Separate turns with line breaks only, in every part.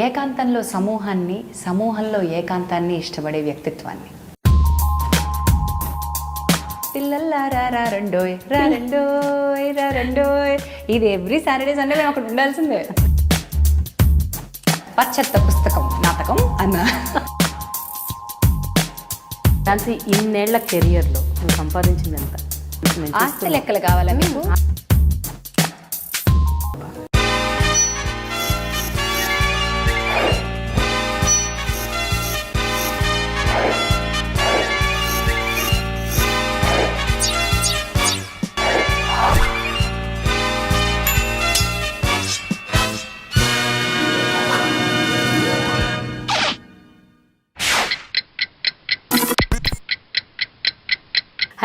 ఏకాంతంలో సమూహాన్ని, సమూహంలో ఏకాంతాన్ని ఇష్టపడే వ్యక్తిత్వాన్ని. పిల్లల్లారా రెండోయ్ రా రెండోయ్ రా రెండోయ్, ఇది ఎవ్రీ సాటర్డే సండే మేము అక్కడ ఉండాల్సిందే. పచ్చత్త పుస్తకం నాటకం అన్న.
ఝాన్సీ, ఇన్నేళ్ల కెరియర్లో నువ్వు సంపాదించింది ఎంత?
ఆస్తి లెక్కలు కావాలా మీకు?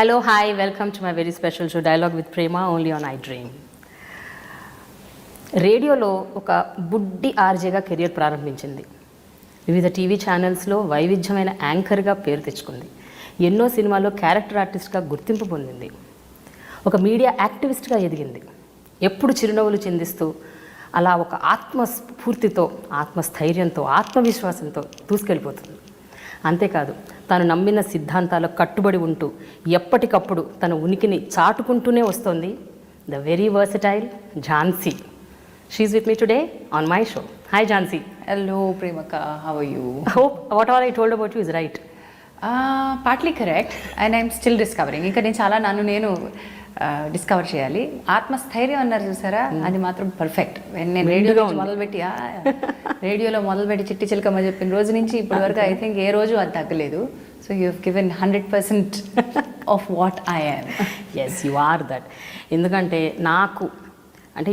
Hello, hi, welcome to my very special show dialogue with Prema only on iDream. రేడియోలో ఒక బుడ్డి ఆర్జేగా కెరియర్ ప్రారంభించింది. వివిధ టీవీ ఛానల్స్లో వైవిధ్యమైన యాంకర్గా పేరు తెచ్చుకుంది. ఎన్నో సినిమాల్లో క్యారెక్టర్ ఆర్టిస్ట్గా గుర్తింపు పొందింది. ఒక మీడియా యాక్టివిస్ట్గా ఎదిగింది. ఎప్పుడు చిరునవ్వులు చిందిస్తూ అలా ఒక ఆత్మస్ఫూర్తితో, ఆత్మస్థైర్యంతో, ఆత్మవిశ్వాసంతో దూసుకెళ్ళిపోతుంది. అంతేకాదు, తను నమ్మిన సిద్ధాంతాలకు కట్టుబడి ఉంటూ ఎప్పటికప్పుడు తన ఉనికిని చాటుకుంటూనే వస్తోంది the very versatile Jhansi. She is with me today on my show. Hi Jhansi.
Hello Premaka, how are you?
Hope what all I told about you is right.
Partly correct and I'm still discovering. ఇంకా నేను చాలా నేను డిస్కవర్ చేయాలి. ఆత్మస్థైర్యం అన్నారు చూసారా, అది మాత్రం పర్ఫెక్ట్. నేను రేడియోలో మొదలుపెట్టి చిట్టి చిలకమ్మ చెప్పిన రోజు నుంచి ఇప్పటి వరకు ఐ థింక్ ఏ రోజు అది తగ్గలేదు. So you have given 100% of what I am.
Yes, you are that. ఎందుకంటే నాకు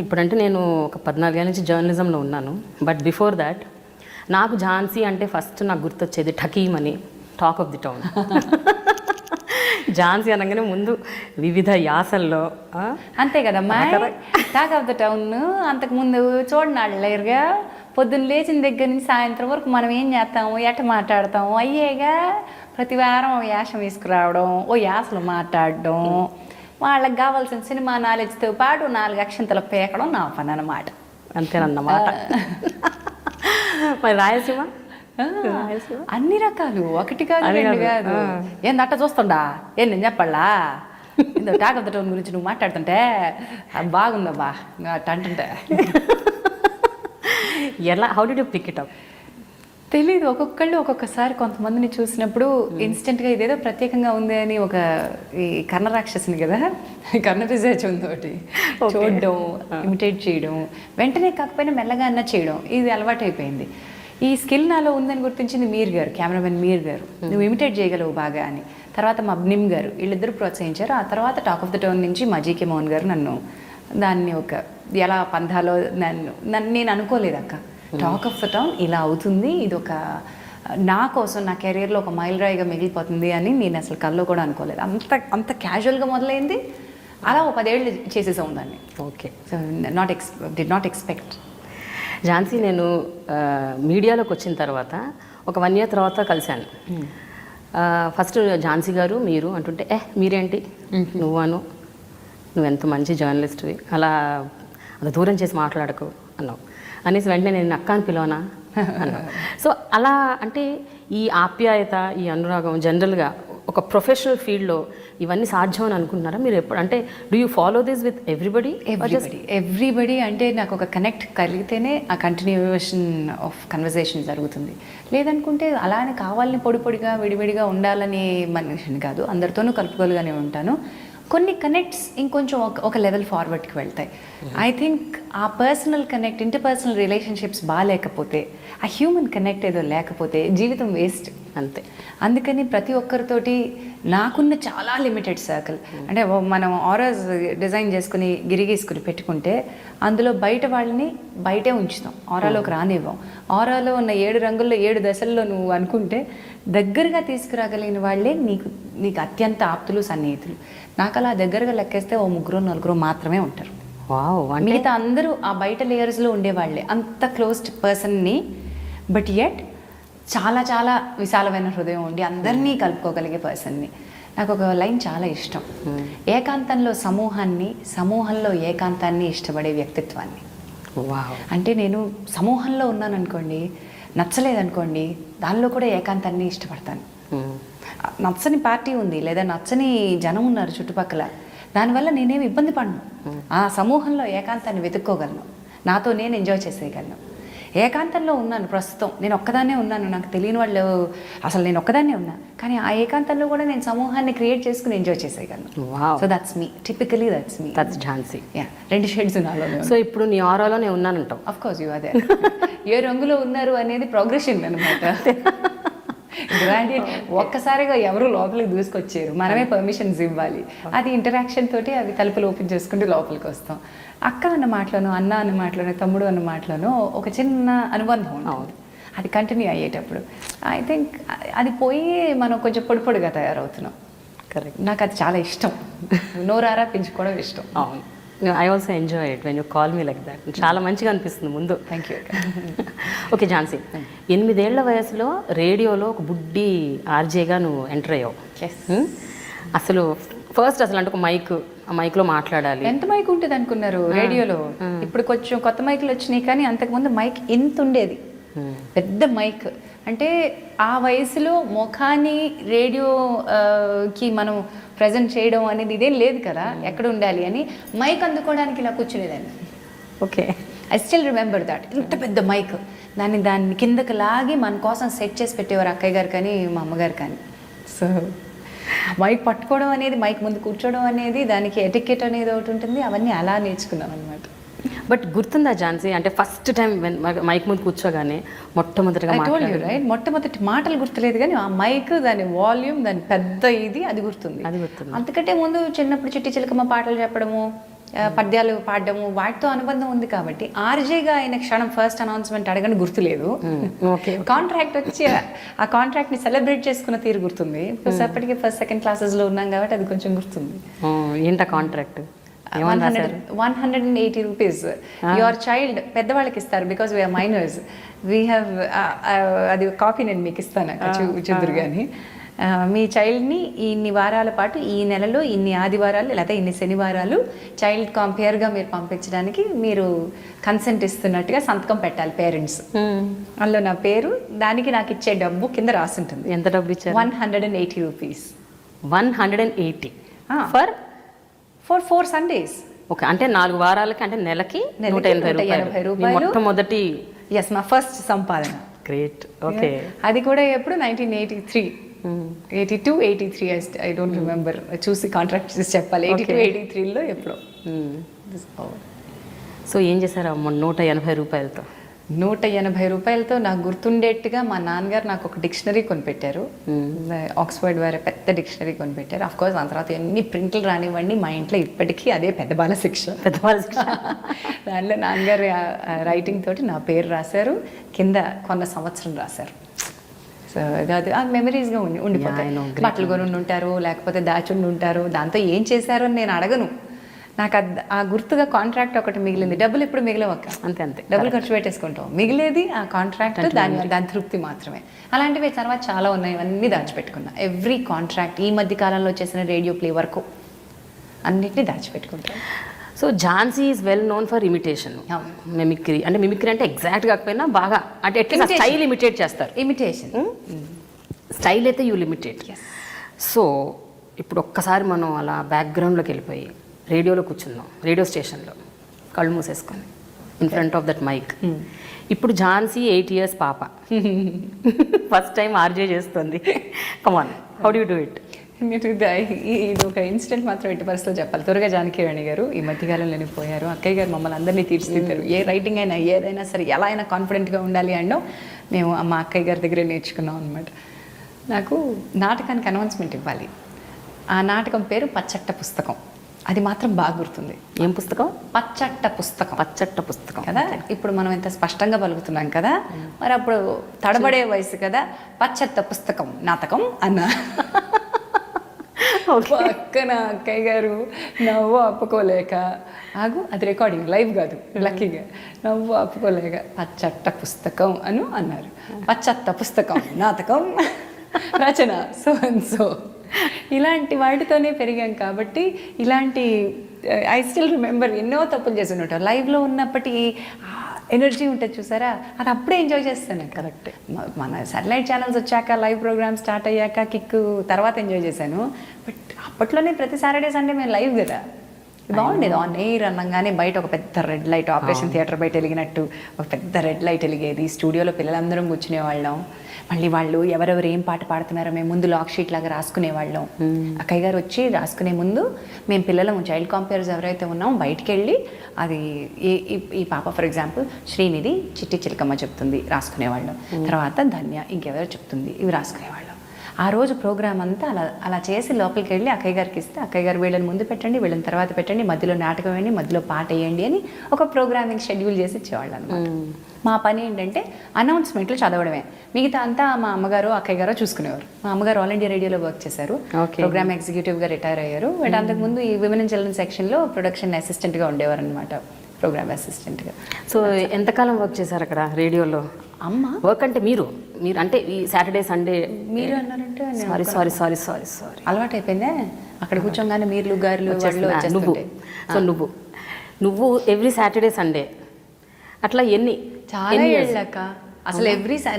ఇప్పుడంటే నేను ఒక 14 ఏళ్ళ నుంచి జర్నలిజంలో ఉన్నాను. బట్ బిఫోర్ దాట్ నాకు ఝాన్సీ అంటే ఫస్ట్ నాకు గుర్తొచ్చేది ఠకీమ్ అని, talk of the town. Jhansi అనగానే ముందు వివిధ యాసల్లో.
అంతే కదమ్మా, టాక్ ఆఫ్ ద టౌన్. అంతకుముందు చూడనాళ్ళేరుగా పొద్దున్న లేచిన దగ్గర నుంచి సాయంత్రం వరకు మనం ఏం చేస్తాము, ఎట్ట మాట్లాడతాము అయ్యేగా. ప్రతి వారం ఓ యాసం తీసుకురావడం, ఓ యాసలు మాట్లాడడం, వాళ్ళకి కావాల్సిన సినిమా నాలెడ్జ్తో పాటు 4 అక్షంతలు పేకడం నా పని అన్నమాట.
అంతేనన్నమాట. మరి రాయలసీమ
అన్ని రకాలు, ఒకటి కాదు రెండు కాదు. ఏందట్ట చూస్తుండా, ఏం నేను చెప్పాలా? ఇందో టాక్ ఆఫ్ ద టౌన్ గురించి నువ్వు మాట్లాడుతుంటే బాగుందబ్బా అట్ట అంటుంటే.
ఎలా, how did you pick it up?
తెలీదు. ఒక్కొక్కళ్ళు ఒక్కొక్కసారి కొంతమందిని చూసినప్పుడు ఇన్స్టెంట్గా ఇదేదో ప్రత్యేకంగా ఉంది అని, ఒక ఈ కర్ణ రాక్షసుని కదా, కర్ణ పిశాచంతోటి చూడడం, ఇమిటేట్ చేయడం, వెంటనే కాకపోయినా మెల్లగా అన్న చేయడం, ఇది అలవాటైపోయింది. ఈ స్కిల్ నాలో ఉందని గుర్తించింది మీర్ గారు, కెమెరామెన్ మీర్ గారు. నువ్వు ఇమిటేట్ చేయగలవు బాగా అని. తర్వాత మా నిమ్ గారు, వీళ్ళిద్దరూ ప్రోత్సహించారు. ఆ తర్వాత టాక్ ఆఫ్ ద టౌన్ నుంచి మా జీకే మోహన్ గారు నన్ను దాన్ని ఒక ఎలా పంధాలో నేను అనుకోలేదు అక్క, టాక్ ఆఫ్ ద టౌన్ ఇలా అవుతుంది, ఇది ఒక నా కోసం నా కెరీర్లో ఒక మైలురాయిగా మిగిలిపోతుంది అని నేను అసలు కల్లో కూడా అనుకోలేదు. అంత క్యాజువల్గా మొదలైంది. అలా ఒక 10 ఏళ్ళు చేసేసాం దాన్ని.
Okay.
So did not expect.
Jhansi, నేను మీడియాలోకి వచ్చిన తర్వాత ఒక 1 year తర్వాత కలిశాను. ఫస్ట్ ఝాన్సీ గారు మీరు అంటుంటే మీరేంటి నువ్వెంత మంచి జర్నలిస్ట్వి, అలా దూరం చేసి మాట్లాడకు అన్నావు. అనేసి వెంటనే నేను అక్క అని పిలవనా అన్నావు. సో అలా అంటే ఈ ఆప్యాయత, ఈ అనురాగం జనరల్గా ఒక ప్రొఫెషనల్ ఫీల్డ్లో ఇవన్నీ సాధ్యం అని అనుకుంటున్నారా మీరు? ఎప్పుడు అంటే do you follow this with
everybody అంటే నాకు ఒక కనెక్ట్ కలిగితేనే ఆ కంటిన్యూషన్ ఆఫ్ కన్వర్జేషన్ జరుగుతుంది. లేదనుకుంటే అలానే కావాలని పొడిగా విడివిడిగా ఉండాలని మనిషిని కాదు, అందరితోనూ కలుపుకోలుగానే ఉంటాను. కొన్ని కనెక్ట్స్ ఇంకొంచెం ఒక లెవెల్ ఫార్వర్డ్కి వెళ్తాయి. ఐ థింక్ ఆ పర్సనల్ కనెక్ట్, ఇంటర్పర్సనల్ రిలేషన్షిప్స్ బాగాలేకపోతే, ఆ హ్యూమన్ కనెక్ట్ ఏదో లేకపోతే జీవితం వేస్ట్ అంతే. అందుకని ప్రతి ఒక్కరితోటి నాకున్న చాలా లిమిటెడ్ సర్కిల్. అంటే మనం ఆరాస్ డిజైన్ చేసుకుని గిరిగీసుకుని పెట్టుకుంటే అందులో బయట వాళ్ళని బయటే ఉంచుతాం, ఆరాలోకి రానివ్వం. ఆరాలో ఉన్న 7 రంగుల్లో 7 దశల్లో నువ్వు అనుకుంటే దగ్గరగా తీసుకురాగలిగిన వాళ్ళే నీకు అత్యంత ఆప్తులు, సన్నిహితులు. నాకు అలా దగ్గరగా లెక్కేస్తే ఓ 3-4 మాత్రమే ఉంటారు. మిగతా అందరూ ఆ బయట లేయర్స్లో ఉండేవాళ్ళే, అంత క్లోజ్డ్ పర్సన్ని. బట్ యెట్ చాలా చాలా విశాలమైన హృదయం ఉండి అందరినీ కలుపుకోగలిగే పర్సన్ని. నాకు ఒక లైన్ చాలా ఇష్టం, ఏకాంతంలో సమూహాన్ని, సమూహంలో ఏకాంతాన్ని ఇష్టపడే వ్యక్తిత్వాన్ని.
వావ్.
అంటే నేను సమూహంలో ఉన్నాను అనుకోండి, నచ్చలేదనుకోండి, దానిలో కూడా ఏకాంతాన్ని ఇష్టపడతాను. నచ్చని పార్టీ ఉంది లేదా నచ్చని జనం ఉన్నారు చుట్టుపక్కల, దానివల్ల నేనేమి ఇబ్బంది పడను. ఆ సమూహంలో ఏకాంతాన్ని వెతుక్కోగలను, నాతో నేను ఎంజాయ్ చేసేయగలను. ఏకాంతంలో ఉన్నాను ప్రస్తుతం, నేను ఒక్కదాన్నే ఉన్నాను, నాకు తెలియని వాళ్ళు, అసలు నేను ఒక్కదాన్నే ఉన్నా, కానీ ఆ ఏకాంతంలో కూడా నేను సమూహాన్ని క్రియేట్ చేసుకుని ఎంజాయ్ చేసేయగలను. So that's me, typically that's me,
that's Jhansi.
రెండు షేడ్స్ నాలోనే.
సో ఇప్పుడు నీ ఆరాలోనే ఉన్నానంటావు.
Of course you are there. ఏ రంగులో ఉన్నారు అనేది ప్రోగ్రెషన్ అనమాట. గ్రాడ్యుయేట్ ఒక్కసారిగా ఎవరు లోపలికి దూసుకొచ్చారు, మనమే పర్మిషన్స్ ఇవ్వాలి. అది ఇంటరాక్షన్ తోటి అవి తలుపులు ఓపెన్ చేసుకుంటే లోపలికి వస్తాం. అక్క అన్న మాటలోనో, అన్న అన్న మాటలోనో, తమ్ముడు అన్న మాటలోనో ఒక చిన్న అనుబంధం ఉంటుంది. అది కంటిన్యూ అయ్యేటప్పుడు ఐ థింక్ అది పోయి మనం కొంచెం పొడి పొడిగా తయారవుతున్నాం.
కరెక్ట్.
నాకు అది చాలా ఇష్టం, నోరారా పెంచుకోవడం ఇష్టం.
అవును, I also enjoy it when you call me like that. చాలా మంచిగా అనిపిస్తుంది ముందు.
Thank you.
ఓకే ఝాన్సీ, 8 ఏళ్ల వయసులో రేడియోలో ఒక బుడ్డి ఆర్జేగా నువ్వు ఎంటర్ అయ్యావు. అసలు ఫస్ట్ అంటే ఒక మైక్, ఆ మైక్లో మాట్లాడాలి.
ఎంత మైక్ ఉంటుంది అనుకున్నారు రేడియోలో? ఇప్పుడు కొంచెం కొత్త మైకులు వచ్చినాయి, కానీ అంతకుముందు మైక్ ఇంత ఉండేది, పెద్ద మైక్. అంటే ఆ వయసులో ముఖాన్ని రేడియోకి మనం ప్రజెంట్ చేయడం అనేది ఇదేం లేదు కదా, ఎక్కడ ఉండాలి అని మైక్ అందుకోవడానికి ఇలా కూర్చునేదాన్ని.
Okay,
I still remember that. ఇంత పెద్ద మైక్, దాన్ని కిందకి లాగి మన కోసం సెట్ చేసి పెట్టేవారు అక్కయ్య గారు కానీ మా అమ్మగారు కానీ. సో మైక్ పట్టుకోవడం అనేది, మైక్ ముందు కూర్చోవడం అనేది, దానికి ఎటికెట్ అనేది ఒకటి ఉంటుంది, అవన్నీ అలా నేర్చుకున్నాం అనమాట.
బట్ గుర్తుందా ఝాన్సీ, అంటే ఫస్ట్ టైం మైక్ ముందు కూర్చోగానే మొట్టమొదటిగా
రైట్, మొట్టమొదటి మాటలు గుర్తులేదు, కానీ ఆ మైక్, దాని వాల్యూమ్, దాని పెద్ద ఇది, అది గుర్తుంది. అంతకంటే ముందు చిన్నప్పుడు చిట్టి చిలకమ్మ పాటలు చెప్పడము, పద్యాలు పాడడము, వాటితో అనుబంధం ఉంది కాబట్టి ఆర్జేగా అయిన క్షణం ఫస్ట్ అనౌన్స్మెంట్ అడగని గుర్తులేదు. కాంట్రాక్ట్ వచ్చి ఆ కాంట్రాక్ట్ని సెలబ్రేట్ చేసుకున్న తీరు గుర్తుంది. అప్పటికి ఫస్ట్ సెకండ్ క్లాసెస్లో ఉన్నాం కాబట్టి అది కొంచెం గుర్తుంది.
ఏంటా కాంట్రాక్ట్?
180 రూపీస్. యువర్ చైల్డ్, పెద్దవాళ్ళకి ఇస్తారు, because we're minors, we have, అది కాపీ నేను మీకు ఇస్తాను చూద్దరు కానీ, మీ చైల్డ్ని ఇన్ని వారాల పాటు, ఈ నెలలో ఇన్ని ఆదివారాలు లేదా ఇన్ని శనివారాలు చైల్డ్ కంపేర్గా మీరు పంపించడానికి మీరు కన్సెంట్ ఇస్తున్నట్టుగా సంతకం పెట్టాలి పేరెంట్స్. అందులో నా పేరు, దానికి నాకు ఇచ్చే డబ్బు కింద రాసింటుంది.
ఎంత డబ్బు ఇచ్చారు?
180 రూపీస్.
180 for
4 Sundays.
ఓకే, అంటే 4 వారాలకి, అంటే నెలకి 180 రూపాయలు. మొట్టమొదటి,
ఎస్, మా ఫస్ట్ సంపాదన.
గ్రేట్. ఓకే,
అది కూడా ఎప్పుడు 1983, 82, 83, ఐ డోంట్ రిమెంబర్, చూసి కాంట్రాక్ట్ చేసి చెప్పాలి. 82, 83లో ఎప్పుడో.
సో ఏం చేశారు 180 రూపాయలతో?
180 రూపాయలతో నాకు గుర్తుండేట్టుగా మా నాన్నగారు నాకు ఒక డిక్షనరీ కొనిపెట్టారు. ఆక్స్ఫర్డ్ వారి పెద్ద డిక్షనరీ కొనిపెట్టారు. అఫ్ కోర్స్ దాని తర్వాత ఎన్ని ప్రింట్లు రానివ్వండి, మా ఇంట్లో ఇప్పటికీ అదే పెద్ద బాల శిక్ష. దానిలో నాన్నగారు రైటింగ్ తోటి నా పేరు రాశారు, కింద కొన్న సంవత్సరం రాశారు. సో అది ఆ మెమరీస్గా ఉండిపోతాయి. బట్టలు కొని ఉంటారు, లేకపోతే దాచుండి ఉంటారు, దాంతో ఏం చేశారు అని నేను అడగను. నాకు ఆ గుర్తుగా కాంట్రాక్ట్ ఒకటి మిగిలింది. డబ్బులు ఇప్పుడు మిగిలవక్క,
అంతే అంతే,
డబ్బులు ఖర్చు పెట్టేసుకుంటాం, మిగిలేది ఆ కాంట్రాక్ట్, దాని తృప్తి మాత్రమే. అలాంటివి తర్వాత చాలా ఉన్నాయి, అన్నీ దాచిపెట్టుకున్నా. ఎవ్రీ కాంట్రాక్ట్, ఈ మధ్య కాలంలో చేసిన రేడియో ప్లే వరకు అన్నిటినీ దాచిపెట్టుకుంటాను.
So Jhansi is well known for imitation, mimicry. అంటే మిమిక్రీ అంటే ఎగ్జాక్ట్ కాకపోయినా బాగా, అంటే అట్లీస్ట్ స్టైల్ ఇమిటేట్ చేస్తారు.
ఇమిటేషన్
స్టైల్ అయితే యూ లిమిటేట్. సో ఇప్పుడు ఒక్కసారి మనం అలా బ్యాక్గ్రౌండ్లోకి వెళ్ళిపోయి రేడియోలో కూర్చుందాం, రేడియో స్టేషన్లో కళ్ళు మూసేసుకొని in front of that mic. ఇప్పుడు ఝాన్సీ 8 years పాప ఫస్ట్ టైం ఆర్జే చేస్తుంది. Come on, how do you do it?
ఇది ఒక ఇన్సిడెంట్ మాత్రం ఎట్టి పరిస్థితుల్లో చెప్పాలి. త్వరగా జానకి రాణి గారు ఈ మధ్యకాలంలోనే పోయారు. అక్కయ్య గారు మమ్మల్ని అందరినీ తీర్చిదిద్దారు. ఏ రైటింగ్ అయినా, ఏదైనా సరే, ఎలా అయినా కాన్ఫిడెంట్గా ఉండాలి అనడం మేము మా అక్కయ్య గారి దగ్గరే నేర్చుకున్నాం అనమాట. నాకు నాటకానికి అనౌన్స్మెంట్ ఇవ్వాలి. ఆ నాటకం పేరు పచ్చట్ట పుస్తకం. అది మాత్రం బాగా గుర్తుంది.
ఏం పుస్తకం?
పచ్చట్ట పుస్తకం.
పచ్చట్ట పుస్తకం కదా.
ఇప్పుడు మనం ఎంత స్పష్టంగా పలుకుతున్నాం కదా, మరి అప్పుడు తడబడే వయసు కదా. పచ్చట్ట పుస్తకం నాటకం అన్న పక్కన అక్కయ్య గారు నవ్వు ఆపుకోలేక, ఆగు అది రికార్డింగ్ లైవ్ కాదు, లక్కీగా నవ్వు ఆపుకోలేక పచ్చట్ట పుస్తకం అన్నారు. పచ్చట్ట పుస్తకం నాటకం రచన సో అండ్ సో. ఇలాంటి వాటితోనే పెరిగాం కాబట్టి ఇలాంటి ఐ స్టిల్ రిమెంబర్ ఎన్నో తప్పులు చేసి ఉంటాం. లైవ్లో ఉన్నప్పటి ఎనర్జీ ఉంటుంది చూసారా, అది అప్పుడే ఎంజాయ్ చేస్తాను.
కరెక్ట్.
మన సాటిలైట్ ఛానల్స్ వచ్చాక, లైవ్ ప్రోగ్రామ్ స్టార్ట్ అయ్యాక కిక్ తర్వాత ఎంజాయ్ చేశాను. బట్ అప్పట్లోనే ప్రతి సాటర్డే సండే మేము లైవ్ కదా, బాగుండేది. ఆన్ ఎయిర్ అనగానే బయట ఒక పెద్ద రెడ్ లైట్, ఆపరేషన్ థియేటర్ బయట వెలిగినట్టు ఒక పెద్ద రెడ్ లైట్ వెలిగేది. స్టూడియోలో పిల్లలందరం కూర్చునేవాళ్ళం. మళ్ళీ వాళ్ళు ఎవరెవరు ఏం పాట పాడుతున్నారో మేము ముందు లాక్ షీట్ లాగా రాసుకునేవాళ్ళం. అక్కయ్య గారు వచ్చి రాసుకునే ముందు మేము పిల్లలం, చైల్డ్ కాంపేర్స్ ఎవరైతే ఉన్నామో బయటికి వెళ్ళి అది ఈ పాప ఫర్ ఎగ్జాంపుల్ శ్రీనిధి చిట్టి చిలకమ్మ చెప్తుంది రాసుకునేవాళ్ళం. తర్వాత ధన్య ఇంకెవరో చెప్తుంది, ఇవి రాసుకునేవాళ్ళం. ఆ రోజు ప్రోగ్రామ్ అంతా అలా చేసి లోపలికి వెళ్ళి అక్కయ్య గారికి ఇస్తే, అక్కయ్య గారు వీళ్ళని ముందు పెట్టండి, వీళ్ళని తర్వాత పెట్టండి, మధ్యలో నాటకం వేయండి, మధ్యలో పాట వేయండి అని ఒక ప్రోగ్రామింగ్ షెడ్యూల్ చేసి ఇచ్చేవాళ్ళు అనమాట. మా పని ఏంటంటే అనౌన్స్మెంట్లు చదవడమే, మిగతా అంతా మా అమ్మగారు అక్కయ్య గారు చూసుకునేవారు. మా అమ్మగారు ఆల్ ఇండియా రేడియోలో వర్క్ చేశారు, ప్రోగ్రామ్ ఎగ్జిక్యూటివ్గా రిటైర్ అయ్యారు. బట్ అంతకుముందు ఈ విమెన్ అండ్ చిల్డ్రన్ సెక్షన్లో ప్రొడక్షన్ అసిస్టెంట్గా ఉండేవారు అనమాట, ప్రోగ్రామ్ అసిస్టెంట్గా.
సో ఎంతకాలం వర్క్ చేశారు అక్కడ రేడియోలో?
అమ్మ వర్క్
అంటే మీరు అంటే ఈ సాటర్డే సండే
మీరు అన్నారంటే
సారీ
అలవాటు అయిపోయిందే. అక్కడ కూర్చోగానే మీర్లు గారులు
నువ్వు. సో నువ్వు ఎవ్రీ సాటర్డే సండే అట్లా
చాలా ఏళ్ళక అసలు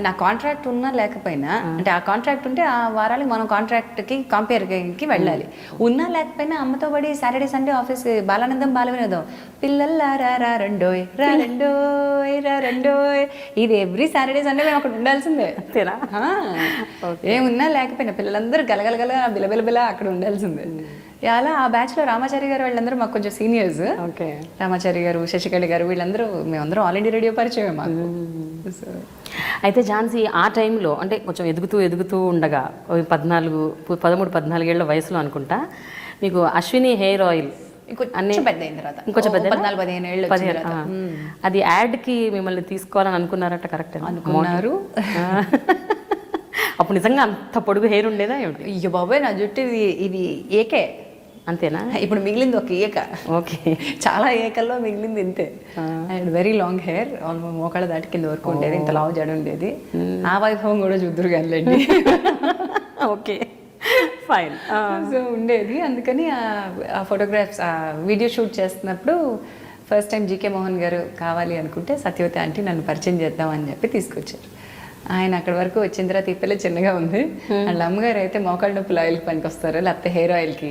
నా కాంట్రాక్ట్ ఉన్నా లేకపోయినా, అంటే ఆ కాంట్రాక్ట్ ఉంటే ఆ వారాలకి మనం కాంట్రాక్ట్కి కంపేర్కి వెళ్ళాలి. ఉన్నా లేకపోయినా అమ్మతో పడి సాటర్డే సండే ఆఫీస్ బాలానందం బాలవినోదం పిల్లల్లారా రా రెండోయ్ రా రెండోయ్ రా రెండోయ్, ఇది ఎవ్రీ సాటర్డే సండే మేము అక్కడ ఉండాల్సిందే. ఏమున్నా లేకపోయినా పిల్లలందరూ గలగలగల బిలబిలబిల అక్కడ ఉండాల్సిందే. అలా ఆ బ్యాచ్లో రామాచారి గారు వాళ్ళందరూ మాకు కొంచెం సీనియర్స్. రామాచారి గారు, శశికళ గారు, వీళ్ళందరూ మేమందరం ఆల్ ఇండియా రేడియో పరిచయం మాకు.
అయితే ఝాన్సీ ఆ టైంలో అంటే కొంచెం ఎదుగుతూ ఉండగా 13-14 ఏళ్ల వయసులో అనుకుంటా మీకు అశ్విని హెయిర్ ఆయిల్
ఇంకొంచెం పెద్ద అయిన తర్వాత, ఇంకొంచెం 14-15 ఏళ్ళు
అది యాడ్కి మిమ్మల్ని తీసుకోవాలని అనుకున్నారట? కరెక్ట్
అనుకున్నారు.
అప్పుడు నిజంగా అంత పొడుగు హెయిర్ ఉండేదా ఏమిటి?
అయ్యో బాబాయ్, నా జుట్టు ఇది ఏకే
అంతేనా?
ఇప్పుడు మిగిలింది ఒక ఏక.
ఓకే,
చాలా ఏకల్లో మిగిలింది ఇంతే. And very long hair, almost మోకాళ్ళ దాటి కింద వరకు ఉండేది, ఇంత లావు జడ ఉండేది. ఆ వైభవం కూడా చూద్దరు కానిలేండి.
Okay fine.
సో ఉండేది. అందుకని ఆ ఫోటోగ్రాఫ్స్, ఆ వీడియో షూట్ చేస్తున్నప్పుడు ఫస్ట్ టైం జీకే మోహన్ గారు కావాలి అనుకుంటే సత్యవతి ఆంటీ నన్ను పరిచయం చేద్దామని చెప్పి తీసుకొచ్చారు. ఆయన అక్కడి వరకు వచ్చిన తర్వాత ఈ పిల్ల చిన్నగా ఉంది, వాళ్ళ అమ్మగారు అయితే మోకాళ్ళ నొప్పులు ఆయిల్కి పనికి వస్తారు, లేకపోతే హెయిర్ ఆయిల్కి,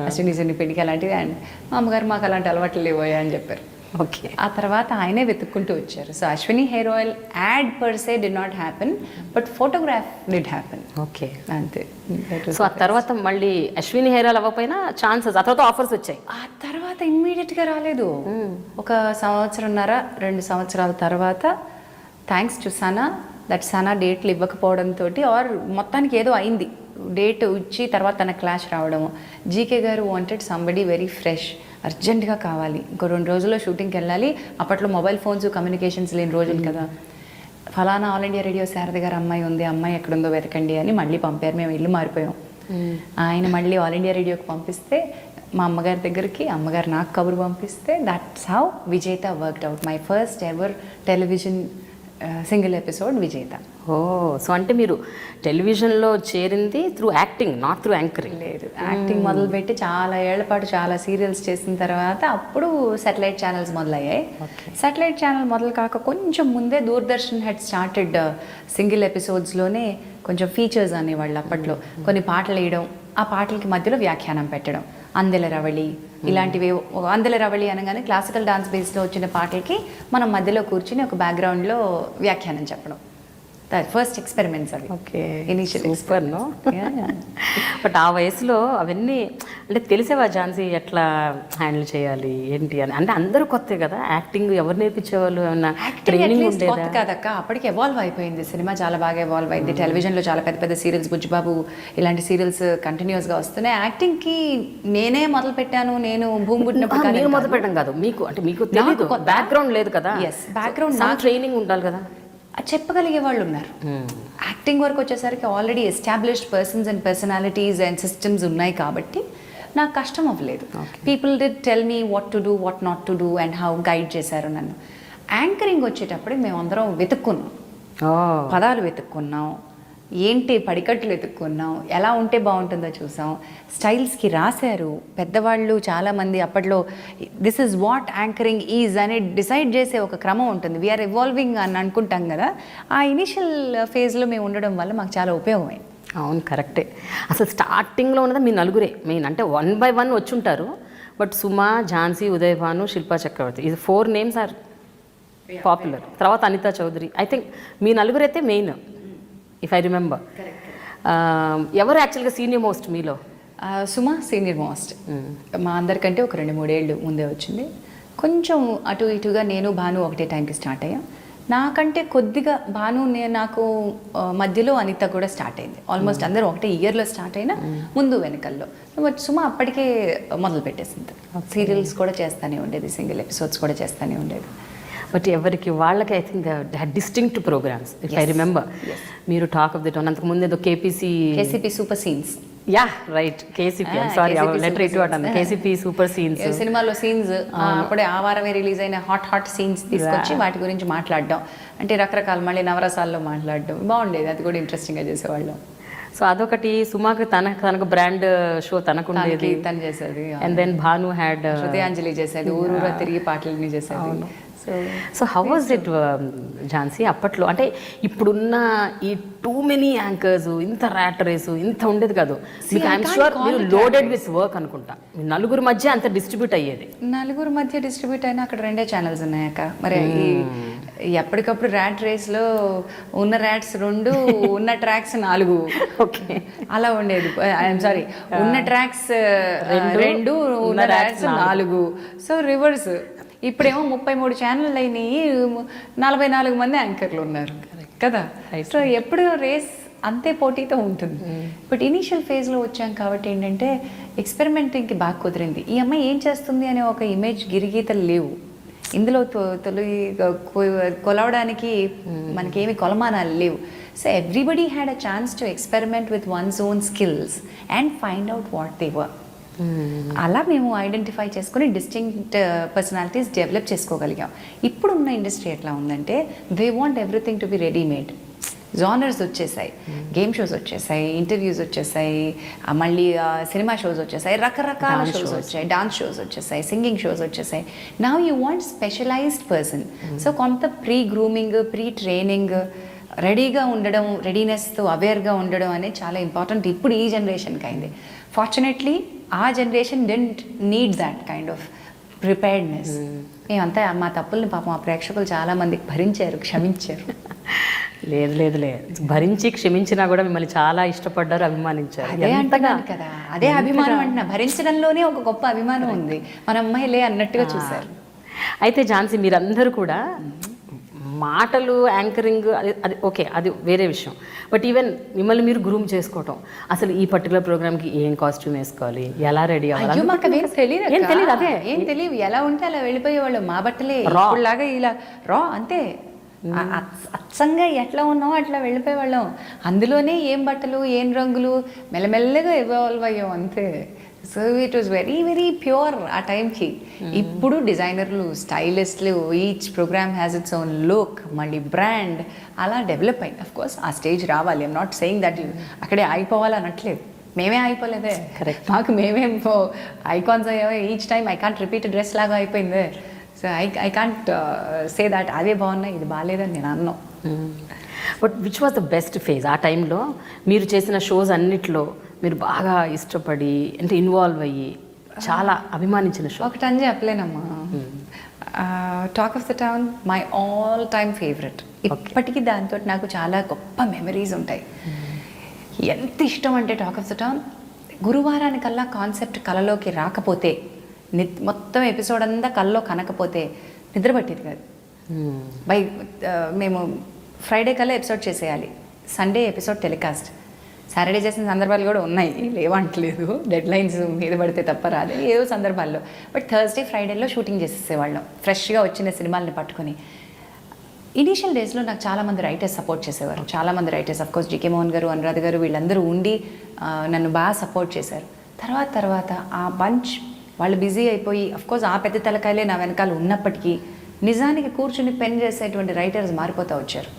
అశ్విని పిండికి అలాంటివి. అండ్ మా అమ్మగారు మాకు అలాంటి అలవాట్లు లేవోయా అని చెప్పారు.
ఓకే,
ఆ తర్వాత ఆయనే వెతుక్కుంటూ వచ్చారు. So Ashwini hair oil add per say did not happen, but photograph did happen.
Okay,
అంతే.
సో ఆ తర్వాత మళ్ళీ అశ్విని హెయిర్ ఆయిల్ అవ్వకపోయినా ఛాన్సెస్, ఆ తర్వాత ఆఫర్స్ వచ్చాయి.
ఆ తర్వాత ఇమ్మీడియట్గా రాలేదు. ఒక 1.5-2 సంవత్సరాల తర్వాత thanks to Sana, that Sana డేట్లు ఇవ్వకపోవడంతో ఆర్ మొత్తానికి ఏదో అయింది, డేట్ ఇచ్చి తర్వాత తన క్లాష్ రావడము. జీకే గారు వాంటెడ్ సంబడి వెరీ ఫ్రెష్, అర్జెంటుగా కావాలి, ఇంకో 2 రోజుల్లో షూటింగ్కి వెళ్ళాలి. అప్పట్లో మొబైల్ ఫోన్స్ కమ్యూనికేషన్స్ లేని రోజులు కదా. ఫలానా ఆల్ ఇండియా రేడియో శారద గారు అమ్మాయి ఉంది, అమ్మాయి ఎక్కడుందో వెతకండి అని మళ్ళీ పంపారు. మేము ఇల్లు మారిపోయాం. ఆయన మళ్ళీ ఆల్ ఇండియా రేడియోకి పంపిస్తే మా అమ్మగారి దగ్గరికి, అమ్మగారు నాకు కబురు పంపిస్తే దట్స్ హౌ విజేత worked out. My first ever television single episode విజేత.
ఓ, సో అంటే మీరు టెలివిజన్లో చేరింది through acting, not through anchoring?
లేదు, యాక్టింగ్ మొదలుపెట్టి చాలా ఏళ్ల పాటు చాలా సీరియల్స్ చేసిన తర్వాత అప్పుడు సాటిలైట్ ఛానల్స్ మొదలయ్యాయి. సాటిలైట్ ఛానల్ మొదలు కాక కొంచెం ముందే దూరదర్శన్ హెడ్ స్టార్టెడ్ సింగిల్ ఎపిసోడ్స్లోనే కొంచెం ఫీచర్స్ అనేవాళ్ళు. అప్పట్లో కొన్ని పాటలు వేయడం, ఆ పాటలకి మధ్యలో వ్యాఖ్యానం పెట్టడం. అందెల రవళి ఇలాంటివి, అందెల రవళి అనగానే క్లాసికల్ డాన్స్ బేస్లో వచ్చిన పాటలకి మనం మధ్యలో కూర్చుని ఒక బ్యాక్గ్రౌండ్లో వ్యాఖ్యానం చెప్పడం. ఫస్ట్ ఎక్స్పెరిమెంట్స్ అవి.
ఓకే,
ఇనిషియల్
సూపర్ను. బట్ ఆ వయసులో అవన్నీ అంటే తెలిసేవా ఝాన్సీ ఎట్లా హ్యాండిల్ చేయాలి ఏంటి అని? అంటే అందరూ కొత్తే కదా, యాక్టింగ్ ఎవరు నేర్పించేవాళ్ళు? ఏమన్నా ట్రైనింగ్ ఉండేదా?
కదక్క, అప్పటికి ఎవాల్వ్ అయిపోయింది సినిమా, చాలా బాగా ఎవాల్వ్ అయింది. టెలివిజన్లో చాలా పెద్ద పెద్ద సీరియల్స్, బుజ్జిబాబు ఇలాంటి సీరియల్స్ కంటిన్యూస్గా వస్తున్నాయి. యాక్టింగ్కి నేనే మొదలు పెట్టాను, నేను భూమి పుట్టినప్పుడు.
నేను మొదలు పెట్టడం కాదు, మీకు అంటే మీకు తెలియదు, బ్యాక్గ్రౌండ్ లేదు కదా.
ఎస్, బ్యాక్గ్రౌండ్
ట్రైనింగ్ ఉండాలి కదా,
చెప్పగలిగే వాళ్ళు ఉన్నారు. యాక్టింగ్ వరకు వచ్చేసరికి already established persons and personalities and systems ఉన్నాయి కాబట్టి నాకు కష్టం అవ్వలేదు. People did tell me what to do, what not to do and how guide చేశారు నన్ను. యాంకరింగ్ వచ్చేటప్పుడు మేము అందరం వెతుక్కున్నాం, పదాలు వెతుక్కున్నాం, ఏంటి పడికట్లు వెతుక్కున్నాం, ఎలా ఉంటే బాగుంటుందో చూసాం, స్టైల్స్కి రాశారు పెద్దవాళ్ళు చాలామంది అప్పట్లో. This is what anchoring is అని డిసైడ్ చేసే ఒక క్రమం ఉంటుంది. వీఆర్ ఎవాల్వింగ్ అని అనుకుంటాం కదా, ఆ ఇనిషియల్ ఫేజ్లో మేము ఉండడం వల్ల మాకు చాలా ఉపయోగమైంది.
అవును, కరెక్టే. అసలు స్టార్టింగ్లో ఉన్నది మీ నలుగురే మెయిన్, అంటే 1 by 1 వచ్చుంటారు. బట్ సుమా, ఝాన్సీ, ఉదయ్ భాను, శిల్పా చక్రవర్తి, ఇది 4 నేమ్స్ ఆర్ పాపులర్. తర్వాత అనితా చౌదరి. ఐ థింక్ మీ నలుగురైతే మెయిన్, ఇఫ్ ఐ రిమెంబర్. ఎవరు యాక్చువల్గా సీనియర్ మోస్ట్ మీలో?
Suma senior most. మా అందరికంటే ఒక 2-3 ఏళ్ళు ముందే వచ్చింది. కొంచెం అటు ఇటుగా నేను భాను ఒకటే టైంకి స్టార్ట్ అయ్యాం. నాకంటే కొద్దిగా భాను నాకు మధ్యలో అనిత కూడా స్టార్ట్ అయింది. ఆల్మోస్ట్ అందరూ ఒకటే ఇయర్లో స్టార్ట్ అయినా ముందు వెనకల్లో. సుమ అప్పటికే మొదలు పెట్టేసింది. సీరియల్స్ కూడా చేస్తూనే ఉండేది, సింగిల్ ఎపిసోడ్స్ కూడా చేస్తూనే ఉండేది.
బట్ ఎవరికి వాళ్ళకి I think they had distinct programmes. If I remember, మీరు టాక్ ఆఫ్ ది టౌన్, అంతకు ముందు ఏదో KCP
super scenes.
Yeah right, KCP. Sorry, letter ఇటు అన్నాను. కేసీపీ సూపర్ సీన్స్,
సినిమాలో సీన్స్ అప్పుడే ఆ వారమే రిలీజ్ అయిన హాట్ సీన్స్ తీసుకొచ్చి వాటి గురించి మాట్లాడడం, అంటే రకరకాల మళ్ళీ నవరసాల్లో మాట్లాడడం బాగుండేది. అది కూడా ఇంట్రెస్టింగ్గా చేసేవాళ్ళం.
సో అదొకటి. సుమాకి తనకు బ్రాండ్ షో తనకు ఉండేది,
తను చేసేది.
అండ్ దెన్ భాను హ్యాడ్
హృదయాంజలి చేసేది, ఊరూరా తిరిగి పాటలని చేసేది.
So how was it Jhansi అప్పట్లో? అంటే ఇప్పుడున్న ఈ టూ మెనీ యాంకర్స్, ఇంత ర్యాట్ రేసు ఇంత ఉండేది కాదు. మీకు ఐఎమ్ షూర్ మీరు లోడెడ్ విత్ వర్క్ అనుకుంటా. నలుగురు మధ్య అంత డిస్ట్రిబ్యూట్ అయ్యేది.
నలుగురు మధ్య డిస్ట్రిబ్యూట్ అయినా అక్కడ 2 ఛానల్స్ ఉన్నాయక్క. మరి ఎప్పటికప్పుడు ర్యాట్ రేస్లో ఉన్న ర్యాట్స్ 2, ఉన్న ట్రాక్స్ 4.
ఓకే,
అలా ఉండేది. ఐఎమ్ సారీ, ఉన్న ట్రాక్స్ 2, ఉన్న ర్యాట్స్ 4. So reverse. ఇప్పుడేమో 33 ఛానళ్ళు అయినాయి, 44 మంది యాంకర్లు ఉన్నారు కదా. సో ఎప్పుడు రేస్ అంతే పోటీతో ఉంటుంది. బట్ ఇనీషియల్ ఫేజ్లో వచ్చాం కాబట్టి ఏంటంటే ఎక్స్పెరిమెంటింగ్కి బాగా కుదిరింది. ఈ అమ్మాయి ఏం చేస్తుంది అనే ఒక ఇమేజ్ గిరిగీతలు లేవు ఇందులో. కొలవడానికి మనకేమి కొలమానాలు లేవు. So everybody had a chance to experiment with once own skills and find out what they were. అలా మేము ఐడెంటిఫై చేసుకుని డిస్టింక్ట్ పర్సనాలిటీస్ డెవలప్ చేసుకోగలిగాం. ఇప్పుడున్న ఇండస్ట్రీ ఎట్లా ఉందంటే they want everything to be readymade. Genres వచ్చేసాయి, గేమ్ షోస్ వచ్చేసాయి, interviews వచ్చేసాయి, మళ్ళీ సినిమా షోస్ వచ్చేసాయి, రకరకాల షోస్ వచ్చాయి, డాన్స్ షోస్ వచ్చేసాయి, సింగింగ్ షోస్ వచ్చేసాయి. Now you want specialised person. So కొంత ప్రీ గ్రూమింగ్, ప్రీ ట్రైనింగ్, రెడీగా ఉండడం, రెడీనెస్తో అవేర్గా ఉండడం అనేది చాలా ఇంపార్టెంట్ ఇప్పుడు ఈ జనరేషన్కి అయింది. ఫార్చునేట్లీ ఆ generation didn't need that kind of preparedness. మేమంతా మా తప్పుల్ని పాపం ఆ ప్రేక్షకులు చాలామందికి భరించారు, క్షమించారు.
లేదు భరించి క్షమించినా కూడా మిమ్మల్ని చాలా ఇష్టపడ్డారు, అభిమానించారు.
అదే అంటున్నాను కదా, అదే అభిమానం అంటున్నా. భరించడంలోనే ఒక గొప్ప అభిమానం ఉంది. మన అమ్మాయిలే అన్నట్టుగా చూశారు.
అయితే ఝాన్సీ, మీరందరూ కూడా మాటలు, యాంకరింగ్, అది ఓకే, అది వేరే విషయం. బట్ ఈవెన్ మిమ్మల్ని మీరు గ్రూమ్ చేసుకోవటం, అసలు ఈ పర్టికులర్ ప్రోగ్రామ్కి ఏం కాస్ట్యూమ్ వేసుకోవాలి, ఎలా రెడీ అవ్వాలి,
మాకు అదేం తెలియదు.
అదే
ఏం తెలియదు. ఎలా ఉంటే అలా వెళ్ళిపోయేవాళ్ళు. మా బట్టలే లాగా ఇలా అంతే అచ్చంగా ఎట్లా ఉన్నామో అట్లా వెళ్ళిపోయేవాళ్ళం. అందులోనే ఏం బట్టలు, ఏం రంగులు, మెల్లమెల్లగా ఎవాల్వ్ అయ్యాం అంతే. So it was very very pure ఆ టైంకి. ఇప్పుడు డిజైనర్లు, స్టైలిస్టులు, each program has its own look, మళ్ళీ బ్రాండ్, అలా డెవలప్ అయింది. అఫ్ కోర్స్ ఆ స్టేజ్ రావాలి. ఐఎమ్ నాట్ సేయింగ్ దట్ అక్కడే ఆగిపోవాలి అనట్లేదు. మేమే అయిపోలేదే, కరెక్ట్. మాకు మేమే ఐకాన్స్ అయ్యావే. Each time I can't repeat dress లాగా అయిపోయింది. So I can't say that అవే బాగున్నాయి, ఇది బాగాలేదని నేను అన్నాను.
But which was the best phase ఆ టైంలో? మీరు చేసిన షోస్ అన్నిట్లో మీరు బాగా ఇష్టపడి, అంటే ఇన్వాల్వ్ అయ్యి చాలా అభిమానించిన షో
ఒకటని చెప్పలేనమ్మా. Talk of the town my all time favourite. ఇప్పటికీ దాంతో నాకు చాలా గొప్ప మెమరీస్ ఉంటాయి. ఎంత ఇష్టం అంటే టాక్ ఆఫ్ ద టౌన్, గురువారానికల్లా కాన్సెప్ట్ కళలోకి రాకపోతే, మొత్తం ఎపిసోడ్ అంతా కళ్ళలో కనకపోతే నిద్ర పట్టేది కాదు. మేము ఫ్రైడే కల్లా ఎపిసోడ్ చేసేయాలి, సండే ఎపిసోడ్ టెలికాస్ట్. సాటర్డే చేసిన సందర్భాలు కూడా ఉన్నాయి, లేవంటలేదు, డెడ్ లైన్స్ మీద పడితే తప్ప రాదు ఏదో సందర్భాల్లో. బట్ థర్స్డే, ఫ్రైడేలో షూటింగ్ చేసేసేవాళ్ళం ఫ్రెష్గా వచ్చిన సినిమాల్ని పట్టుకొని. ఇనీషియల్ డేస్లో నాకు చాలామంది రైటర్స్ సపోర్ట్ చేసేవారు. చాలామంది రైటర్స్, అఫ్కోర్స్ జీకే మోహన్ గారు, అనురాధ గారు, వీళ్ళందరూ ఉండి నన్ను బాగా సపోర్ట్ చేశారు. తర్వాత ఆ బంచ్ వాళ్ళు బిజీ అయిపోయి, అఫ్కోర్స్ ఆ పెద్ద తలకాయలే నా వెనకాల ఉన్నప్పటికీ నిజానికి కూర్చుని పెన్ చేసేటువంటి రైటర్స్ మారిపోతూ వచ్చారు.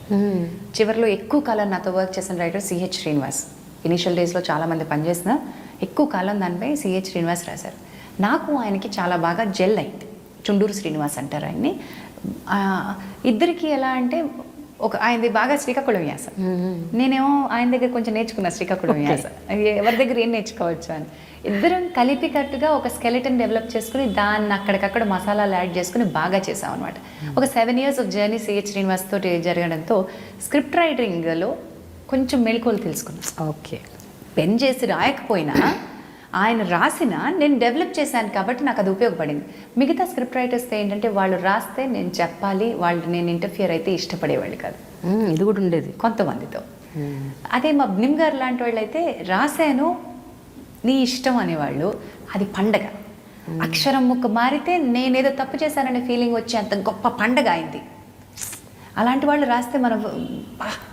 చివరిలో ఎక్కువ కాలం నాతో వర్క్ చేసిన రైటర్ సిహెచ్ శ్రీనివాస్. ఇనిషియల్ డేస్లో చాలామంది పనిచేసిన ఎక్కువ కాలం దానిపై సిహెచ్ శ్రీనివాస్ రాశారు. నాకు ఆయనకి చాలా బాగా జెల్ అయింది. చుండూరు శ్రీనివాస్ అంటారు ఆయన్ని. ఇద్దరికి ఎలా అంటే ఆయనది బాగా శ్రీకాకుళం వ్యాస, నేనేమో ఆయన దగ్గర కొంచెం నేర్చుకున్నా శ్రీకాకుళం వ్యాస, ఎవరి దగ్గర ఏం నేర్చుకోవచ్చు అని. ఇద్దరం కలిపికట్టుగా ఒక స్కెలిటన్ డెవలప్ చేసుకుని దాన్ని అక్కడికక్కడ మసాలాలు యాడ్ చేసుకుని బాగా చేసాం అనమాట. ఒక 7 years of journey CH Srinivas తోటి జరగడంతో స్క్రిప్ట్ రైటింగ్లో కొంచెం మెళకువలు తెలుసుకున్నాను.
ఓకే,
పెన్ చేసి రాయకపోయినా ఆయన రాసిన నేను డెవలప్ చేశాను కాబట్టి నాకు అది ఉపయోగపడింది. మిగతా స్క్రిప్ట్ రైటర్స్తో ఏంటంటే వాళ్ళు రాస్తే నేను చెప్పాలి, వాళ్ళు నేను ఇంటర్ఫియర్ అయితే ఇష్టపడేవాళ్ళు కాదు.
ఇది కూడా ఉండేది
కొంతమందితో. అదే మా నిమ్ గారు లాంటి వాళ్ళు అయితే రాశాను నీ ఇష్టం అనేవాళ్ళు. అది పండగ. అక్షరం ముక్క మారితే నేనేదో తప్పు చేశాననే ఫీలింగ్ వచ్చి అంత గొప్ప పండగ అయింది. అలాంటి వాళ్ళు రాస్తే మనం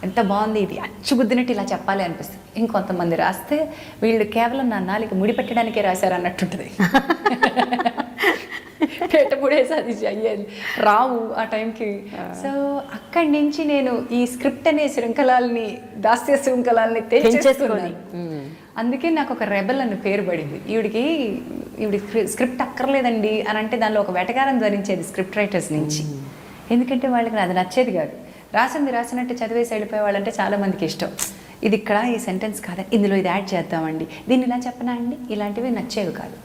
ఎంత బాగుంది, ఇది అచ్చుగుద్దినట్టు ఇలా చెప్పాలి అనిపిస్తుంది. ఇంకొంతమంది రాస్తే వీళ్ళు కేవలం నా నాలుగు ముడిపెట్టడానికే రాశారు అన్నట్టుంటుంది. పెట్టబుడేసి అది అయ్యేది రావు ఆ టైంకి. సో అక్కడి నుంచి నేను ఈ స్క్రిప్ట్ అనే శృంఖలాల్ని, దాస్య శృంఖలాల్ని తెచ్చేసుకున్నాను. అందుకే నాకు ఒక రెబల్ అన్న పేరు పడింది. ఈవిడికి స్క్రిప్ట్ అక్కర్లేదండి అని అంటే దానిలో ఒక వెటకారం ధరించేది స్క్రిప్ట్ రైటర్స్ నుంచి. ఎందుకంటే వాళ్ళకి అది నచ్చేది కాదు. రాసినట్టు చదివేసి వెళ్ళిపోయే వాళ్ళంటే చాలామందికి ఇష్టం. ఇది ఇక్కడ ఈ సెంటెన్స్ కాదు, ఇందులో ఇది యాడ్ చేద్దామండి, దీన్ని ఇలా చెప్పనా అండి, ఇలాంటివి నచ్చేవి కాదు.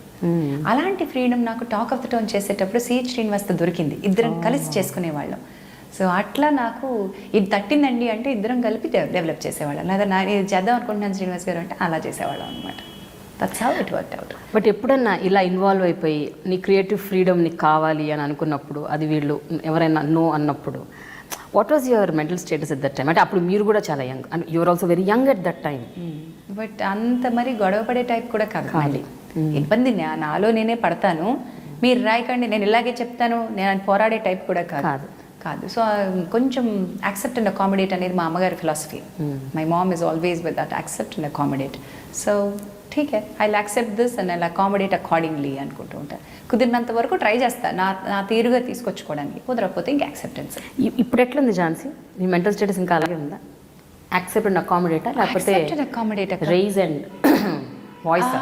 అలాంటి ఫ్రీడమ్ నాకు టాక్ ఆఫ్ ద టౌన్ చేసేటప్పుడు సిహెచ్ శ్రీనివాస్తో దొరికింది. ఇద్దరం కలిసి చేసుకునేవాళ్ళం. సో అట్లా నాకు ఇది తట్టిందండి అంటే ఇద్దరం కలిపి డెవలప్ చేసేవాళ్ళం. లేదా ఇది చేద్దాం అనుకుంటున్నాను శ్రీనివాస్ గారు అంటే అలా చేసేవాళ్ళం అనమాట. That's how it worked out.
But ఎప్పుడన్నా ఇలా ఇన్వాల్వ్ అయిపోయి నీ క్రియేటివ్ ఫ్రీడమ్ నీకు కావాలి అని అనుకున్నప్పుడు, అది వీళ్ళు ఎవరైనా నో అన్నప్పుడు, what was your mental status at that time? అంటే అప్పుడు మీరు కూడా చాలా young and your also very young at that time.
But అంత మరి గొడవ పడే టైప్ కూడా కాదు. మళ్ళీ ఇబ్బంది నాలో నేనే పడతాను, మీరు రాయకండి నేను ఇలాగే చెప్తాను, నేను పోరాడే టైప్ కూడా కాదు. సో కొంచెం యాక్సెప్ట్ అండ్ అకామిడేట్ అనేది మా అమ్మగారి philosophy. My mom is always with that accept and accommodate. So ఠీకే, I accept this and I accommodate accordingly అనుకుంటూ ఉంటాను. కుదిరినంత వరకు ట్రై చేస్తాను నా తీరుగా తీసుకొచ్చుకోవడానికి. కుదరకపోతే ఇంకా యాక్సెప్టెన్స్.
ఇప్పుడు ఎట్లుంది ఝాన్సీ, మీ మెంటల్ స్టేటస్ ఇంకా అలాగే ఉందా? యాక్సెప్ట్ అండ్ అకామిడేటా లేకపోతే రైజ్ అండ్ వాయిస్?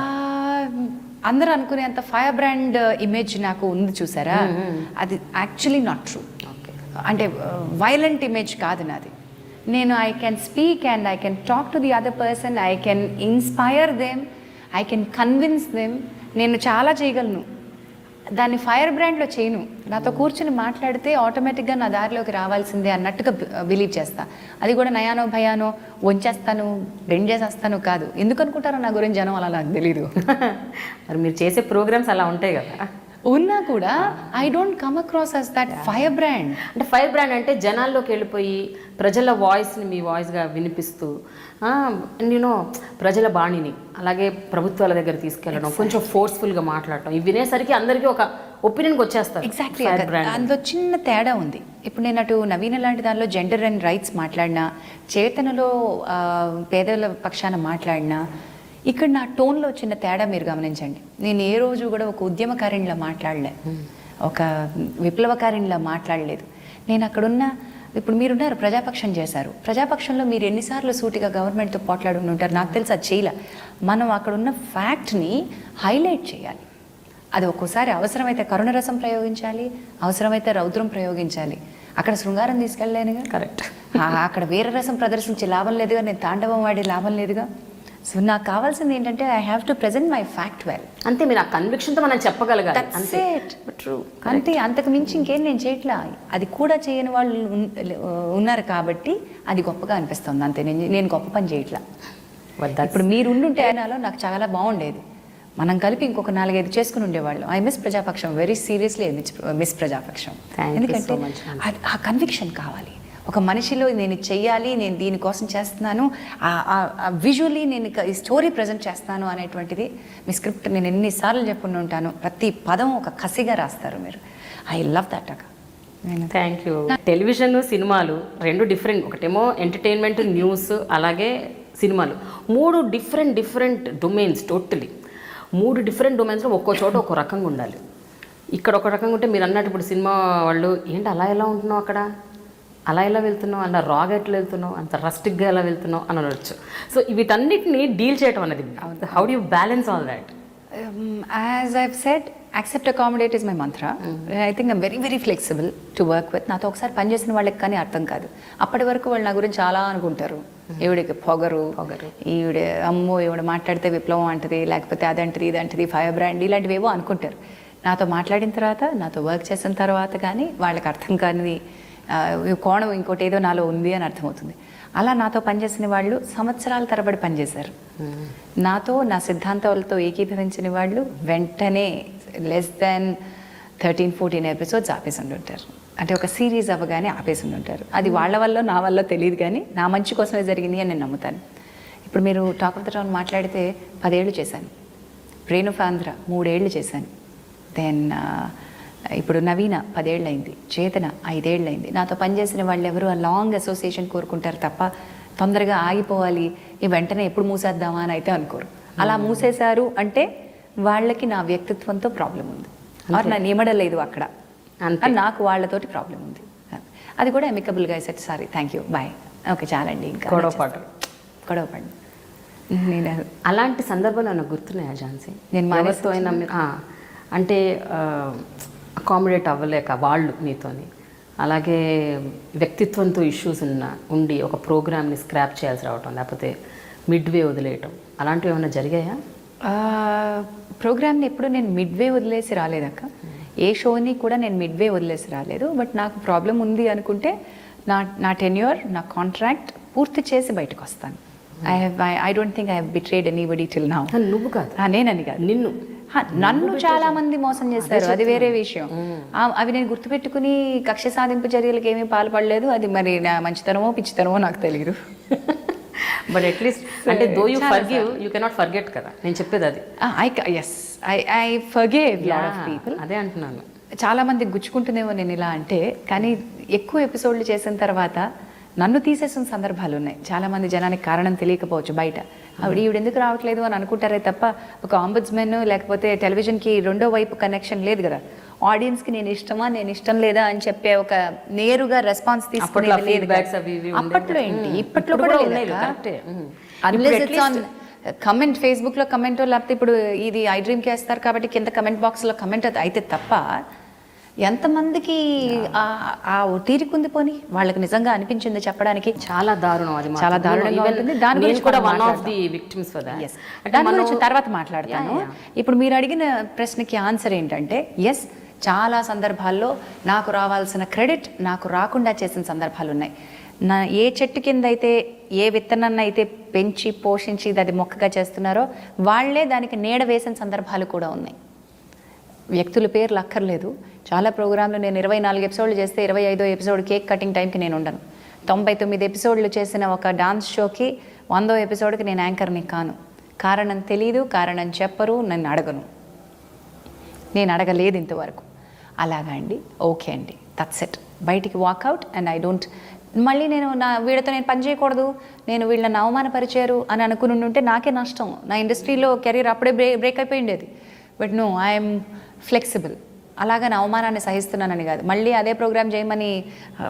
అందరూ అనుకునేంత ఫైర్ బ్రాండ్ ఇమేజ్ నాకు ఉంది చూసారా, అది యాక్చువల్లీ నాట్ ట్రూ. అంటే వైలెంట్ ఇమేజ్ కాదు నాది. నేను I can speak and I can talk to the other person, I can inspire them, I can convince them. నేను చాలా చేయగలను. దాన్ని ఫైర్ బ్రాండ్లో చేయను. నాతో కూర్చుని మాట్లాడితే ఆటోమేటిక్గా నా దారిలోకి రావాల్సిందే అన్నట్టుగా బిలీవ్ చేస్తా. అది కూడా నయానో భయానో వంచేస్తాను, బెండ్ చేసేస్తాను కాదు. ఎందుకు అనుకుంటారో నా గురించి జనం అలా నాకు తెలీదు.
మరి మీరు చేసే ప్రోగ్రామ్స్ అలా ఉంటాయి కదా,
ఉన్నా కూడా I don't come across as that firebrand.
అంటే ఫైర్ బ్రాండ్ అంటే జనాల్లోకి వెళ్ళిపోయి ప్రజల వాయిస్ని మీ వాయిస్గా వినిపిస్తూ యూనో ప్రజల బాణిని అలాగే ప్రభుత్వాల దగ్గర తీసుకెళ్ళడం, కొంచెం ఫోర్స్ఫుల్గా మాట్లాడటం, ఇవి వినేసరికి అందరికీ ఒక ఒపీనియన్కి వచ్చేస్తారు.
ఎగ్జాక్ట్లీ. అందులో చిన్న తేడా ఉంది. ఇప్పుడు నేను అటు నవీన లాంటి దానిలో జెండర్ అండ్ రైట్స్ మాట్లాడినా, చేతనలో పేదల పక్షాన మాట్లాడినా, ఇక్కడ నా టోన్లో చిన్న తేడా మీరు గమనించండి. నేను ఏ రోజు కూడా ఒక ఉద్యమకారిణిలా మాట్లాడలే, ఒక విప్లవకారిణిలా మాట్లాడలేదు. నేను అక్కడున్న, ఇప్పుడు మీరున్నారు ప్రజాపక్షం చేశారు, ప్రజాపక్షంలో మీరు ఎన్నిసార్లు సూటిగా గవర్నమెంట్తో పోట్లాడుకుని ఉంటారు నాకు తెలుసు. అది చేయలే. మనం అక్కడున్న ఫ్యాక్ట్ని హైలైట్ చేయాలి. అది ఒక్కోసారి అవసరమైతే కరుణరసం ప్రయోగించాలి, అవసరమైతే రౌద్రం ప్రయోగించాలి. అక్కడ శృంగారం తీసుకెళ్ళలేనుగా,
కరెక్ట్.
అక్కడ వీర రసం ప్రదర్శించే లాభం లేదుగా, నేను తాండవం వాడే లాభం లేదుగా. సో నాకు కావాల్సింది ఏంటంటే I have to present my fact well.
అంతే, మీరు ఆ కన్విక్షన్తో మనం చెప్పగలగాలి.
ట్రూ. అంతే, అంతకు మించి ఇంకేం నేను చేయట్లా. అది కూడా చేయని వాళ్ళు ఉన్నారు కాబట్టి అది గొప్పగా అనిపిస్తుంది. అంతే, నేను గొప్ప పని చేయట్లా. ఇప్పుడు మీరు ఉండుంటే నాలో నాకు చాలా బాగుండేది. మనం కలిపి ఇంకొక 4-5 చేసుకుని ఉండేవాళ్ళం. I miss Prajapaksham, very seriously miss Prajapaksham. ఎందుకంటే ఆ కన్విక్షన్ కావాలి ఒక మనిషిలో. నేను చెయ్యాలి, నేను దీనికోసం చేస్తున్నాను, విజువల్లీ నేను ఈ స్టోరీ ప్రజెంట్ చేస్తాను అనేటువంటిది మీ స్క్రిప్ట్. నేను ఎన్నిసార్లు చెప్పుకుంటూ ఉంటాను, ప్రతి పదం ఒక కసిగా రాస్తారు మీరు. ఐ లవ్ దట్ అక్క.
Thank you. టెలివిజన్, సినిమాలు రెండు డిఫరెంట్. ఒకటేమో ఎంటర్టైన్మెంట్, న్యూస్, అలాగే సినిమాలు. 3 డిఫరెంట్ డొమైన్స్. టోటలీ 3 డిఫరెంట్ డొమైన్స్లో ఒక్కో చోట ఒక్కో రకంగా ఉండాలి. ఇక్కడ ఒక రకంగా ఉంటే మీరు అన్నట్టు ఇప్పుడు సినిమా వాళ్ళు ఏంటి అలా ఎలా ఉంటున్నావు అక్కడ, అలా ఎలా వెళ్తున్నావు, అలా రాగా ఎట్లా వెళ్తున్నావు, అంత రస్టిక్గా ఎలా వెళ్తున్నావు అని అనవచ్చు. సో వీటన్నిటిని డీల్ చేయటం అనేది how do you balance all that?
As I've said, accept, accommodate is my mantra. I think I'm very very flexible to work with. నాతో ఒకసారి పనిచేసిన వాళ్ళకి కానీ అర్థం కాదు. అప్పటి వరకు వాళ్ళు నా గురించి చాలా అనుకుంటారు. ఈవిడికి పొగరు, ఈవిడ అమ్మో ఈవిడ మాట్లాడితే విప్లవం అంటది, లేకపోతే అదంటది ఇదంటది, ఫైర్ బ్రాండ్ ఇలాంటివి ఏవో అనుకుంటారు. నాతో మాట్లాడిన తర్వాత, నాతో వర్క్ చేసిన తర్వాత కానీ వాళ్ళకి అర్థం కానిది కోణం ఇంకోటి ఏదో నాలో ఉంది అని అర్థమవుతుంది. అలా నాతో పనిచేసిన వాళ్ళు సంవత్సరాల తరబడి పనిచేశారు. నాతో నా సిద్ధాంతాలతో ఏకీభవించిన వాళ్ళు వెంటనే లెస్ దాన్ 13-14 ఎపిసోడ్స్ ఆపేసి ఉండుంటారు. అంటే ఒక సిరీస్ అవ్వగానే ఆపేసి ఉండుంటారు. అది వాళ్ళ వల్ల నా వల్ల తెలియదు, కానీ నా మంచి కోసమే జరిగింది అని నేను నమ్ముతాను. ఇప్పుడు మీరు టాక్ ఆఫ్ ద టౌన్ మాట్లాడితే 10 ఏళ్ళు చేశాను, బ్రెయిన్ ఆఫ్ ఆంధ్ర 3 ఏళ్ళు చేశాను, దెన్ ఇప్పుడు నవీన 10 ఏళ్ళు అయింది, చేతన 5 ఏళ్ళు అయింది. నాతో పనిచేసిన వాళ్ళు ఎవరు ఆ లాంగ్ అసోసియేషన్ కోరుకుంటారు తప్ప తొందరగా ఆగిపోవాలి, ఈ వెంటనే ఎప్పుడు మూసేద్దామా అని అయితే అనుకోరు. అలా మూసేశారు అంటే వాళ్ళకి నా వ్యక్తిత్వంతో ప్రాబ్లం ఉంది, నన్ను ఇమడలేదు అక్కడ, నాకు వాళ్ళతోటి ప్రాబ్లం ఉంది. అది కూడా అమికబుల్గా set, sorry thank you bye okay చాలండి, ఇంకా గొడవపడి. నేను
అలాంటి సందర్భాలు నాకు గుర్తున్నాయా ఝాన్సీ?
నేను
మనతో అయినా అంటే అకామిడేట్ అవ్వలేక వాళ్ళు మీతోని, అలాగే వ్యక్తిత్వంతో ఇష్యూస్ ఉండి ఒక ప్రోగ్రామ్ని స్క్రాప్ చేయాల్సి రావటం, లేకపోతే మిడ్వే వదిలేయటం, అలాంటివి ఏమైనా జరిగాయా?
ప్రోగ్రామ్ని ఎప్పుడు నేను మిడ్వే వదిలేసి రాలేదక్క. ఏ షోని కూడా నేను మిడ్వే వదిలేసి రాలేదు. బట్ నాకు ప్రాబ్లం ఉంది అనుకుంటే నా టెన్యూర్, నా కాంట్రాక్ట్ పూర్తి చేసి బయటకు వస్తాను. I don't think I have betrayed anybody till now.
నువ్వు కాదు,
నేనని కాదు, నన్ను చాలా మంది మోసం చేస్తారు, అది వేరే విషయం. అవి నేను గుర్తుపెట్టుకుని కక్ష సాధింపు చర్యలకు ఏమీ పాల్పడలేదు. అది మరి నా మంచితనమో పిచ్చితనమో నాకు తెలియదు.
బట్ అట్లీస్ట్ అంటే though you forgive, you cannot forget కదా నేను చెప్పేది అది.
I forgive lot of people.
అదే అంటున్నాను,
చాలా మంది గుచ్చుకుంటుందేమో నేను ఇలా అంటే, కానీ ఎక్కువ ఎపిసోడ్లు చేసిన తర్వాత నన్ను తీసేసిన సందర్భాలు ఉన్నాయి. చాలామంది జనానికి కారణం తెలియకపోవచ్చు బయట, ఈవిడ ఎందుకు రావట్లేదు అని అనుకుంటారే తప్ప ఒక ఆంబుడ్స్మెన్ లేకపోతే టెలివిజన్కి రెండో వైపు కనెక్షన్ లేదు కదా. ఆడియన్స్కి నేను ఇష్టమా నేను ఇష్టం లేదా అని చెప్పే ఒక నేరుగా రెస్పాన్స్ తీసుకునేది లేదు. అప్పట్లో ఏంటి, ఇప్పట్లో కూడా కమెంట్, ఫేస్బుక్లో కమెంట్, లేకపోతే ఇప్పుడు ఇది iDreamకి వేస్తారు కాబట్టి కింద కమెంట్ బాక్స్లో కమెంట్ అయితే తప్ప ఎంతమందికి ఆ తీరికుంది పోని, వాళ్ళకి నిజంగా అనిపించింది చెప్పడానికి.
చాలా దారుణం, అది
చాలా దారుణంగా ఉంటుంది. దాని గురించి కూడా one of the victims for that. దాని గురించి తర్వాత మాట్లాడతాను. ఇప్పుడు మీరు అడిగిన ప్రశ్నకి ఆన్సర్ ఏంటంటే, ఎస్, చాలా సందర్భాల్లో నాకు రావాల్సిన క్రెడిట్ నాకు రాకుండా చేసిన సందర్భాలు ఉన్నాయి. ఏ చెట్టు కింద అయితే ఏ విత్తనాన్ని అయితే పెంచి పోషించి అది మొక్కగా చేస్తున్నారో వాళ్లే దానికి నీడ వేసిన సందర్భాలు కూడా ఉన్నాయి. వ్యక్తుల పేర్లు అక్కర్లేదు. చాలా ప్రోగ్రాంలు నేను 24 ఎపిసోడ్లు చేస్తే 25వ ఎపిసోడ్ కేక్ కటింగ్ టైంకి నేను ఉండను. 99 ఎపిసోడ్లు చేసిన ఒక డాన్స్ షోకి 100వ ఎపిసోడ్కి నేను యాంకర్ని కాను. కారణం తెలీదు, కారణం చెప్పరు, నన్ను అడగను, నేను అడగలేదు ఇంతవరకు. అలాగా అండి, ఓకే అండి, దట్స్ ఇట్. బయటికి వాకౌట్ అండ్ ఐ డోంట్ మళ్ళీ నేను వీళ్ళతో నేను పని చేయకూడదు, నేను వీళ్ళని అవమానపరిచారు అని అనుకుని ఉంటే నాకే నష్టం. నా ఇండస్ట్రీలో కెరీర్ అప్పుడే బ్రేక్ అయిపోయి ఉండేది. But no, I'm flexible. అలాగా నా అవమానాన్ని సహిస్తున్నానని కాదు, మళ్ళీ అదే ప్రోగ్రామ్ చేయమని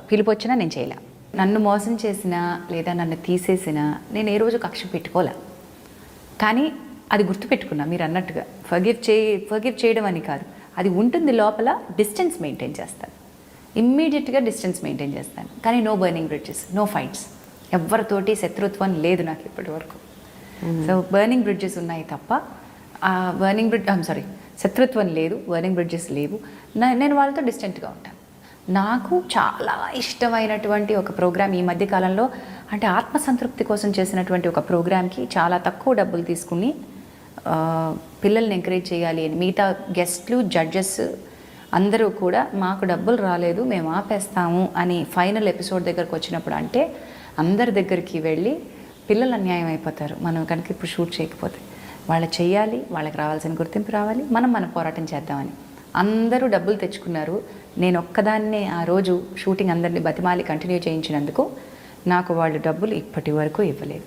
పిలుపు వచ్చినా నేను చేయలే. నన్ను మోసం చేసినా లేదా నన్ను తీసేసినా నేను ఏ రోజు కక్ష పెట్టుకోలే. కానీ అది గుర్తుపెట్టుకున్నా, మీరు అన్నట్టుగా ఫర్గివ్ చేయడం అని కాదు, అది ఉంటుంది లోపల. డిస్టెన్స్ మెయింటైన్ చేస్తాను, ఇమ్మీడియట్గా డిస్టెన్స్ మెయింటైన్ చేస్తాను. కానీ no burning bridges, no fights, ఎవరితోటి శత్రుత్వం లేదు నాకు ఇప్పటి వరకు. సో బర్నింగ్ బ్రిడ్జెస్ ఉన్నాయి తప్ప శత్రుత్వం లేదు, బర్నింగ్ బ్రిడ్జెస్ లేవు. నేను వాళ్ళతో డిస్టెంట్గా ఉంటాను. నాకు చాలా ఇష్టమైనటువంటి ఒక ప్రోగ్రామ్ ఈ మధ్యకాలంలో, అంటే ఆత్మసంతృప్తి కోసం చేసినటువంటి ఒక ప్రోగ్రామ్కి చాలా తక్కువ డబ్బులు తీసుకుని పిల్లల్ని ఎంకరేజ్ చేయాలి అని మిగతా గెస్ట్లు, జడ్జెస్ అందరూ కూడా మాకు డబ్బులు రాలేదు మేము ఆపేస్తాము అని ఫైనల్ ఎపిసోడ్ దగ్గరకు వచ్చినప్పుడు, అంటే అందరి దగ్గరికి వెళ్ళి పిల్లలు అన్యాయం అయిపోతారు మనం కనుక ఇప్పుడు షూట్ చేయకపోతే. వాళ్ళు చేయాలి, వాళ్ళకి రావాల్సిన గుర్తింపు రావాలి, మనం పోరాటం చేద్దామని అందరూ డబ్బులు తెచ్చుకున్నారు. నేను ఒక్కదాన్నే ఆ రోజు షూటింగ్ అందరినీ బతిమాలి కంటిన్యూ చేయించినందుకు నాకు వాళ్ళు డబ్బులు ఇప్పటి వరకు ఇవ్వలేదు.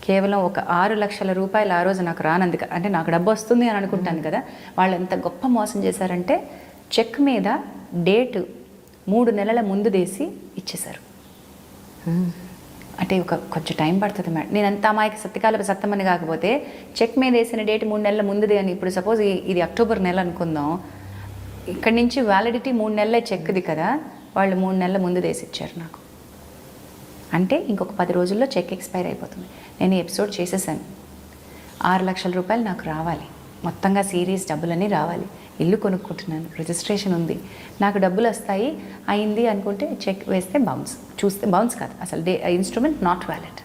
కేవలం ఒక 6 లక్షల రూపాయలు ఆ రోజు నాకు రానందుకు, అంటే నాకు డబ్బు వస్తుంది అని అనుకుంటాను కదా, వాళ్ళు ఎంత గొప్ప మోసం చేశారంటే చెక్ మీద డేటు 3 నెలల ముందు వేసి ఇచ్చేశారు. అంటే కొంచెం టైం పడుతుంది మేడం. నేను అంత అమాయక సత్యకాల సత్తమని కాకపోతే చెక్ మీద వేసిన డేట్ 3 నెలల ముందుది అని. ఇప్పుడు సపోజ్ ఇది అక్టోబర్ నెల అనుకుందాం, ఇక్కడి నుంచి వ్యాలిడిటీ 3 నెలల చెక్ది కదా, వాళ్ళు 3 నెలల ముందు వేసి ఇచ్చారు నాకు. అంటే ఇంకొక 10 రోజుల్లో చెక్ ఎక్స్పైర్ అయిపోతుంది. నేను ఈ ఎపిసోడ్ చేసేసాను, 6 లక్షల రూపాయలు నాకు రావాలి, మొత్తంగా సిరీస్ డబ్బులన్నీ రావాలి. ఇల్లు కొనుక్కుంటున్నాను, రిజిస్ట్రేషన్ ఉంది, నాకు డబ్బులు వస్తాయి అయింది అనుకుంటే చెక్ వేస్తే బౌన్స్, చూస్తే బౌన్స్ కాదు అసలు, instrument not valid.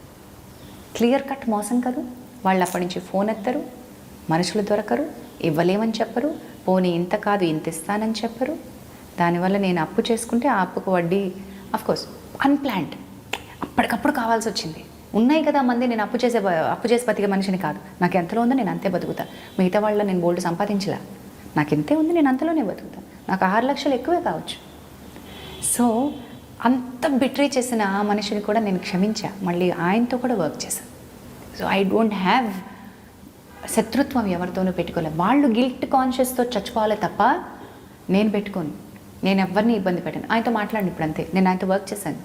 Clear cut మోసం కదా. వాళ్ళు అప్పటి నుంచి ఫోన్ ఎత్తరు, మనుషులు దొరకరు, ఇవ్వలేమని చెప్పరు, పోనీ ఇంత కాదు ఇంత ఇస్తానని చెప్పరు. దానివల్ల నేను అప్పు చేసుకుంటే ఆ అప్పుకు వడ్డీ అఫ్కోర్స్ అన్ప్లాన్డ్, అప్పటికప్పుడు కావాల్సి వచ్చింది. ఉన్నాయి కదా మంది, నేను అప్పు చేసి బతికే మనిషిని కాదు. నాకు ఎంతలో ఉందో నేను అంతే బతుకుతా. మిగతా వాళ్ళ నేను బోల్డ్ సంపాదించలే, నాకు ఎంతే ఉంది నేను అంతలోనే బతుకుతా. నాకు 6 లక్షలు ఎక్కువే కావచ్చు. సో అంత బిట్రే చేసిన ఆ మనిషిని కూడా నేను క్షమించా, మళ్ళీ ఆయనతో కూడా వర్క్ చేశాను. సో ఐ డోంట్ హ్యావ్ శత్రుత్వం ఎవరితోనూ పెట్టుకోలేదు. వాళ్ళు గిల్ట్ కాన్షియస్తో చచ్చిపోవాలి తప్ప నేను పెట్టుకోను. నేను ఎవరిని ఇబ్బంది పెట్టాను. ఆయనతో మాట్లాడిన ఇప్పుడు అంతే, నేను ఆయనతో వర్క్ చేశాను,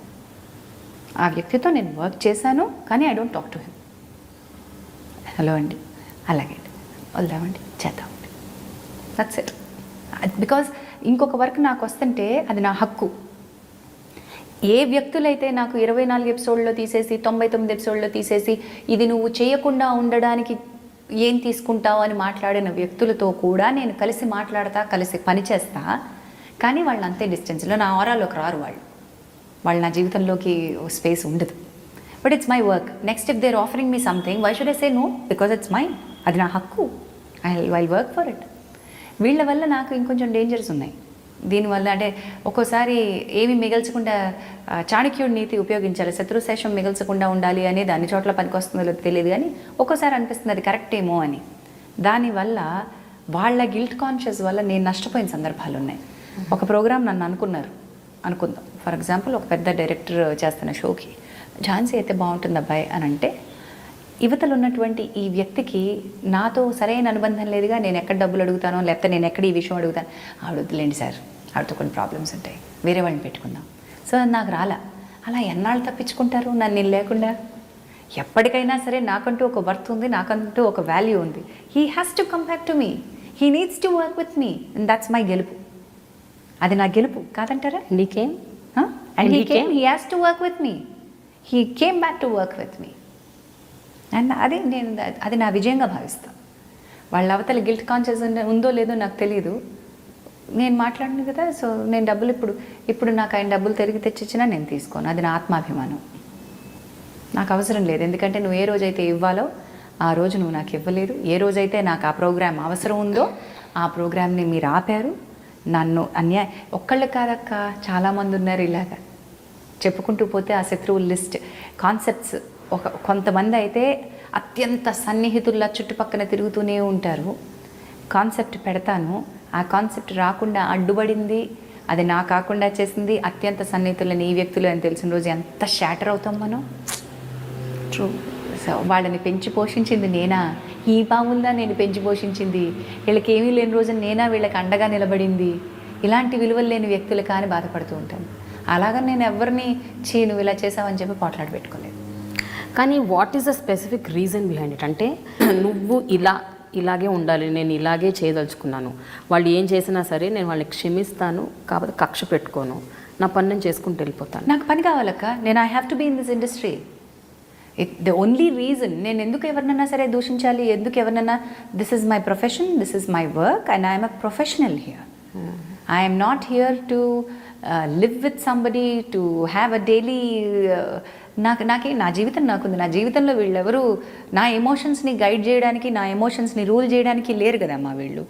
ఆ వ్యక్తితో నేను వర్క్ చేశాను, కానీ I don't talk to him. Hello అండి, అలాగే అండి, వద్దామండి, చేద్దామండి, దట్స్ ఇట్. బికాజ్ ఇంకొక వర్క్ నాకు వస్తుంటే అది నా హక్కు. ఏ వ్యక్తులైతే నాకు 24 ఎపిసోడ్లో తీసేసి 99 ఎపిసోడ్లో తీసేసి ఇది నువ్వు చేయకుండా ఉండడానికి ఏం తీసుకుంటావు అని మాట్లాడిన వ్యక్తులతో కూడా నేను కలిసి మాట్లాడతా, కలిసి పనిచేస్తా. కానీ వాళ్ళు అంతే డిస్టెన్స్లో, నా ఆరాలోకి రారు వాళ్ళు నా జీవితంలోకి స్పేస్ ఉండదు. But it's my work. Next if there offering me something, why should I say no? Because it's mine, అది నా హక్కు. I work for it. వీళ్ళ వల్ల నాకు ఇంకొంచెం డేంజర్స్ ఉన్నాయి. దీనివల్ల అంటే ఒక్కోసారి ఏమి మిగల్చకుండా, చాణక్యుడి నీతి ఉపయోగించాలి, శత్రుశేషం మిగల్చకుండా ఉండాలి అనేది అన్ని చోట్ల పనికొస్తుందో తెలియదు, కానీ ఒక్కోసారి అనిపిస్తుంది అది కరెక్ట్ ఏమో అని. దానివల్ల వాళ్ళ గిల్ట్ కాన్షియస్ వల్ల నేను నష్టపోయిన సందర్భాలు ఉన్నాయి. ఒక ప్రోగ్రామ్ నన్ను అనుకుందాం, ఫర్ ఎగ్జాంపుల్ ఒక పెద్ద డైరెక్టర్ చేస్తున్న షోకి ఝాన్సీ అయితే బాగుంటుంది అబ్బాయి అని అంటే, యువతలు ఉన్నటువంటి ఈ వ్యక్తికి నాతో సరైన అనుబంధం లేదుగా, నేను ఎక్కడ డబ్బులు అడుగుతానో లేకపోతే నేను ఎక్కడ ఈ విషయం అడుగుతాను, ఆవిడొద్దులేండి సార్, ఆవిడతో కొన్ని ప్రాబ్లమ్స్ ఉంటాయి, వేరే వాళ్ళని పెట్టుకుందాం. సో అది నాకు రాలా. అలా ఎన్నాళ్ళు తప్పించుకుంటారు నన్ను లేకుండా? ఎప్పటికైనా సరే నాకంటూ ఒక వర్త్ ఉంది, నాకంటూ ఒక వాల్యూ ఉంది. He has to come back to me, he needs to work with me, and that's my గెలుపు. అది నా గెలుపు కాదంటారా?
నీకేం?
And he came, he has to work with me, he came back to work with me. And అది నా విజయంగా భావిస్తాను. వాళ్ళ అవతల గిల్ట్ కాన్షియస్ ఉందో లేదో నాకు తెలియదు. నేను మాట్లాడిన కదా, సో నేను డబ్బులు ఇప్పుడు నాకు ఆయన డబ్బులు తిరిగి తెచ్చిచ్చినా నేను తీసుకోను. అది నా ఆత్మాభిమానం. నాకు అవసరం లేదు, ఎందుకంటే నువ్వు ఏ రోజైతే ఇవ్వాలో ఆ రోజు నువ్వు నాకు ఇవ్వలేదు. ఏ రోజైతే నాకు ఆ ప్రోగ్రామ్ అవసరం ఉందో ఆ ప్రోగ్రామ్ని మీరు ఆపారు. నన్ను ఒక్కళ్ళు కాదక్క, చాలామంది ఉన్నారు ఇలాగా చెప్పుకుంటూ పోతే. ఆ శత్రువుల లిస్ట్, కాన్సెప్ట్స్, కొంతమంది అయితే అత్యంత సన్నిహితుల్లా చుట్టుపక్కన తిరుగుతూనే ఉంటారు. కాన్సెప్ట్ పెడతాను, ఆ కాన్సెప్ట్ రాకుండా అడ్డుపడింది, అది నా కాకుండా చేసింది అత్యంత సన్నిహితులని ఈ వ్యక్తులు అని తెలిసిన రోజు ఎంత షాటర్ అవుతాం మనం. ట్రూ. సో వాళ్ళని పెంచి పోషించింది నేనా? ఈ పాముల్దా నేను పెంచి పోషించింది? వీళ్ళకి ఏమీ లేని రోజు నేనా వీళ్ళకి అండగా నిలబడింది? ఇలాంటి విలువలు లేని వ్యక్తులు కానీ బాధపడుతూ ఉంటాను. అలాగని నేను ఎవరిని నువ్వు ఇలా చేసావని చెప్పి పోట్లాడి పెట్టుకోలేదు.
కానీ what is the specific reason behind it? అంటే నువ్వు ఇలాగే ఉండాలి, నేను ఇలాగే చేయదలుచుకున్నాను, వాళ్ళు ఏం చేసినా సరే నేను వాళ్ళని క్షమిస్తాను, కాకపోతే కక్ష పెట్టుకోను, నా పని నేను చేసుకుంటూ వెళ్ళిపోతాను.
నాకు పని కావాలక్క, నేను I have to be in this industry. The only reason నేను ఎందుకు ఎవరినైనా సరే దూషించాలి, ఎందుకు ఎవరినైనా, this is my profession, this is my work and I'm a professional here. I'm not here to live with somebody, to have a daily. నాకే నా జీవితం నాకుంది. నా జీవితంలో వీళ్ళెవరు నా ఎమోషన్స్ని గైడ్ చేయడానికి, నా ఎమోషన్స్ని రూల్ చేయడానికి లేరు కదమ్మా వీళ్ళు.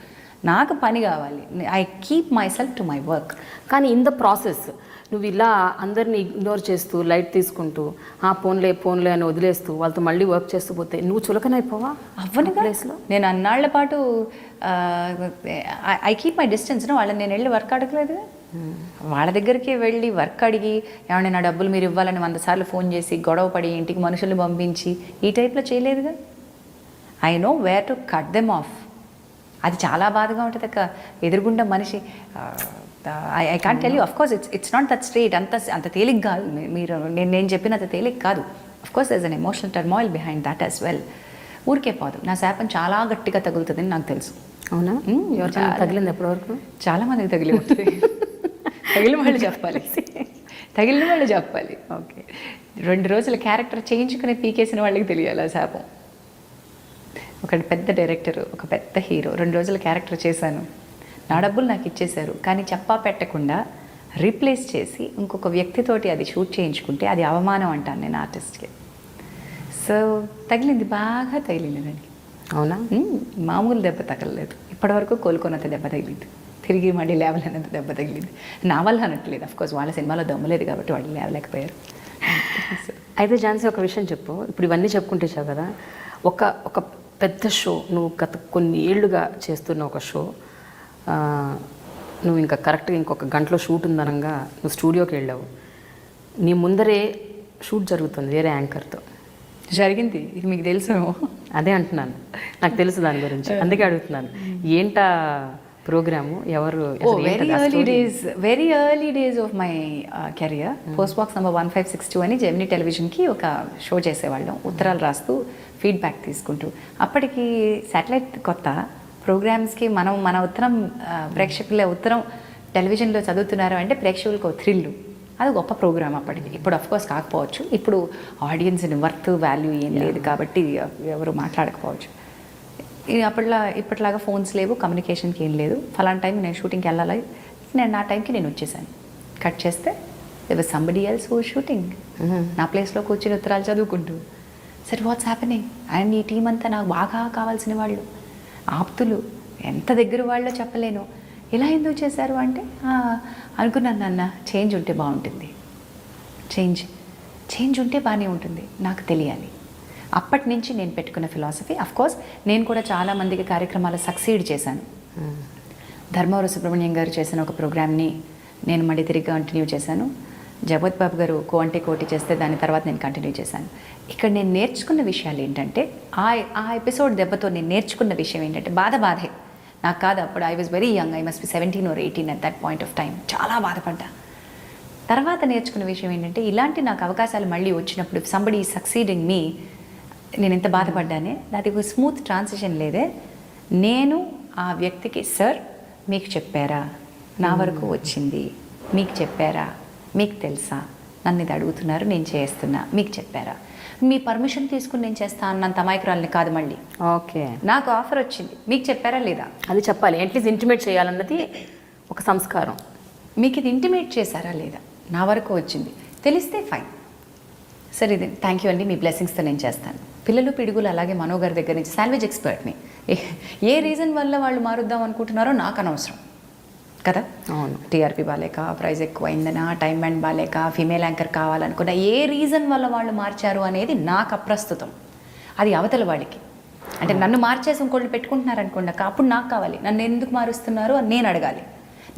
నాకు పని కావాలి. I keep my self to my work.
కానీ ఇన్ ద ప్రాసెస్ నువ్వు ఇలా అందరినీ ఇగ్నోర్ చేస్తూ, లైట్ తీసుకుంటూ, పోన్లే అని వదిలేస్తూ వాళ్ళతో మళ్ళీ వర్క్ చేస్తూ పోతే నువ్వు చులకనైపోవా?
అవ్వని ప్లేస్లో నేను అన్నాళ్ల పాటు ఐ కీప్ మై డిస్టెన్స్. వాళ్ళని నేను వెళ్ళి వర్క్ అడగలేదు. వాళ్ళ దగ్గరికి వెళ్ళి వర్క్ అడిగి ఏమన్నా నా డబ్బులు మీరు ఇవ్వాలని 100 సార్లు ఫోన్ చేసి గొడవ పడి ఇంటికి మనుషుల్ని పంపించి ఈ టైప్లో చేయలేదుగా. I know where to cut them off. అది చాలా బాధగా ఉంటుంది అక్క. ఎదురుగుండా మనిషి I can't tell you, of course it's not that straight, అంత తేలిక కాదు. మీరు నేను చెప్పినంత తేలిక కాదు. Of course there is an emotional turmoil behind that as well. ఊరికే పోదు. నా శాపం చాలా గట్టిగా తగులుతుందని నాకు తెలుసు.
అవునా? తగిలింది ఎప్పటివరకు?
చాలా మందికి తగిలి ఉంటుంది. తగిలిన వాళ్ళు చెప్పాలి, తగిలిన వాళ్ళు చెప్పాలి. ఓకే, 2 రోజుల క్యారెక్టర్ చేయించుకుని పీకేసిన వాళ్ళకి తెలియాలి ఆ శాపం. ఒక పెద్ద డైరెక్టర్, ఒక పెద్ద హీరో, 2 రోజుల క్యారెక్టర్ చేశాను, నా డబ్బులు నాకు ఇచ్చేశారు, కానీ చెప్పా పెట్టకుండా రీప్లేస్ చేసి ఇంకొక వ్యక్తితోటి అది షూట్ చేయించుకుంటే అది అవమానం అంటాను నేను ఆర్టిస్ట్కి. సో తగిలింది, బాగా తగిలింది దానికి.
అవునా?
మామూలు దెబ్బ తగలలేదు, ఇప్పటివరకు కోలుకున్నంత దెబ్బ తగిలింది, తిరిగి మళ్ళీ లేవలేనంత దెబ్బ తగిలింది. నా వల్ల అనట్లేదు, అఫ్కోర్స్ వాళ్ళ సినిమాలో దమ్మలేదు కాబట్టి వాళ్ళు లేవలేకపోయారు.
అయితే ఝాన్సీ, ఒక విషయం చెప్పు. ఇప్పుడు ఇవన్నీ చెప్పుకుంటే చావు కదా, ఒక పెద్ద షో, నువ్వు గత కొన్ని ఏళ్ళుగా చేస్తున్న ఒక షో, నువ్వు ఇంకా కరెక్ట్గా ఇంకొక గంటలో షూట్ ఉందనగా నువ్వు స్టూడియోకి వెళ్ళావు. నీ ముందరే షూట్ జరుగుతుంది వేరే యాంకర్తో.
జరిగింది, ఇది మీకు తెలుసు?
అదే అంటున్నాను, నాకు తెలుసు దాని గురించి, అందుకే అడుగుతున్నాను. ఏంటా ప్రోగ్రాము, ఎవరు?
Very early days of my career, post box number 1562 అని జెమినీ టెలివిజన్కి ఒక షో చేసేవాళ్ళం, ఉత్తరాలు రాస్తూ ఫీడ్బ్యాక్ తీసుకుంటూ. అప్పటికి శాటిలైట్ కొత్త, ప్రోగ్రామ్స్కి మన ఉత్తరం ప్రేక్షకుల ఉత్తరం టెలివిజన్లో చదువుతున్నారు అంటే ప్రేక్షకులకు ఒక థ్రిల్లు. అది గొప్ప ప్రోగ్రామ్ అప్పటికి. ఇప్పుడు అఫ్కోర్స్ కాకపోవచ్చు, ఇప్పుడు ఆడియన్స్ని వర్త్ వాల్యూ ఏం లేదు కాబట్టి ఎవరు మాట్లాడకపోవచ్చు. ఇప్పటిలాగా ఫోన్స్ లేవు, కమ్యూనికేషన్కి ఏం లేదు. ఫలానా టైం నేను షూటింగ్కి వెళ్ళాలి, నేను నా టైంకి నేను వచ్చేసాను. కట్ చేస్తే there was somebody else who shooting, నా ప్లేస్లో కూర్చొని ఉత్తరాలు చదువుకుంటూ. సరే, వాట్స్ హ్యాపెనింగ్? అండ్ ఈ టీం అంతా నాకు బాగా కావాల్సిన వాళ్ళు, ఆప్తులు, ఎంత దగ్గర వాళ్ళో చెప్పలేను. ఇలా ఎందుకు చేశారు అంటే అనుకున్నాను, నాన్న చేంజ్ ఉంటే బాగుంటుంది, చేంజ్ ఉంటే బాగానే ఉంటుంది, నాకు తెలియాలి. అప్పటి నుంచి నేను పెట్టుకున్న ఫిలాసఫీ. అఫ్కోర్స్ నేను కూడా చాలామందికి కార్యక్రమాలు సక్సీడ్ చేశాను. ధర్మవర సుబ్రహ్మణ్యం గారు చేసిన ఒక ప్రోగ్రామ్ని నేను మళ్ళీ తిరిగి కంటిన్యూ చేశాను. జగపతి బాబు గారు కోంటే కోటి చేస్తే దాని తర్వాత నేను కంటిన్యూ చేశాను. ఇక్కడ నేను నేర్చుకున్న విషయాలు ఏంటంటే, ఆ ఎపిసోడ్ దెబ్బతో నేను నేర్చుకున్న విషయం ఏంటంటే, బాధే నాకు కాదు. అప్పుడు I was very young, I must be 17 or 18 at that point of time. చాలా బాధపడ్డా. తర్వాత నేర్చుకున్న విషయం ఏంటంటే, ఇలాంటి నాకు అవకాశాలు మళ్ళీ వచ్చినప్పుడు సంబడి సక్సీడింగ్ మీ, నేను ఎంత బాధపడ్డానే, దానికి ఒక స్మూత్ ట్రాన్సిషన్ లేదే. నేను ఆ వ్యక్తికి, సార్ మీకు చెప్పారా, నా వరకు వచ్చింది, మీకు చెప్పారా, మీకు తెలుసా, నన్ను ఇది అడుగుతున్నారు, నేను చేస్తున్నా, మీకు చెప్పారా, మీ పర్మిషన్ తీసుకుని నేను చేస్తా అన్నంత అమాయకురాలని కాదు. మళ్ళీ
ఓకే,
నాకు ఆఫర్ వచ్చింది, మీకు చెప్పారా లేదా,
అది చెప్పాలి. అట్లీస్ట్ ఇంటిమేట్ చేయాలన్నది ఒక సంస్కారం.
మీకు ఇది ఇంటిమేట్ చేశారా లేదా, నా వరకు వచ్చింది, తెలిస్తే ఫైన్, సరే ఇది థ్యాంక్ యూ అండి, మీ బ్లెస్సింగ్స్తో నేను చేస్తాను. పిల్లలు పిడుగులు అలాగే మనోగారి దగ్గర నుంచి శాండ్విచ్ ఎక్స్పర్ట్ని, ఏ రీజన్ వల్ల వాళ్ళు మారుద్దాం అనుకుంటున్నారో నాకు అనవసరం కదా.
అవును,
టీఆర్పీ బాలేక, ప్రైజ్ ఎక్కువైందనా, టైం బ్యాండ్ బాలేక, ఫీమేల్ యాంకర్ కావాలనుకున్న, ఏ రీజన్ వల్ల వాళ్ళు మార్చారు అనేది నాకు అప్రస్తుతం. అది అవతల వాళ్ళకి. అంటే నన్ను మార్చేసి ఇంకోళ్ళు పెట్టుకుంటున్నారు అనుకోండి, అప్పుడు నాకు కావాలి, నన్ను ఎందుకు మారుస్తున్నారు అని నేను అడగాలి.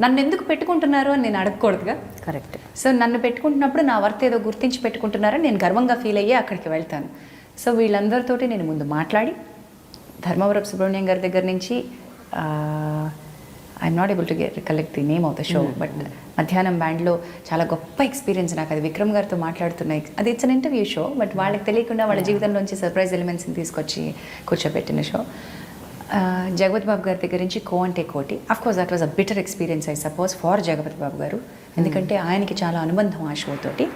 నన్ను ఎందుకు పెట్టుకుంటున్నారు అని నేను అడగకూడదుగా.
కరెక్ట్.
సో నన్ను పెట్టుకుంటున్నప్పుడు నా వర్త్ ఏదో గుర్తించి పెట్టుకుంటున్నారని నేను గర్వంగా ఫీల్ అయ్యి అక్కడికి వెళ్తాను. సో వీళ్ళందరితోటి నేను ముందు మాట్లాడి, ధర్మవరపు సుబ్రహ్మణ్యం గారి దగ్గర నుంచి, I'm not able to recollect the name of the show, but మధ్యాహ్నం బ్యాండ్లో చాలా గొప్ప ఎక్స్పీరియన్స్ నాకు. అది విక్రమ్ గారితో మాట్లాడుతున్నాయి. అది it's an interview show, but వాళ్ళకి తెలియకుండా వాళ్ళ జీవితంలోంచి సర్ప్రైజ్ ఎలిమెంట్స్ని తీసుకొచ్చి కూర్చోబెట్టిన షో. జగపతి బాబు గారి దగ్గర నుంచి కోంటే కోటి. Of course that was a bitter experience I suppose for Jagapathi Babu గారు, ఎందుకంటే ఆయనకి చాలా అనుబంధం ఆ షో తోటి.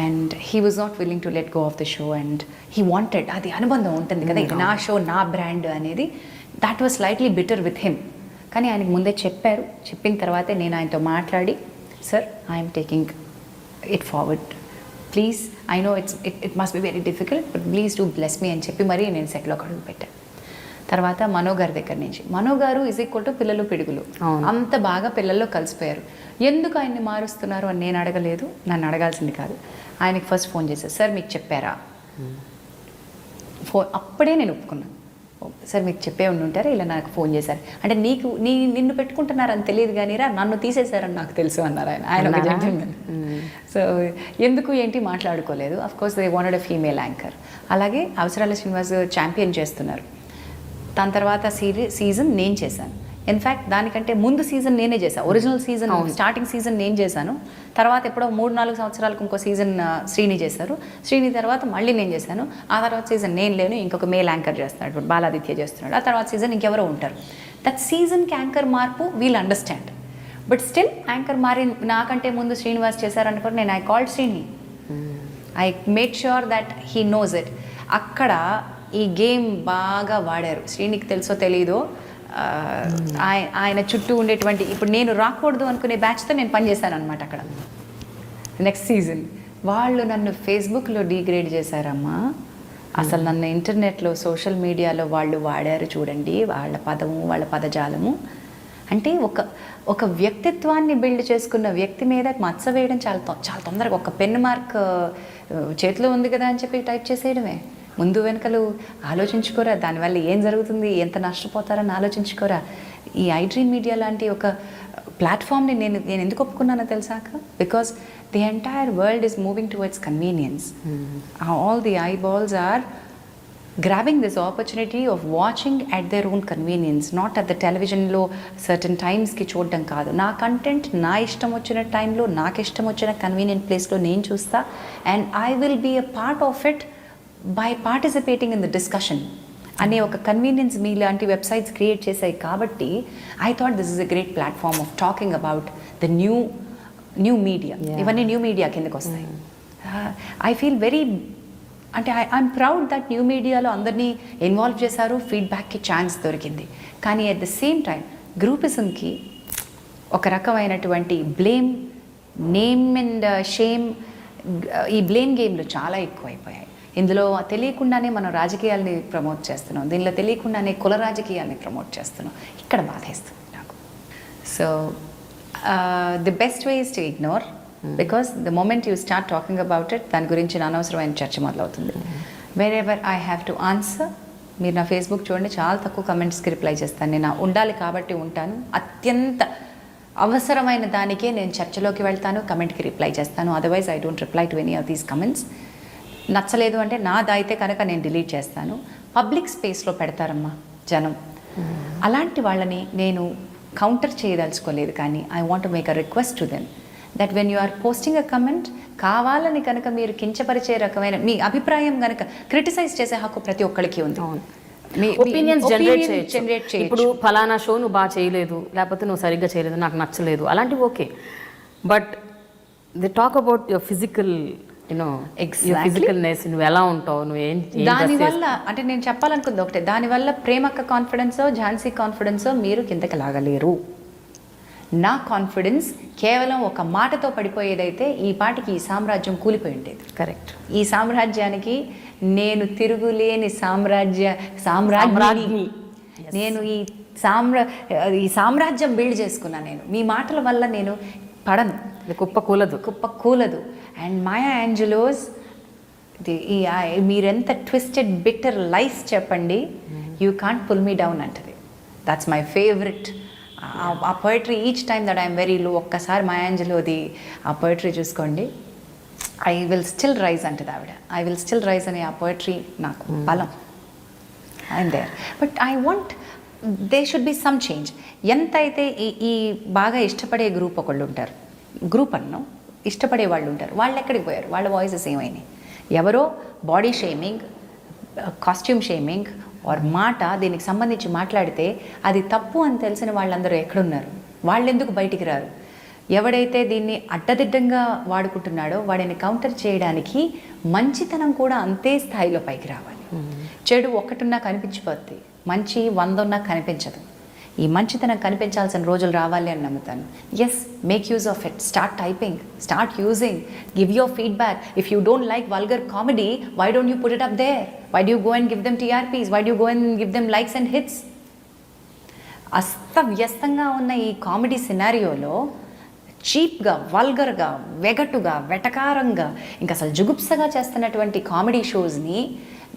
And he was not willing to let go of the show and he wanted, అది అనుబంధం ఉంటుంది కదా, ఇది నా షో, నా బ్రాండ్ అనేది. That was slightly bitter with him. కానీ ఆయనకు ముందే చెప్పారు. చెప్పిన తర్వాతే నేను ఆయనతో మాట్లాడి, sir I'm taking it forward, please I know it must be very difficult, but please do bless me అని చెప్పి మరీ నేను సెట్లో అడుగు పెట్టాను. తర్వాత మనోగారి దగ్గర నుంచి, మనోగారు ఈజ్ ఈక్వల్ టు పిల్లలు పిడుగులు, అంత బాగా పిల్లల్లో కలిసిపోయారు. ఎందుకు ఆయన్ని మారుస్తున్నారు అని నేను అడగలేదు, నన్ను అడగాల్సింది కాదు. ఆయనకి ఫస్ట్ ఫోన్ చేశారు, సార్ మీకు చెప్పారా, అప్పుడే నేను ఒప్పుకున్నాను. సార్ మీకు చెప్పే ఉండుంటారా, ఇలా నాకు ఫోన్ చేశారు అంటే, నిన్ను పెట్టుకుంటున్నారని తెలియదు కానీ రా, నన్ను తీసేశారని నాకు తెలుసు అన్నారు ఆయన ఒక జెంటిల్మెన్. సో ఎందుకు ఏంటి మాట్లాడుకోలేదు. Of course they wanted a female anchor. అలాగే అవసరాల శ్రీనివాస్ ఛాంపియన్ చేస్తున్నారు. దాని తర్వాత సీజన్ నేను చేశాను. ఇన్ఫ్యాక్ట్ దానికంటే ముందు సీజన్ నేనే చేశాను. ఒరిజినల్ సీజన్ స్టార్టింగ్ సీజన్ నేను చేశాను. తర్వాత ఎప్పుడో 3-4 సంవత్సరాలకు ఇంకో సీజన్ శ్రీని చేశారు. శ్రీని తర్వాత మళ్ళీ నేను చేశాను. ఆ తర్వాత సీజన్ నేను లేను, ఇంకొక మేల్ యాంకర్ చేస్తున్నాడు, ఇప్పుడు బాలాదిత్య చేస్తున్నాడు. ఆ తర్వాత సీజన్ ఇంకెవరో ఉంటారు. దట్ సీజన్కి యాంకర్ మార్పు wheel understand. But still anchor మారి నాకంటే ముందు శ్రీనివాస్ చేశారనుకో, నేను I called Srini, I make sure that he knows it. అక్కడ ఈ గేమ్ బాగా వాడారు. శ్రీనికి తెలుసో తెలీదో, ఆయన చుట్టూ ఉండేటువంటి ఇప్పుడు నేను రాకూడదు అనుకునే బ్యాచ్తో నేను పనిచేశాను అనమాట. అక్కడ నెక్స్ట్ సీజన్ వాళ్ళు నన్ను ఫేస్బుక్లో డిగ్రేడ్ చేశారమ్మా. అసలు నన్ను ఇంటర్నెట్లో సోషల్ మీడియాలో వాళ్ళు వాడారు చూడండి, వాళ్ళ పదము వాళ్ళ పదజాలము. అంటే ఒక వ్యక్తిత్వాన్ని బిల్డ్ చేసుకున్న వ్యక్తి మీద మచ్చ వేయడం చాలా తొందరగా. ఒక పెన్ మార్క్ చేతిలో ఉంది కదా అని చెప్పి టైప్ చేసేయడమే. ముందు వెనకలు ఆలోచించుకోరా, దానివల్ల ఏం జరుగుతుంది, ఎంత నష్టపోతారని ఆలోచించుకోరా. ఈ iDream మీడియా లాంటి ఒక ప్లాట్ఫామ్ని నేను ఎందుకు ఒప్పుకున్నానో తెలుసాక, because the entire world is moving towards convenience. All the eyeballs are grabbing this opportunity of watching at their own convenience, not at the televisionలో certain timesకి చూడడం కాదు. నా కంటెంట్ నా ఇష్టం వచ్చిన టైంలో నాకు ఇష్టం వచ్చిన కన్వీనియంట్ ప్లేస్లో నేను చూస్తా. And I will be a part of it by participating in the discussion అనే ఒక కన్వీనియన్స్ మీ లాంటి వెబ్సైట్స్ క్రియేట్ చేశాయి. కాబట్టి I thought this is a great platform of talking about the new media. ఇవన్నీ న్యూ మీడియా కిందకు వస్తాయి. I feel very, అంటే ఐఎమ్ ప్రౌడ్ దట్ న్యూ మీడియాలో అందరినీ ఇన్వాల్వ్ చేశారు, ఫీడ్బ్యాక్కి ఛాన్స్ దొరికింది. కానీ అట్ ద సేమ్ టైం గ్రూపిజంకి ఒక రకమైనటువంటి బ్లేమ్, నేమ్ అండ్ షేమ్, ఈ బ్లేమ్ గేమ్లు చాలా ఎక్కువైపోయాయి. ఇందులో తెలియకుండానే మనం రాజకీయాల్ని ప్రమోట్ చేస్తున్నాం, దీనిలో తెలియకుండానే కుల రాజకీయాల్ని ప్రమోట్ చేస్తున్నాం. ఇక్కడ బాధేస్తుంది నాకు. So the best way is to ignore, because the moment you start talking about it, దాని గురించి అనవసరమైన చర్చ మొదలవుతుంది. Wherever I have to answer, మీరు నా ఫేస్బుక్ చూడండి, చాలా తక్కువ కమెంట్స్కి రిప్లై చేస్తాను. నేను ఉండాలి కాబట్టి ఉంటాను. అత్యంత అవసరమైన దానికే నేను చర్చలోకి వెళ్తాను, కమెంట్కి రిప్లై చేస్తాను. Otherwise I don't reply to any of these comments. నచ్చలేదు అంటే నాదైతే కనుక నేను డిలీట్ చేస్తాను. పబ్లిక్ స్పేస్లో పెడతారమ్మా జనం, అలాంటి వాళ్ళని నేను కౌంటర్ చేయదలుచుకోలేదు. కానీ I want make a request to them that when you are posting a comment, కావాలని కనుక మీరు కించపరిచే రకమైన మీ అభిప్రాయం కనుక క్రిటిసైజ్ చేసే హక్కు ప్రతి ఒక్కరికి ఉంది.
ఒపీనియన్స్ జనరేట్ చేయొచ్చు. ఇప్పుడు ఫలానా షో నువ్వు బాగా చేయలేదు, లేకపోతే నువ్వు సరిగ్గా చేయలేదు, నాకు నచ్చలేదు, అలాంటివి okay. But the talk about your physical, physicalness, నువ్వు ఎలా ఉంటావు, నువ్వు
దానివల్ల అంటే నేను చెప్పాలనుకుంది ఒకటే, దానివల్ల ప్రేమక్క కాన్ఫిడెన్సో ఝాన్సీ కాన్ఫిడెన్సో మీరు కిందకి లాగలేరు. నా కాన్ఫిడెన్స్ కేవలం ఒక మాటతో పడిపోయేదైతే ఈ పాటికి ఈ సామ్రాజ్యం కూలిపోయి ఉండేది.
కరెక్ట్.
ఈ సామ్రాజ్యానికి నేను తిరుగులేని సామ్రాజ్యాన్ని నేను ఈ సామ్రాజ్యం బిల్డ్ చేసుకున్నాను. నేను మీ మాటల వల్ల నేను పడను, కుప్ప కూలదు. అండ్ మాయా యాంజెలోస్, మీరెంత ట్విస్టెడ్ బిట్టర్ లైఫ్ చెప్పండి, you can't pull me down అంటది. That's my favourite. ఆ poetry each time that I'm very low, ఒక్కసారి మాయా యాంజెలోది ఆ పోయిటరీ చూసుకోండి, ఐ విల్ స్టిల్ రైజ్ అంటది ఆవిడ. ఐ విల్ స్టిల్ రైజ్ అనే ఆ పోయిటరీ నాకు బలం. I'm there. But I want they should be some change. ఎంతైతే ఈ బాగా ఇష్టపడే గ్రూప్ ఒకళ్ళు ఉంటారు, గ్రూప్ అన్నాం, ఇష్టపడే వాళ్ళు ఉంటారు, వాళ్ళు ఎక్కడికి పోయారు? వాళ్ళ వాయిసెస్ ఏమైనాయి? ఎవరో body shaming, costume shaming or మాట దీనికి సంబంధించి మాట్లాడితే అది తప్పు అని తెలిసిన వాళ్ళందరూ ఎక్కడున్నారు? వాళ్ళెందుకు బయటికి రారు? ఎవడైతే దీన్ని అడ్డదిడ్డంగా వాడుకుంటున్నాడో వాడిని కౌంటర్ చేయడానికి మంచితనం కూడా అంతే స్థాయిలో పైకి రావాలి. చెడు ఒక్కటున్నా కనిపించిపోద్ది, మంచి 100 ఉన్నా కనిపించదు. ఈ మంచితనం కనిపించాల్సిన రోజులు రావాలి అని నమ్ముతాను. Yes, make use of it. Start typing, start using, give your feedback. If you don't like vulgar comedy, why don't you put it up there? Why do you go and give them TRPs? Why do you go and give them likes and hits? అస్తవ్యస్తంగా ఉన్న ఈ comedy సినారియోలో చీప్గా, వల్గర్గా, వెగటుగా, వెటకారంగా, ఇంకా అసలు జుగుప్సగా చేస్తున్నటువంటి comedy షోస్ని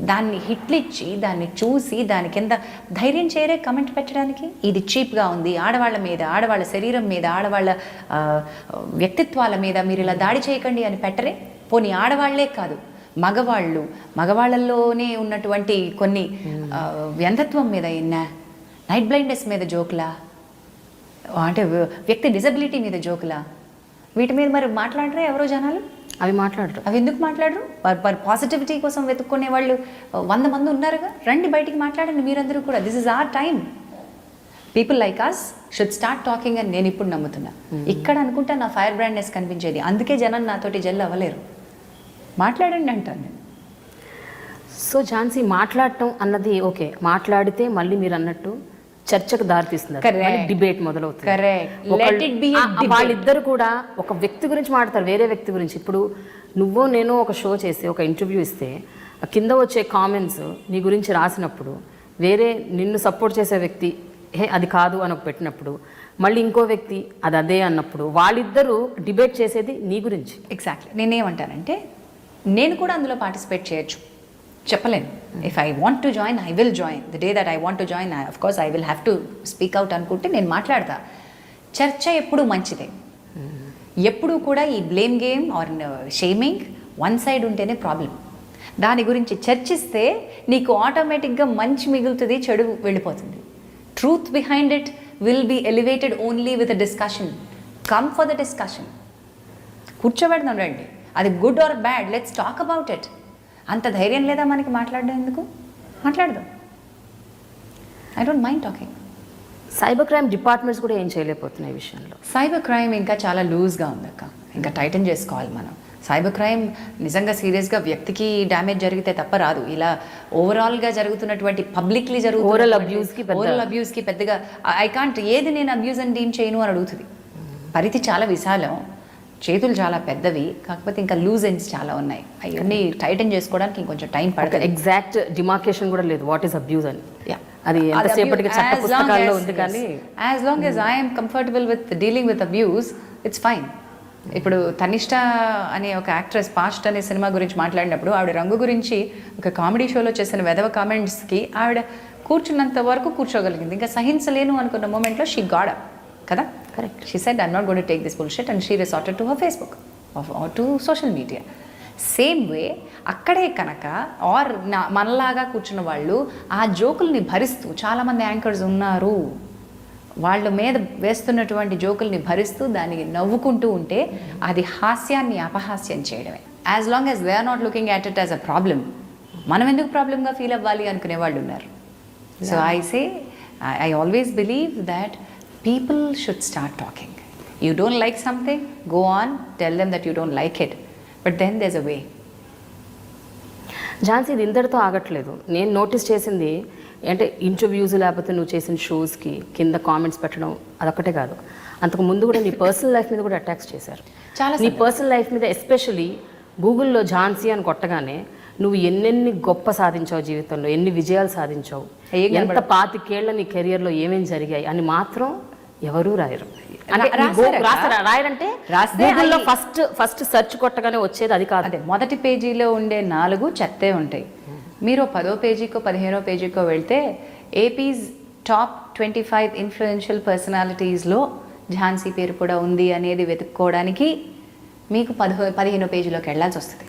దాన్ని హిట్లు ఇచ్చి దాన్ని చూసి దాని కింద ధైర్యం చేయరే కమెంట్ పెట్టడానికి. ఇది చీప్గా ఉంది, ఆడవాళ్ళ మీద, ఆడవాళ్ళ శరీరం మీద, ఆడవాళ్ళ వ్యక్తిత్వాల మీద మీరు ఇలా దాడి చేయకండి అని పెట్టరే? పోనీ ఆడవాళ్లే కాదు, మగవాళ్ళల్లోనే ఉన్నటువంటి కొన్ని వ్యంధత్వం మీద ఎన్నా, నైట్ బ్లైండ్నెస్ మీద జోకులా, అంటే వ్యక్తి డిజబిలిటీ మీద జోకులా, వీటి మీద మరి మాట్లాడరా ఎవరో జనాలు?
అవి మాట్లాడరు.
అవి ఎందుకు మాట్లాడరు? పాజిటివిటీ కోసం వెతుక్కునే వాళ్ళు 100 మంది ఉన్నారుగా. రండి బయటికి మాట్లాడండి మీరందరూ కూడా. This is our time. People like us should start talking అని నేను ఇప్పుడు నమ్ముతున్నా. ఇక్కడ అనుకుంటా నా ఫైర్ బ్రాండ్నెస్ కనిపించేది. అందుకే జనం నాతోటి జెల్ అవ్వలేరు. మాట్లాడండి అంటాను నేను.
సో ఝాన్సీ, మాట్లాడటం అన్నది ఓకే, మాట్లాడితే మళ్ళీ మీరు అన్నట్టు చర్చకు దారితీస్తుంది, డిబేట్ మొదలవుతుంది. వాళ్ళిద్దరు కూడా ఒక వ్యక్తి గురించి మాట్లాడతారు, వేరే వ్యక్తి గురించి. ఇప్పుడు నువ్వు నేను ఒక షో చేస్తే, ఒక ఇంటర్వ్యూ ఇస్తే, కింద వచ్చే కామెంట్స్ నీ గురించి రాసినప్పుడు, వేరే నిన్ను సపోర్ట్ చేసే వ్యక్తి అది కాదు అని ఒక పెట్టినప్పుడు, మళ్ళీ ఇంకో వ్యక్తి అదే అన్నప్పుడు, వాళ్ళిద్దరూ డిబేట్ చేసేది నీ గురించి.
ఎగ్జాక్ట్లీ. నేనేమంటానంటే నేను కూడా అందులో పార్టిసిపేట్ చేయొచ్చు, చెప్పలేను. If I want to join, I will join. The day that I want to join, of course I will have to speak out అనుకుంటే నేను మాట్లాడతా. చర్చ ఎప్పుడు మంచిదే. ఎప్పుడు కూడా ఈ blame game or shaming one side ఉంటేనే ప్రాబ్లం. దాని గురించి చర్చిస్తే నీకు ఆటోమేటిక్గా మంచి మిగులుతుంది, చెడు వెళ్ళిపోతుంది. Truth behind it will be elevated only with a discussion. Come for the discussion. కూర్చోబెడదాం రండి, అది good or bad, let's talk about it. అంత ధైర్యం లేదా మనకి మాట్లాడడం? ఎందుకు మాట్లాడదాం? I don't mind talking.
Cyber crime departments కూడా ఏం చేయలేకపోతున్నాయి ఈ విషయంలో.
సైబర్ క్రైమ్ ఇంకా చాలా లూజ్గా ఉంది అక్క. ఇంకా టైటన్ చేసుకోవాలి మనం. సైబర్ క్రైమ్ నిజంగా సీరియస్గా వ్యక్తికి డ్యామేజ్ జరిగితే తప్ప రాదు. ఇలా ఓవరాల్గా జరుగుతున్నటువంటి పబ్లిక్లీ
ఓరల్
అబ్యూస్కి పెద్దగా ఐ కాంట్, ఏది నేను అబ్యూస్ అని డీమ్ చేయను అని అడుగుతుంది. పరిధి చాలా విశాలం, చేతులు చాలా పెద్దవి, కాకపోతే ఇంకా లూజ్ ఎండ్స్ చాలా ఉన్నాయి. అవన్నీ టైటన్ చేసుకోవడానికి ఇంకొంచెం టైం పడుతుంది.
ఎగ్జాక్ట్ డిమార్కేషన్ కూడా లేదు వాట్ ఈస్ అబ్యూజ్ అని. అది ఎంతసేపటికి చట్ట పుస్తకాల్లో ఉంది. కానీ
as long as I'm comfortable with dealing with abuse, it's fine. ఇప్పుడు తనిష్ట అనే ఒక యాక్ట్రెస్ పాస్ట్ అనే సినిమా గురించి మాట్లాడినప్పుడు ఆవిడ రంగు గురించి ఒక కామెడీ షోలో చేసిన వెధవ కామెంట్స్కి ఆవిడ కూర్చున్నంత వరకు కూర్చోగలిగింది. ఇంకా సహించలేను అనుకున్న మూమెంట్లో షీ గాడ్ అప్ కదా.
Correct.
She said, I'm not going to take this bullshit, and she resorted to her Facebook or to social media. Same way అక్కడే కనుక ఆర్ మనలాగా కూర్చున్న వాళ్ళు ఆ జోకుల్ని భరిస్తూ, చాలామంది యాంకర్స్ ఉన్నారు, వాళ్ళ మీద వేస్తున్నటువంటి జోకుల్ని భరిస్తూ దానికి నవ్వుకుంటూ ఉంటే అది హాస్యాన్ని అపహాస్యం చేయడమే. As long as they are not looking at it as a problem, మనం ఎందుకు ప్రాబ్లంగా ఫీల్ అవ్వాలి అనుకునే వాళ్ళు ఉన్నారు. So I always believe that people should start talking. You don't like something, go on, tell them that you don't like it. But then there's a way.
Jhansi, ఇది ఇంతటితో ఆగట్లేదు. నేను నోటీస్ చేసింది అంటే ఇంటర్వ్యూస్ లేకపోతే నువ్వు చేసిన షోస్కి కింద కామెంట్స్ పెట్టడం అదొక్కటే కాదు, అంతకు ముందు కూడా నీ పర్సనల్ లైఫ్ మీద కూడా అటాక్స్ చేశారు. నీ పర్సనల్ లైఫ్ మీద ఎస్పెషలీ గూగుల్లో ఝాన్సీ అని కొట్టగానే నువ్వు ఎన్నెన్ని గొప్ప సాధించావు జీవితంలో, ఎన్ని విజయాలు సాధించావు, ఎంత 25 ఏళ్ల నీ కెరియర్లో ఏమేమి జరిగాయి అని మాత్రం ఎవరూ రాయరు. రాయరంటే ఫస్ట్ సెర్చ్ కొట్టగానే వచ్చేది అది కాదు.
అదే మొదటి పేజీలో ఉండే 4 చెత్తే ఉంటాయి. మీరు 10వ పేజీకో 15వ పేజీకో వెళ్తే ఏపీస్ టాప్ 25 ఇన్ఫ్లుయెన్షియల్ పర్సనాలిటీస్లో ఝాన్సీ పేరు కూడా ఉంది అనేది వెతుక్కోవడానికి మీకు 15వ పేజీలోకి వెళ్ళాల్సి వస్తుంది.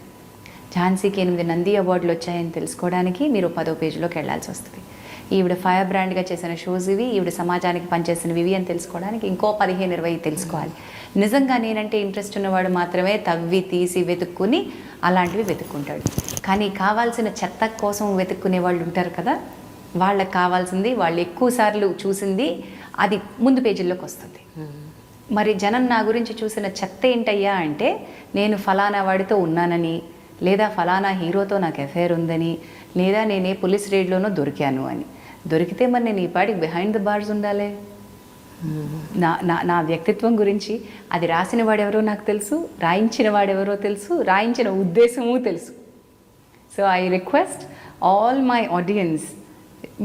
ఝాన్సీకి 8 నంది అవార్డులు వచ్చాయని తెలుసుకోవడానికి మీరు 10వ పేజీలోకి వెళ్ళాల్సి వస్తుంది. ఈవిడ ఫైర్ బ్రాండ్గా చేసిన షోస్ ఇవి, ఈవిడ సమాజానికి పనిచేసినవి ఇవి అని తెలుసుకోవడానికి ఇంకో 15-20 తెలుసుకోవాలి. నిజంగా నేనంటే ఇంట్రెస్ట్ ఉన్నవాడు మాత్రమే తవ్వి తీసి వెతుక్కుని అలాంటివి వెతుక్కుంటాడు. కానీ కావాల్సిన చెత్త కోసం వెతుక్కునే వాళ్ళు ఉంటారు కదా, వాళ్ళకి కావాల్సింది వాళ్ళు ఎక్కువ సార్లు చూసింది అది ముందు పేజీల్లోకి వస్తుంది. మరి జనం నా గురించి చూసిన చెత్త ఏంటయ్యా అంటే, నేను ఫలానా వాడితో ఉన్నానని, లేదా ఫలానా హీరోతో నాకు అఫైర్ ఉందని, లేదా నేనే పోలీస్ రేడ్లోనో దొరికాను అని. దొరికితే మరి నేను ఈ పాటికి బిహైండ్ ద బార్స్ ఉండాలి. నా వ్యక్తిత్వం గురించి అది రాసిన వాడెవరో నాకు తెలుసు, రాయించిన వాడెవరో తెలుసు, రాయించిన ఉద్దేశము తెలుసు. So I request all my audience,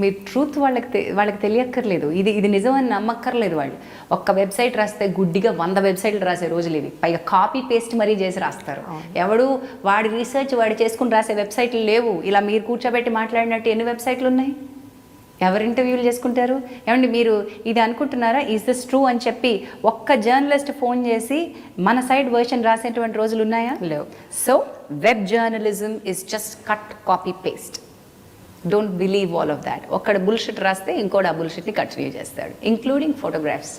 me truth వాళ్ళకి తెలియక్కర్లేదు, ఇది నిజమని నమ్మక్కర్లేదు. వాళ్ళు ఒక్క వెబ్సైట్ రాస్తే గుడ్డిగా 100 వెబ్సైట్లు రాసే రోజులు ఇవి. పైగా కాపీ పేస్ట్ మరీ చేసి రాస్తారు. ఎవడు వాడి రీసెర్చ్ వాడు చేసుకుని రాసే వెబ్సైట్లు లేవు. ఇలా మీరు కూర్చోబెట్టి మాట్లాడినట్టు ఎన్ని వెబ్సైట్లు ఉన్నాయి? ఎవరు ఇంటర్వ్యూలు చేసుకుంటారు? ఏమండి మీరు ఇది అనుకుంటున్నారా, ఈజ్ దిస్ ట్రూ అని చెప్పి ఒక్క జర్నలిస్ట్ ఫోన్ చేసి మన సైడ్ వర్షన్ రాసేటువంటి రోజులు ఉన్నాయా?
లేవు.
So web journalism is just cut copy paste. Don't believe all of that. ఒక్కడ బుల్షిట్ రాస్తే ఇంకోటి ఆ బుల్షిట్ని కంటిన్యూ చేస్తాడు, ఇంక్లూడింగ్ ఫోటోగ్రాఫ్స్.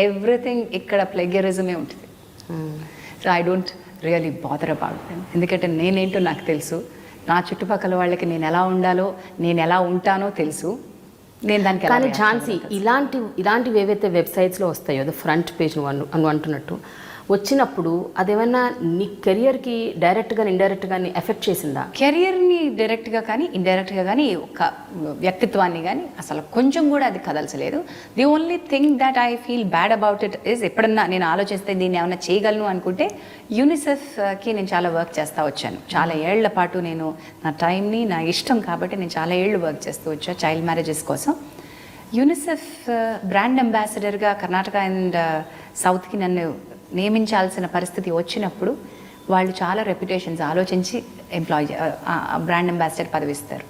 ఎవ్రీథింగ్ ఇక్కడ ప్లెగరిజమే ఉంటుంది. So I don't really bother about them. ఎందుకంటే నేనేంటో నాకు తెలుసు, నా చుట్టుపక్కల వాళ్ళకి నేను ఎలా ఉండాలో, నేను ఎలా ఉంటానో తెలుసు. నేను దానికి
కానీ ఝాన్సీ, ఇలాంటివి ఏవైతే వెబ్సైట్స్లో వస్తాయో అది ఫ్రంట్ పేజ్ నువ్వు అంటున్నట్టు వచ్చినప్పుడు అదేమన్నా నీ కెరియర్కి డైరెక్ట్గా ఇండైరెక్ట్గా ఎఫెక్ట్ చేసిందా?
కెరియర్ని డైరెక్ట్గా కానీ ఇండైరెక్ట్గా కానీ ఒక వ్యక్తిత్వాన్ని కానీ అసలు కొంచెం కూడా అది కదల్చలేదు. The only thing that I feel bad about it is, ఎప్పుడన్నా నేను ఆలోచిస్తే దీన్ని ఏమైనా చేయగలను అనుకుంటే యూనిసెఫ్కి నేను చాలా వర్క్ చేస్తూ వచ్చాను. చాలా ఏళ్ల పాటు నేను నా టైంని, నా ఇష్టం కాబట్టి నేను చాలా ఏళ్ళు వర్క్ చేస్తూ వచ్చాను చైల్డ్ మ్యారేజెస్ కోసం. యూనిసెఫ్ బ్రాండ్ అంబాసిడర్గా కర్ణాటక అండ్ సౌత్కి నన్ను నియమించాల్సిన పరిస్థితి వచ్చినప్పుడు వాళ్ళు చాలా రెప్యుటేషన్స్ ఆలోచించి బ్రాండ్ అంబాసిడర్ పదవి ఇస్తారు.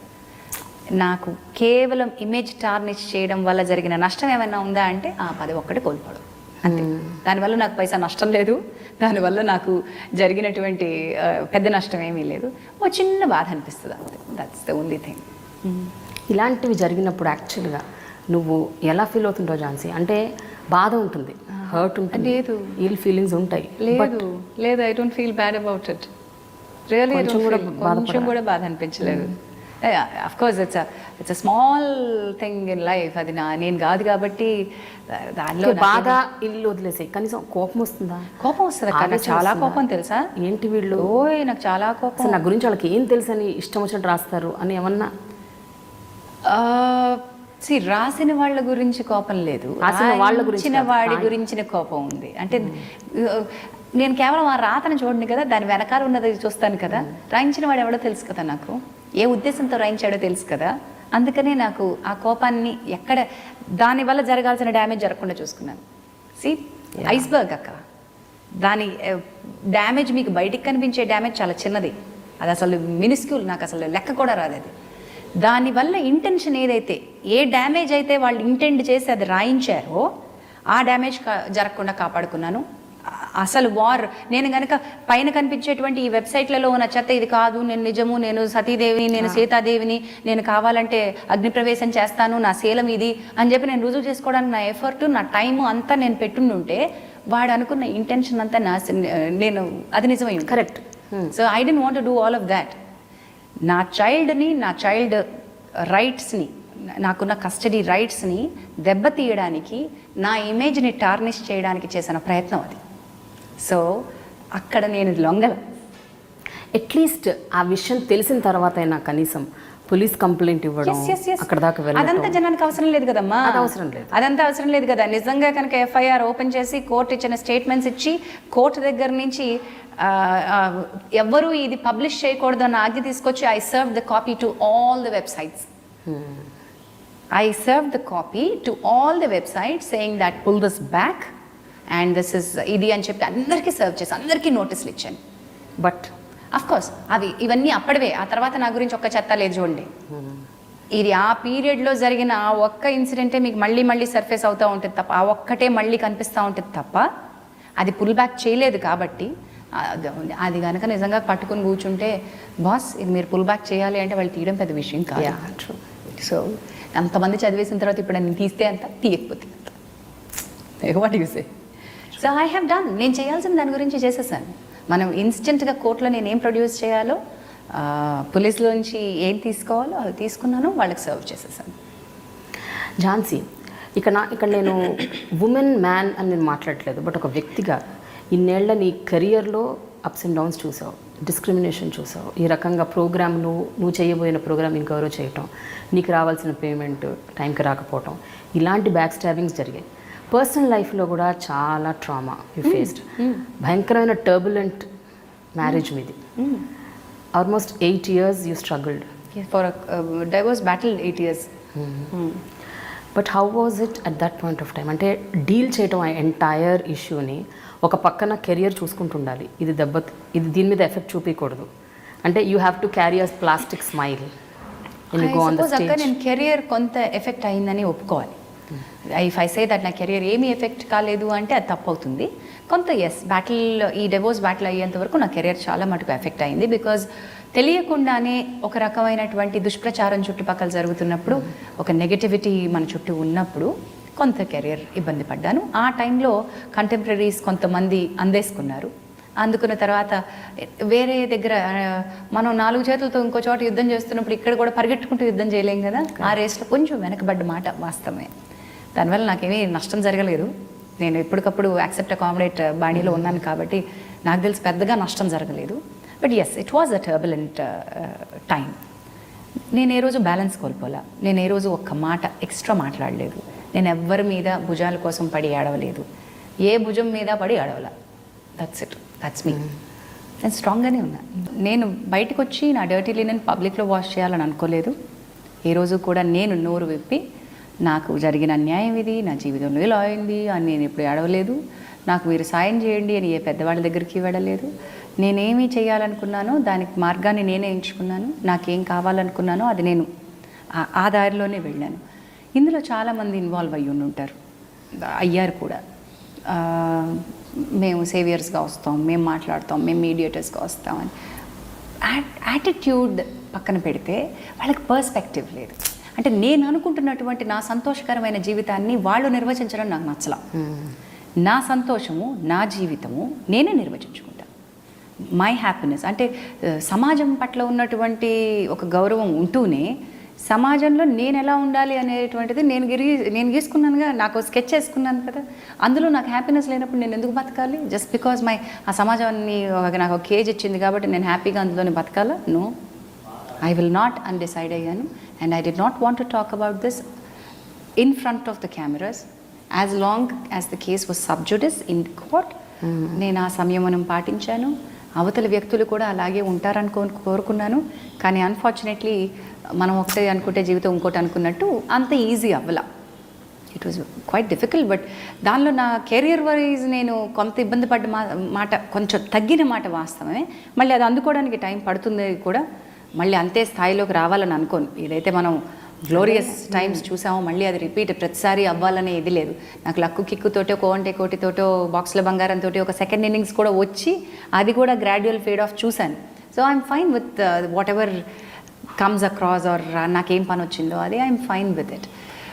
నాకు కేవలం ఇమేజ్ టార్నిష్ చేయడం వల్ల జరిగిన నష్టం ఏమైనా ఉందా అంటే ఆ పదవి ఒక్కటే కోల్పోవడం అంతే. దానివల్ల నాకు పైసా నష్టం లేదు, దానివల్ల నాకు జరిగినటువంటి పెద్ద నష్టం ఏమీ లేదు. ఓ చిన్న బాధ అనిపిస్తుంది అంతే. That's the only thing.
ఇలాంటివి జరిగినప్పుడు యాక్చువల్గా నువ్వు ఎలా ఫీల్ అవుతుంటావు ఝాన్సీ? అంటే బాధ ఉంటుంది, హర్ట్ ఉంటుంది,
లేదు
ఇల్ ఫీలింగ్స్ ఉంటాయి.
లేదు I don't feel bad about it. Really కొంచెం కూడా బాధ అనిపించలేదు. Of course it's a small thing in life. అది నేను కాదు కాబట్టి దానిలో
బాధ ఇల్లు వదిలేసి కనీసం కోపం వస్తుందా?
కోపం వస్తుంది కానీ చాలా కోపం తెలుసా.
ఏంటి వీళ్ళు,
ఓయ్ నాకు చాలా కోపం.
నా గురించి వాళ్ళకి ఏం తెలుసు అని ఇష్టం వచ్చినట్టు రాస్తారు అని ఏమన్నా?
రాసిన వాళ్ళ గురించి కోపం లేదు, రాసిన వాడి గురించిన కోపం ఉంది. అంటే నేను కేవలం ఆ రాతను చూడను కదా, దాని వెనకాల ఉన్నది చూస్తాను కదా. రాయించిన వాడు ఎవడో తెలుసు కదా, నాకు ఏ ఉద్దేశంతో రాయించాడో తెలుసు కదా. అందుకనే నాకు ఆ కోపాన్ని ఎక్కడ దానివల్ల జరగాల్సిన డ్యామేజ్ జరగకుండా చూసుకున్నాను. ఐస్బర్గ్ అక్క, దాని డ్యామేజ్ మీకు బయటికి కనిపించే డ్యామేజ్ చాలా చిన్నది, అది అసలు మినిస్క్యూల్, నాకు అసలు లెక్క కూడా రాదు అది. దానివల్ల ఇంటెన్షన్ ఏదైతే, ఏ డ్యామేజ్ అయితే వాళ్ళు ఇంటెండ్ చేసి అది రాయించారో ఆ డ్యామేజ్ జరగకుండా కాపాడుకున్నాను. అసలు నేను కనుక పైన కనిపించేటువంటి ఈ వెబ్సైట్లలో ఉన్న చెత్త ఇది కాదు, నేను నిజము, నేను సతీదేవిని, నేను సీతాదేవిని, నేను కావాలంటే అగ్నిప్రవేశం చేస్తాను, నా శీలం ఇది అని చెప్పి నేను రుజువు చేసుకోవడానికి నా ఎఫర్ట్, నా టైము అంతా నేను పెట్టుండుంటే వాడు అనుకున్న ఇంటెన్షన్ అంతా నేను అది నిజమైంది.
Correct.
So I don't want to do all of that. నా చైల్డ్ రైట్స్ని, నాకున్న కస్టడీ రైట్స్ని దెబ్బతీయడానికి, నా ఇమేజ్ని టార్నిష్ చేయడానికి చేసిన ప్రయత్నం అది. సో అక్కడ నేను లొంగల.
అట్లీస్ట్ ఆ విషయం తెలిసిన తర్వాత అయినా కనీసం పోలీస్ కంప్లైంట్ ఇవ్వడం, అక్కడ దాకా వెళ్ళడం,
అదంతా జనానికి అవసరం లేదు కదమ్మా. అదంతా అవసరం లేదు కదా. నిజంగా కనుక ఎఫ్ఐఆర్ ఓపెన్ చేసి కోర్టు ఇచ్చిన స్టేట్మెంట్స్ ఇచ్చి కోర్టు దగ్గర నుంచి ఎవ్వరూ ఇది పబ్లిష్ చేయకూడదు అన్న ఆజ్ఞ తీసుకొచ్చి I serve the copy to all the websites. I served the copy to all the websites saying that pull this back and this is ఇది అని చెప్పి అందరికీ సర్వ్ చేసి అందరికీ నోటీసులు ఇచ్చాను. బట్ అఫ్ కోర్స్ ఇవన్నీ అప్పటివే. ఆ తర్వాత నా గురించి ఒక్క చెత్త లేదు చూడండి. ఇది ఆ పీరియడ్లో జరిగిన ఆ ఒక్క ఇన్సిడెంటే మీకు మళ్ళీ మళ్ళీ సర్ఫేస్ అవుతూ ఉంటుంది తప్ప, ఆ ఒక్కటే మళ్ళీ కనిపిస్తూ ఉంటుంది తప్ప అది పుల్ బ్యాక్ చేయలేదు. కాబట్టి అది కనుక నిజంగా పట్టుకుని కూర్చుంటే బాస్ ఇది మీరు పుల్ బ్యాక్ చేయాలి అంటే వాళ్ళు తీయడం పెద్ద విషయం కాదు. సో అంతమంది చదివేసిన తర్వాత ఇప్పుడు నేను తీస్తే అంత, తీయకపోతే అంత, what you say. So I have done, నేను చేయాల్సిన దాని గురించి చేసేసాను. మనం ఇన్స్టెంట్గా కోర్టులో నేను ఏం ప్రొడ్యూస్ చేయాలో, పోలీసులోంచి ఏం తీసుకోవాలో అవి తీసుకున్నాను, వాళ్ళకి సర్వ్ చేసేసాను.
ఝాన్సీ, ఇక్కడ నేను ఉమెన్ మ్యాన్ అని నేను మాట్లాడట్లేదు, బట్ ఒక వ్యక్తిగా ఇన్నేళ్ల నీ కెరియర్లో అప్స్ అండ్ డౌన్స్ చూసావు, డిస్క్రిమినేషన్ చూసావు, ఈ రకంగా ప్రోగ్రామ్ నువ్వు చేయబోయిన ప్రోగ్రామ్ ఇంకెవరో చేయటం, నీకు రావాల్సిన పేమెంట్ టైంకి రాకపోవటం, ఇలాంటి బ్యాక్ స్టాబింగ్స్ జరిగాయి. పర్సనల్ లైఫ్లో కూడా చాలా ట్రామా యూ ఫేస్డ్. భయంకరమైన టర్బులెంట్ మ్యారేజ్ మీది. Almost 8 years you struggled
for divorce battle. 8 years.
But how was it at that point of time? అంటే డీల్ చేయటం ఆ ఎంటైర్ ఇష్యూని, ఒక పక్కన కెరియర్ చూసుకుంటుండాలి, ఇది దీని మీద ఎఫెక్ట్ చూపించకూడదు, అంటే you have to carry a plastic smile.
నేను కెరియర్ కొంత ఎఫెక్ట్ అయిందని ఒప్పుకోవాలి. ఇఫ్ ఐ సే దట్ నా కెరియర్ ఏమీ ఎఫెక్ట్ కాలేదు అంటే అది తప్పు అవుతుంది. కొంత ఈ డివోర్స్ బ్యాటిల్ అయ్యేంత వరకు నా కెరియర్ చాలా మటుకు ఎఫెక్ట్ అయింది. బికాజ్ తెలియకుండానే ఒక రకమైనటువంటి దుష్ప్రచారం చుట్టుపక్కల జరుగుతున్నప్పుడు, ఒక నెగటివిటీ మన చుట్టూ ఉన్నప్పుడు కొంత కెరియర్ ఇబ్బంది పడ్డాను. ఆ టైంలో కంటెంపరీస్ కొంతమంది అందేసుకున్నారు. అందుకున్న తర్వాత వేరే దగ్గర మనం 4 చేతులతో ఇంకో చోట యుద్ధం చేస్తున్నప్పుడు ఇక్కడ కూడా పరిగెట్టుకుంటూ యుద్ధం చేయలేం కదా. ఆ రేస్లో కొంచెం వెనకబడ్డ మాట వాస్తవమే. దానివల్ల నాకేమీ నష్టం జరగలేదు. నేను ఎప్పటికప్పుడు యాక్సెప్ట్ అకామిడేట్ బాడీలో ఉన్నాను కాబట్టి నాకు తెలిసి పెద్దగా నష్టం జరగలేదు. But yes, it was a turbulent time. నేను ఏ రోజు బ్యాలెన్స్ కోల్పోలా. నేను ఏ రోజు ఒక్క మాట ఎక్స్ట్రా మాట్లాడలేదు. నేను ఎవ్వరి మీద భుజాల కోసం పడి ఏడవలేదు. ఏ భుజం మీద పడి ఏడవలా. That's it, that's me. నేను స్ట్రాంగ్గానే ఉన్నా. నేను బయటకు వచ్చి నా డర్టీ లినెన్ పబ్లిక్లో వాష్ చేయాలని అనుకోలేదు. ఏ రోజు కూడా నేను నోరు విప్పి నాకు జరిగిన అన్యాయం ఇది, నా జీవితంలో ఇలా అయింది అని నేను ఎప్పుడు ఏడవలేదు. నాకు మీరు సాయం చేయండి అని ఏ పెద్దవాళ్ళ దగ్గరికి వెళ్ళలేదు. నేనేమి చేయాలనుకున్నానో దానికి మార్గాన్ని నేనే ఎంచుకున్నాను. నాకేం కావాలనుకున్నానో అది నేను ఆ దారిలోనే వెళ్ళాను. ఇందులో చాలామంది ఇన్వాల్వ్ అయ్యి ఉంటారు, అయ్యారు కూడా. మేము సేవియర్స్గా వస్తాం, మేము మాట్లాడతాం, మేము మీడియేటర్స్గా వస్తామని యాటిట్యూడ్ పక్కన పెడితే వాళ్ళకి పర్స్పెక్టివ్ లేదు. అంటే నేను అనుకుంటున్నటువంటి నా సంతోషకరమైన జీవితాన్ని వాళ్ళు నిర్వచించడం నాకు నచ్చల. నా సంతోషము, నా జీవితము నేనే నిర్వచించుకుంటాను. మై హ్యాపీనెస్ అంటే సమాజం పట్ల ఉన్నటువంటి ఒక గౌరవం ఉంటూనే సమాజంలో నేను ఎలా ఉండాలి అనేటువంటిది నేను గీసుకున్నానుగా. నాకు స్కెచ్ వేసుకున్నాను కదా. అందులో నాకు హ్యాపీనెస్ లేనప్పుడు నేను ఎందుకు బతకాలి? జస్ట్ బికాజ్ ఆ సమాజాన్ని నాకు ఒక కేజ్ ఇచ్చింది కాబట్టి నేను హ్యాపీగా అందులోనే బతకాలా? నో, ఐ విల్ నాట్ అని డిసైడ్ అయ్యాను. And I did not want to talk about this in front of the cameras as long as the case was sub జుడిస్ in court. నేను ఆ సంయమనం పాటించాను. అవతల వ్యక్తులు కూడా అలాగే ఉంటారని కోరుకున్నాను. కానీ అన్ఫార్చునేట్లీ మనం ఒకటే అనుకుంటే జీవితం ఇంకోటి అనుకున్నట్టు అంత ఈజీ అవ్వలా. It was quite difficult. But దానిలో నా కెరియర్ వైజ్ నేను కొంత ఇబ్బంది పడ్డ మాట, కొంచెం తగ్గిన మాట వాస్తవమే. మళ్ళీ అది అందుకోవడానికి టైం పడుతుంది కూడా. మళ్ళీ అంతే స్థాయిలోకి రావాలని అనుకోను. ఏదైతే మనం గ్లోరియస్ టైమ్స్ చూసామో మళ్ళీ అది రిపీట్ ప్రతిసారి అవ్వాలనే ఇది లేదు. నాకు లక్కు కిక్కుతోటో, కోవంటే కోటితోటో, బాక్స్ల బంగారంతో ఒక సెకండ్ ఇన్నింగ్స్ కూడా వచ్చి అది కూడా గ్రాడ్యువల్ ఫేడ్ ఆఫ్ చూశాను. So I'm fine with whatever comes across or నాకేం పని వచ్చిందో అది I'm fine with it.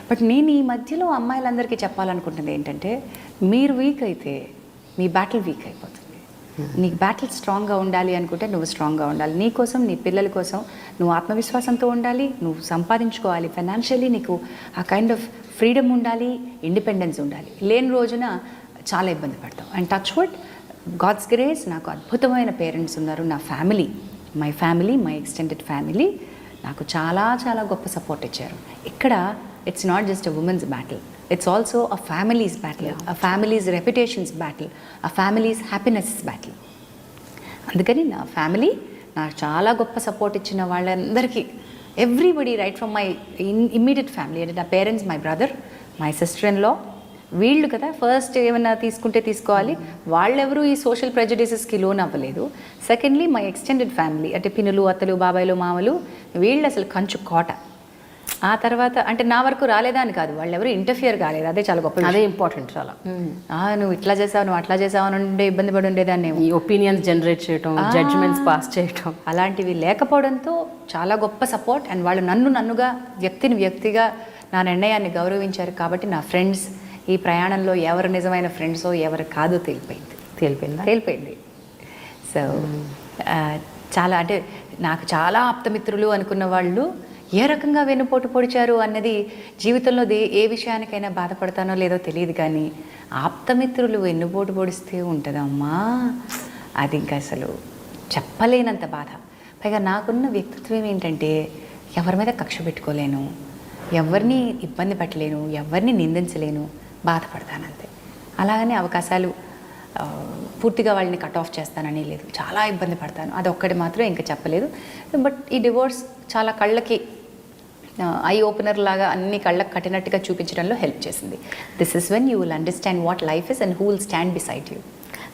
But నేను ఈ మధ్యలో అమ్మాయిలందరికీ చెప్పాలనుకుంటుంది ఏంటంటే, మీరు వీక్ అయితే మీ బ్యాటిల్ వీక్ అయిపోతుంది. నీకు బ్యాటిల్ స్ట్రాంగ్గా ఉండాలి అనుకుంటే నువ్వు స్ట్రాంగ్గా ఉండాలి. నీ కోసం, నీ పిల్లల కోసం నువ్వు ఆత్మవిశ్వాసంతో ఉండాలి. నువ్వు సంపాదించుకోవాలి. ఫైనాన్షియల్లీ నీకు ఆ కైండ్ ఆఫ్ ఫ్రీడమ్ ఉండాలి, ఇండిపెండెన్స్ ఉండాలి. లేని రోజున చాలా ఇబ్బంది పడతాం. And touch wood, God's grace, నాకు అద్భుతమైన పేరెంట్స్ ఉన్నారు. నా ఫ్యామిలీ, మై ఎక్స్టెండెడ్ ఫ్యామిలీ నాకు చాలా చాలా గొప్ప సపోర్ట్ ఇచ్చారు. ఇక్కడ it's not just a women's battle, it's also a families battle, a families reputations battle, a families happiness battle. అందుకని నా ఫ్యామిలీ నాకు చాలా గొప్ప సపోర్ట్ ఇచ్చిన వాళ్ళందరికీ, everybody right from my immediate family, అంటే నా parents, my brother, my sister in law, వీళ్ళు కదా ఫస్ట్ ఏమైనా తీసుకుంటే తీసుకోవాలి. వాళ్ళెవరూ ఈ సోషల్ ప్రెజడిసెస్కి లోన్ అవ్వలేదు. సెకండ్లీ మై ఎక్స్టెండెడ్ ఫ్యామిలీ, అంటే పిన్నులు, అత్తలు, బాబాయిలు, మామలు, వీళ్ళు అసలు కంచు కోట. ఆ తర్వాత అంటే నా వరకు రాలేదా అని కాదు, వాళ్ళు ఎవరు ఇంటర్ఫియర్ కాలేదు. అదే చాలా గొప్ప,
అదే ఇంపార్టెంట్ చాలా.
నువ్వు ఇట్లా చేసావు, నువ్వు అట్లా చేసావు అని ఉండే ఇబ్బంది పడి ఉండేదాన్ని.
ఈ ఒపీనియన్స్ జనరేట్ చేయటం, జడ్జ్మెంట్స్ పాస్ చేయటం,
అలాంటివి లేకపోవడంతో చాలా గొప్ప సపోర్ట్. అండ్ వాళ్ళు నన్నుగా, వ్యక్తిగా నా నిర్ణయాన్ని గౌరవించారు. కాబట్టి నా ఫ్రెండ్స్ ఈ ప్రయాణంలో ఎవరు నిజమైన ఫ్రెండ్సో ఎవరు కాదో తేలిపోయింది. సో చాలా అంటే నాకు చాలా ఆప్తమిత్రులు అనుకున్న వాళ్ళు ఏ రకంగా వెన్నుపోటు పొడిచారు అన్నది జీవితంలో ఏ విషయానికైనా బాధపడతానో లేదో తెలియదు. కానీ ఆప్తమిత్రులు వెన్నుపోటు పొడిస్తే ఉంటుందమ్మా, అది ఇంకా అసలు చెప్పలేనంత బాధ. పైగా నాకున్న వ్యక్తిత్వం ఏంటంటే ఎవరి మీద కక్ష పెట్టుకోలేను, ఎవరిని ఇబ్బంది పెట్టలేను, ఎవరిని నిందించలేను, బాధపడతానంతే. అలాగనే అవకాశాలు పూర్తిగా వాళ్ళని కట్ ఆఫ్ చేస్తానని లేదు, చాలా ఇబ్బంది పడతాను. అది ఒక్కటి మాత్రం ఇంకా చెప్పలేదు. బట్ ఈ డివోర్స్ చాలా కళ్ళకి ఐ ఓపెనర్ లాగా అన్ని కళ్ళకి కట్టినట్టుగా చూపించడంలో హెల్ప్ చేసింది. This is when you will understand what life is and who will stand beside you.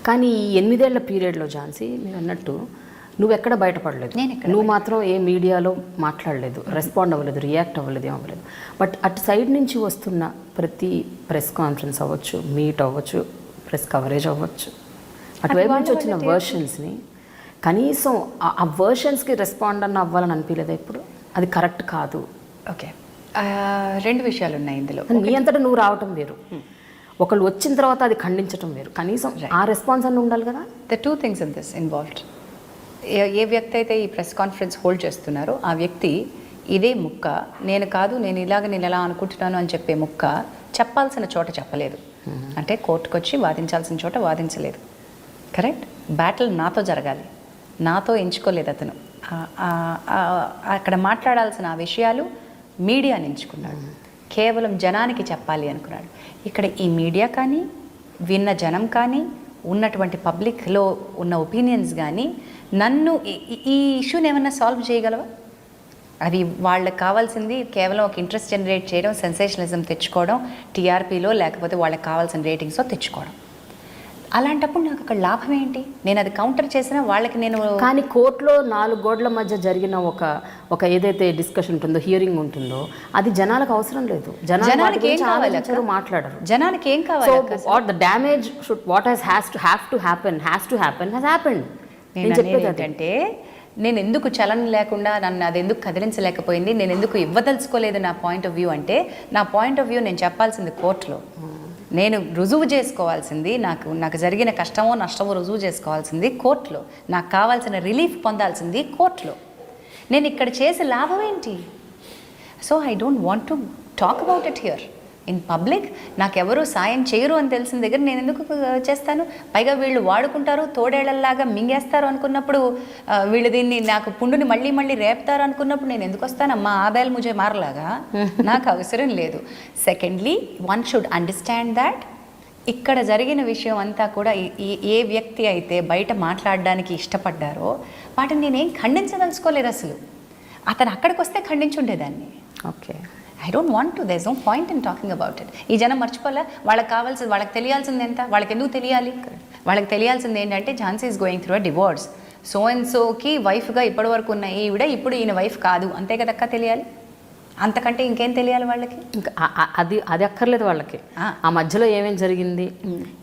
కానీ ఈ 8 ఏళ్ల పీరియడ్లో ఝాన్సీ మీరు అన్నట్టు నువ్వెక్కడ బయటపడలేదు,
నేను ఎక్కడ
నువ్వు మాత్రం ఏ మీడియాలో మాట్లాడలేదు, రెస్పాండ్ అవ్వలేదు, రియాక్ట్ అవ్వలేదు, ఏం అవ్వలేదు. బట్ అటు సైడ్ నుంచి వస్తున్న ప్రతి ప్రెస్ కాన్ఫరెన్స్ అవ్వచ్చు, మీట్ అవ్వచ్చు, ప్రెస్ కవరేజ్ అవ్వచ్చు, అటువైపు నుంచి వచ్చిన వర్షన్స్ని కనీసం ఆ వర్షన్స్కి రెస్పాండ్ అన్న అవ్వాలని అనిపించలేదా ఇప్పుడు? అది కరెక్ట్ కాదు.
ఓకే, రెండు విషయాలు ఉన్నాయి ఇందులో.
నీ అంతటా నువ్వు రావటం వేరు, ఒకళ్ళు వచ్చిన తర్వాత అది ఖండించడం వేరు. కనీసం ఆ రెస్పాన్స్ అన్న ఉండాలి కదా.
The two things in this involved. ఏ వ్యక్తి అయితే ఈ ప్రెస్ కాన్ఫరెన్స్ హోల్డ్ చేస్తున్నారో ఆ వ్యక్తి ఇదే ముక్క నేను కాదు, నేను ఎలా అనుకుంటున్నాను అని చెప్పే ముక్క చెప్పాల్సిన చోట చెప్పలేదు. అంటే కోర్టుకు వచ్చి వాదించాల్సిన చోట వాదించలేదు. కరెక్ట్? బ్యాటిల్ నాతో జరగాలి, నాతో ఎంచుకోలేదు అతను. అక్కడ మాట్లాడాల్సిన ఆ విషయాలు మీడియాని ఎంచుకున్నాడు, కేవలం జనానికి చెప్పాలి అనుకున్నాడు. ఇక్కడ ఈ మీడియా కానీ, విన్న జనం కానీ, ఉన్నటువంటి పబ్లిక్లో ఉన్న ఒపీనియన్స్ కానీ నన్ను ఈ ఇష్యూని ఏమన్నా సాల్వ్ చేయగలవా? అది వాళ్ళకి కావాల్సింది కేవలం ఒక ఇంట్రెస్ట్ జనరేట్ చేయడం, సెన్సేషనలిజం తెచ్చుకోవడం, టీఆర్పీలో లేకపోతే వాళ్ళకి కావాల్సిన రేటింగ్స్లో తెచ్చుకోవడం. అలాంటప్పుడు నాకు అక్కడ లాభం ఏంటి? నేను అది కౌంటర్ చేసినా వాళ్ళకి నేను.
కానీ కోర్టులో 4 గోడల మధ్య జరిగిన ఒక ఏదైతే డిస్కషన్ ఉంటుందో, హియరింగ్ ఉంటుందో, అది జనాలకు అవసరం లేదు.
జనానికి ఏం కావాలి?
మాట్లాడరు.
జనానికి ఏం కావాలి?
What the damage should what has to happen has happened.
నేను చెప్పేది ఏంటంటే, నేను ఎందుకు చలనం లేకుండా నన్ను అది ఎందుకు కదిలించలేకపోయింది, నేను ఎందుకు ఇవ్వదలుచుకోలేదు నా పాయింట్ ఆఫ్ వ్యూ అంటే, నా పాయింట్ ఆఫ్ వ్యూ నేను చెప్పాల్సింది కోర్టులో, నేను రుజువు చేసుకోవాల్సింది, నాకు జరిగిన కష్టమో నష్టమో రుజువు చేసుకోవాల్సింది కోర్టులో, నాకు కావాల్సిన రిలీఫ్ పొందాల్సింది కోర్టులో. నేను ఇక్కడ చేసే లాభం ఏంటి? So I don't want to talk about it here in public. నాకెవరూ సాయం చేయరు అని తెలిసిన దగ్గర నేను ఎందుకు చేస్తాను? పైగా వీళ్ళు వాడుకుంటారు, తోడేళ్లలాగా మింగేస్తారు అనుకున్నప్పుడు, వీళ్ళు దీన్ని నాకు పుండుని మళ్ళీ రేపుతారు అనుకున్నప్పుడు నేను ఎందుకు వస్తానమ్మా? ఆదాయాలు ముజే మారలాగా నాకు అవసరం లేదు. Secondly, one should understand that ఇక్కడ జరిగిన విషయం అంతా కూడా ఏ వ్యక్తి అయితే బయట మాట్లాడడానికి ఇష్టపడ్డారో వాటిని నేనేం ఖండించదలుచుకోలేదు అసలు. అతను అక్కడికి వస్తే ఖండించుండేదాన్ని.
Okay,
I don't want to, there is no point in talking about it. ఈ జనం మర్చిపోలే, వాళ్ళకి తెలియాల్సింది ఎంత? వాళ్ళకి ఎందుకు తెలియాలి? వాళ్ళకి తెలియాల్సింది ఏంటంటే, Jhansi is going through a divorce, so and సోకి వైఫ్గా ఇప్పటి వరకు ఉన్న ఈవిడ ఇప్పుడు ఈయన వైఫ్ కాదు, అంతే కదక్క తెలియాలి. అంతకంటే ఇంకేం తెలియాలి వాళ్ళకి?
ఇంకా అది అక్కర్లేదు వాళ్ళకి. ఆ మధ్యలో ఏమేం జరిగింది,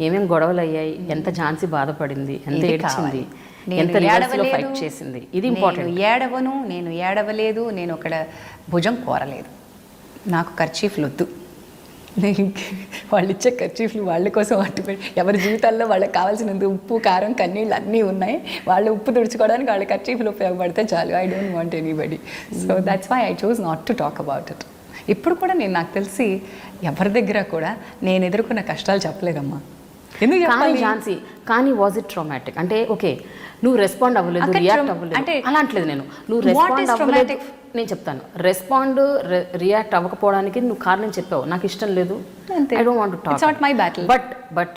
ఏమేం గొడవలు అయ్యాయి, ఎంత ఝాన్సీ బాధపడింది, ఎంత ఏడ్చింది, ఎంత ఫైట్ చేసింది, ఇది ఇంపార్టెంట్.
నేను ఏడవలేదు, నేను అక్కడ భుజం కోరలేదు, నాకు ఖర్చీఫ్లు వద్దు, వాళ్ళు ఇచ్చే ఖర్చీఫ్లు వాళ్ళ కోసం అట్టుపెట్టి, ఎవరి జీవితాల్లో వాళ్ళకి కావాల్సినంత ఉప్పు కారం కన్నీళ్ళు అన్నీ ఉన్నాయి, వాళ్ళు ఉప్పు తుడుచుకోవడానికి వాళ్ళ ఖర్చీఫ్లు ఉపయోగపడితే చాలు. I don't want anybody. So that's why I choose not to talk about it. ఇప్పుడు కూడా నాకు తెలిసి ఎవరి దగ్గర కూడా నేను ఎదుర్కొన్న కష్టాలు చెప్పలేదమ్మా. ఎందుకు చెప్పాలి?
ఝాన్సీ, కానీ వాజ్ ఇట్ ట్రామాటిక్? అంటే ఓకే, నువ్వు రెస్పాండ్ అవ్వలేదు, రియాక్ట్ అవ్వలేదు అంటే అలా అంటలేదు నేను. నువ్వు రెస్పాండ్ అవ్వలేదు, నేను చెప్తాను. రెస్పాండ్ రియాక్ట్ అవ్వకపోవడానికి నువ్వు కారణం చెప్పావు, నాకు ఇష్టం లేదు, I don't want to talk.
It's not my battle.
But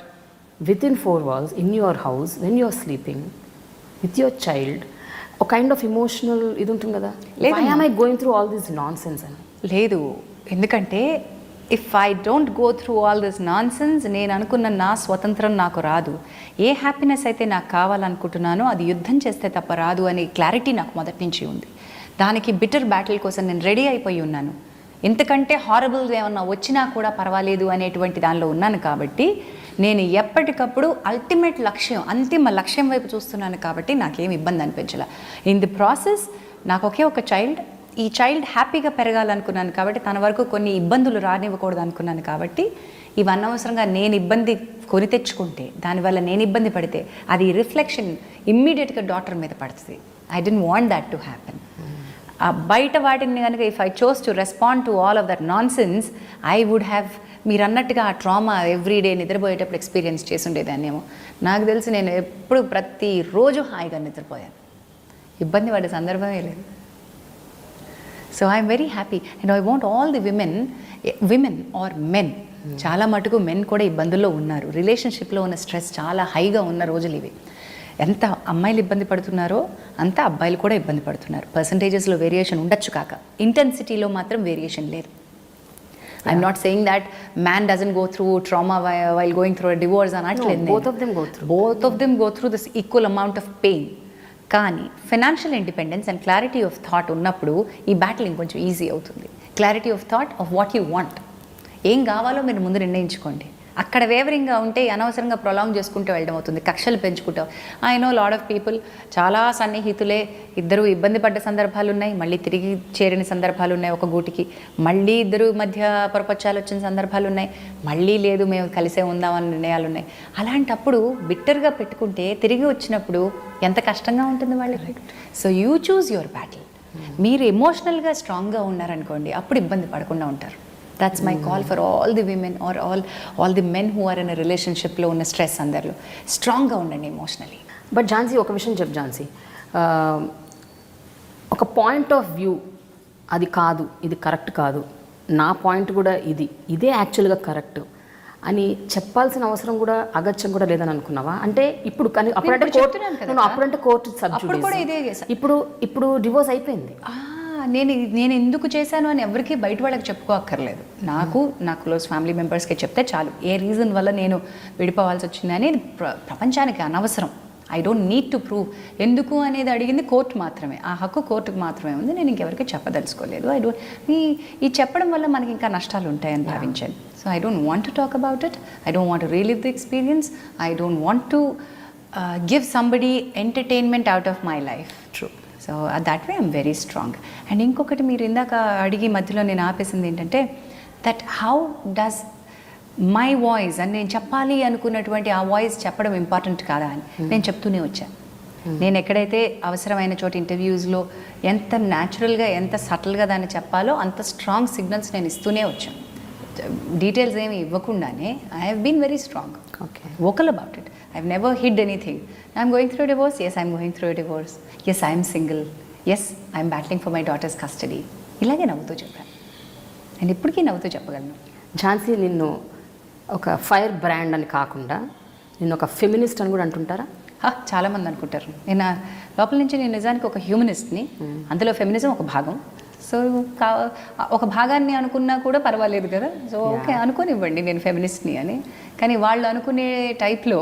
with in 4 walls in your house when you are sleeping with your child, ఒక కైండ్ ఆఫ్ ఇమోషనల్ ఇది ఉంటుంది కదా. Why am I going through all this nonsense అని?
లేదు, ఎందుకంటే if I don't go through all this nonsense, నేను అనుకున్న నా స్వతంత్రం నాకు రాదు. ఏ హ్యాపీనెస్ అయితే నాకు కావాలనుకుంటున్నానో అది యుద్ధం చేస్తే తప్ప రాదు అనే క్లారిటీ నాకు మొదటి నుంచి ఉంది. దానికి బిటర్ బ్యాటిల్ కోసం నేను రెడీ అయిపోయి ఉన్నాను. ఇంతకంటే హారబుల్ ఏమన్నా వచ్చినా కూడా పర్వాలేదు అనేటువంటి దానిలో ఉన్నాను. కాబట్టి నేను ఎప్పటికప్పుడు అల్టిమేట్ లక్ష్యం, అంతిమ లక్ష్యం వైపు చూస్తున్నాను. కాబట్టి నాకేం ఇబ్బంది అనిపించలే. ఇన్ ది ప్రాసెస్ నాకు ఒకే ఒక చైల్డ్, ఈ చైల్డ్ హ్యాపీగా పెరగాలనుకున్నాను. కాబట్టి తన వరకు కొన్ని ఇబ్బందులు రానివ్వకూడదు అనుకున్నాను. కాబట్టి ఇవి అనవసరంగా నేను ఇబ్బంది కొని తెచ్చుకుంటే, దానివల్ల నేను ఇబ్బంది పడితే అది రిఫ్లెక్షన్ ఇమ్మీడియట్గా డాటర్ మీద పడుతుంది. I don't want that to happen. బయట వాటిని కనుక if I chose to respond to all of that nonsense, I would have, మీరు అన్నట్టుగా ఆ ట్రామా ఎవ్రీడే నిద్రపోయేటప్పుడు ఎక్స్పీరియన్స్ చేసి ఉండేదాన్నేమో. నాకు తెలిసి నేను ఎప్పుడు ప్రతిరోజు హాయిగా నిద్రపోయాను, ఇబ్బంది పడే సందర్భమే లేదు. So I'm very happy and I want all the women or men, చాలా మటుకు మెన్ కూడా ఇబ్బందుల్లో ఉన్నారు. రిలేషన్షిప్లో ఉన్న స్ట్రెస్ చాలా హైగా ఉన్న రోజులు ఇవి. ఎంత అమ్మాయిలు ఇబ్బంది పడుతున్నారో అంత అబ్బాయిలు కూడా ఇబ్బంది పడుతున్నారు. పర్సంటేజెస్లో వేరియేషన్ ఉండొచ్చు కాక, ఇంటెన్సిటీలో మాత్రం వేరియేషన్ లేదు. I'm not saying that man doesn't go through trauma while going through a divorce అనట్లేదు.
Both of them go through
this equal amount of pain. కానీ financial independence and clarity of thought ఉన్నప్పుడు ఈ battle ఇంకొంచెం easy అవుతుంది. Clarity of thought of what you want, ఏం కావాలో మీరు ముందు నిర్ణయించుకోండి. అక్కడ వేవరింగ్గా ఉంటే అనవసరంగా ప్రొలాంగ్ చేసుకుంటూ వెళ్ళడం అవుతుంది, కక్షలు పెంచుకుంటాం. I know lot of people, చాలా సన్నిహితులే, ఇద్దరు ఇబ్బంది పడ్డ సందర్భాలు ఉన్నాయి, మళ్ళీ తిరిగి చేరిన సందర్భాలు ఉన్నాయి ఒక గూటికి, మళ్ళీ ఇద్దరు మధ్య పొరపచ్చాలు వచ్చిన సందర్భాలు ఉన్నాయి, మళ్ళీ లేదు మేము కలిసే ఉందామని నిర్ణయాలు ఉన్నాయి. అలాంటప్పుడు బిట్టర్గా పెట్టుకుంటే తిరిగి వచ్చినప్పుడు ఎంత కష్టంగా ఉంటుంది వాళ్ళకి. So you choose your battle. మీరు ఎమోషనల్గా స్ట్రాంగ్గా ఉన్నారనుకోండి, అప్పుడు ఇబ్బంది పడకుండా ఉంటారు. That's my call for all the women or all the men who are in a relationship లో ఉన్న స్ట్రెస్ అందరిలో స్ట్రాంగ్గా ఉండండి ఎమోషనలీ.
బట్ ఝాన్సీ, ఒక విషయం చెప్పు ఝాన్సీ, ఒక పాయింట్ ఆఫ్ వ్యూ అది కాదు, ఇది కరెక్ట్ కాదు, నా పాయింట్ కూడా ఇదే యాక్చువల్గా కరెక్ట్ అని చెప్పాల్సిన అవసరం కూడా అగత్యం కూడా లేదని అనుకున్నావా? అంటే ఇప్పుడు కానీ అప్పుడంటే కోర్టు సబ్జెక్ట్, ఇప్పుడు డివోర్స్ అయిపోయింది.
నేను ఎందుకు చేశాను అని ఎవరికి బయట వాళ్ళకి చెప్పుకోక్కర్లేదు. నా క్లోజ్ ఫ్యామిలీ మెంబర్స్కి చెప్తే చాలు ఏ రీజన్ వల్ల నేను విడిపోవాల్సి వచ్చింది అనేది ప్రపంచానికి అనవసరం. I don't need to prove. ఎందుకు అనేది అడిగింది కోర్టు మాత్రమే, ఆ హక్కు కోర్టుకు మాత్రమే ఉంది. నేను ఇంకెవరికి చెప్పదలుచుకోలేదు. ఈ చెప్పడం వల్ల మనకి ఇంకా నష్టాలు ఉంటాయని భావించాను. So I don't want to talk about it. I don't want to relive the experience. I don't want to give somebody entertainment out of my life. True. So that way I'm very strong. And ఇంకొకటి మీరు ఇందాక అడిగి మధ్యలో నేను ఆపేసింది ఏంటంటే, that how does my voice అని నేను చెప్పాలి అనుకున్నటువంటి ఆ వాయిస్ చెప్పడం ఇంపార్టెంట్ కాదా అని నేను చెప్తూనే వచ్చాను. నేను ఎక్కడైతే అవసరమైన చోట ఇంటర్వ్యూస్లో ఎంత న్యాచురల్గా ఎంత సటిల్గా దాన్ని చెప్పాలో అంత స్ట్రాంగ్ సిగ్నల్స్ నేను ఇస్తూనే వచ్చాను. డీటెయిల్స్ ఏమి ఇవ్వకుండానే I have been very strong, vocal about it. I've never hid anything. I'm going through a divorce. Yes, I'm going through a divorce. Yes, I'm single. Yes, I'm battling for my daughter's custody. ఇలాగే నవ్వుతూ చెప్పాను. నేను ఇప్పటికీ నవ్వుతూ చెప్పగలను.
ఝాన్సీ, నిన్ను ఒక fire brand అని కాకుండా నిన్ను ఒక ఫెమినిస్ట్ అని కూడా అంటుంటారా?
చాలామంది అనుకుంటారు. నేను లోపల నుంచి నేను నిజానికి ఒక హ్యూమనిస్ట్ని, అందులో ఫెమినిజం ఒక భాగం. సో ఒక భాగాన్ని అనుకున్నా కూడా పర్వాలేదు కదా. సో ఓకే అనుకోనివ్వండి నేను ఫెమినిస్ట్ని అని. కానీ వాళ్ళు అనుకునే టైప్లో,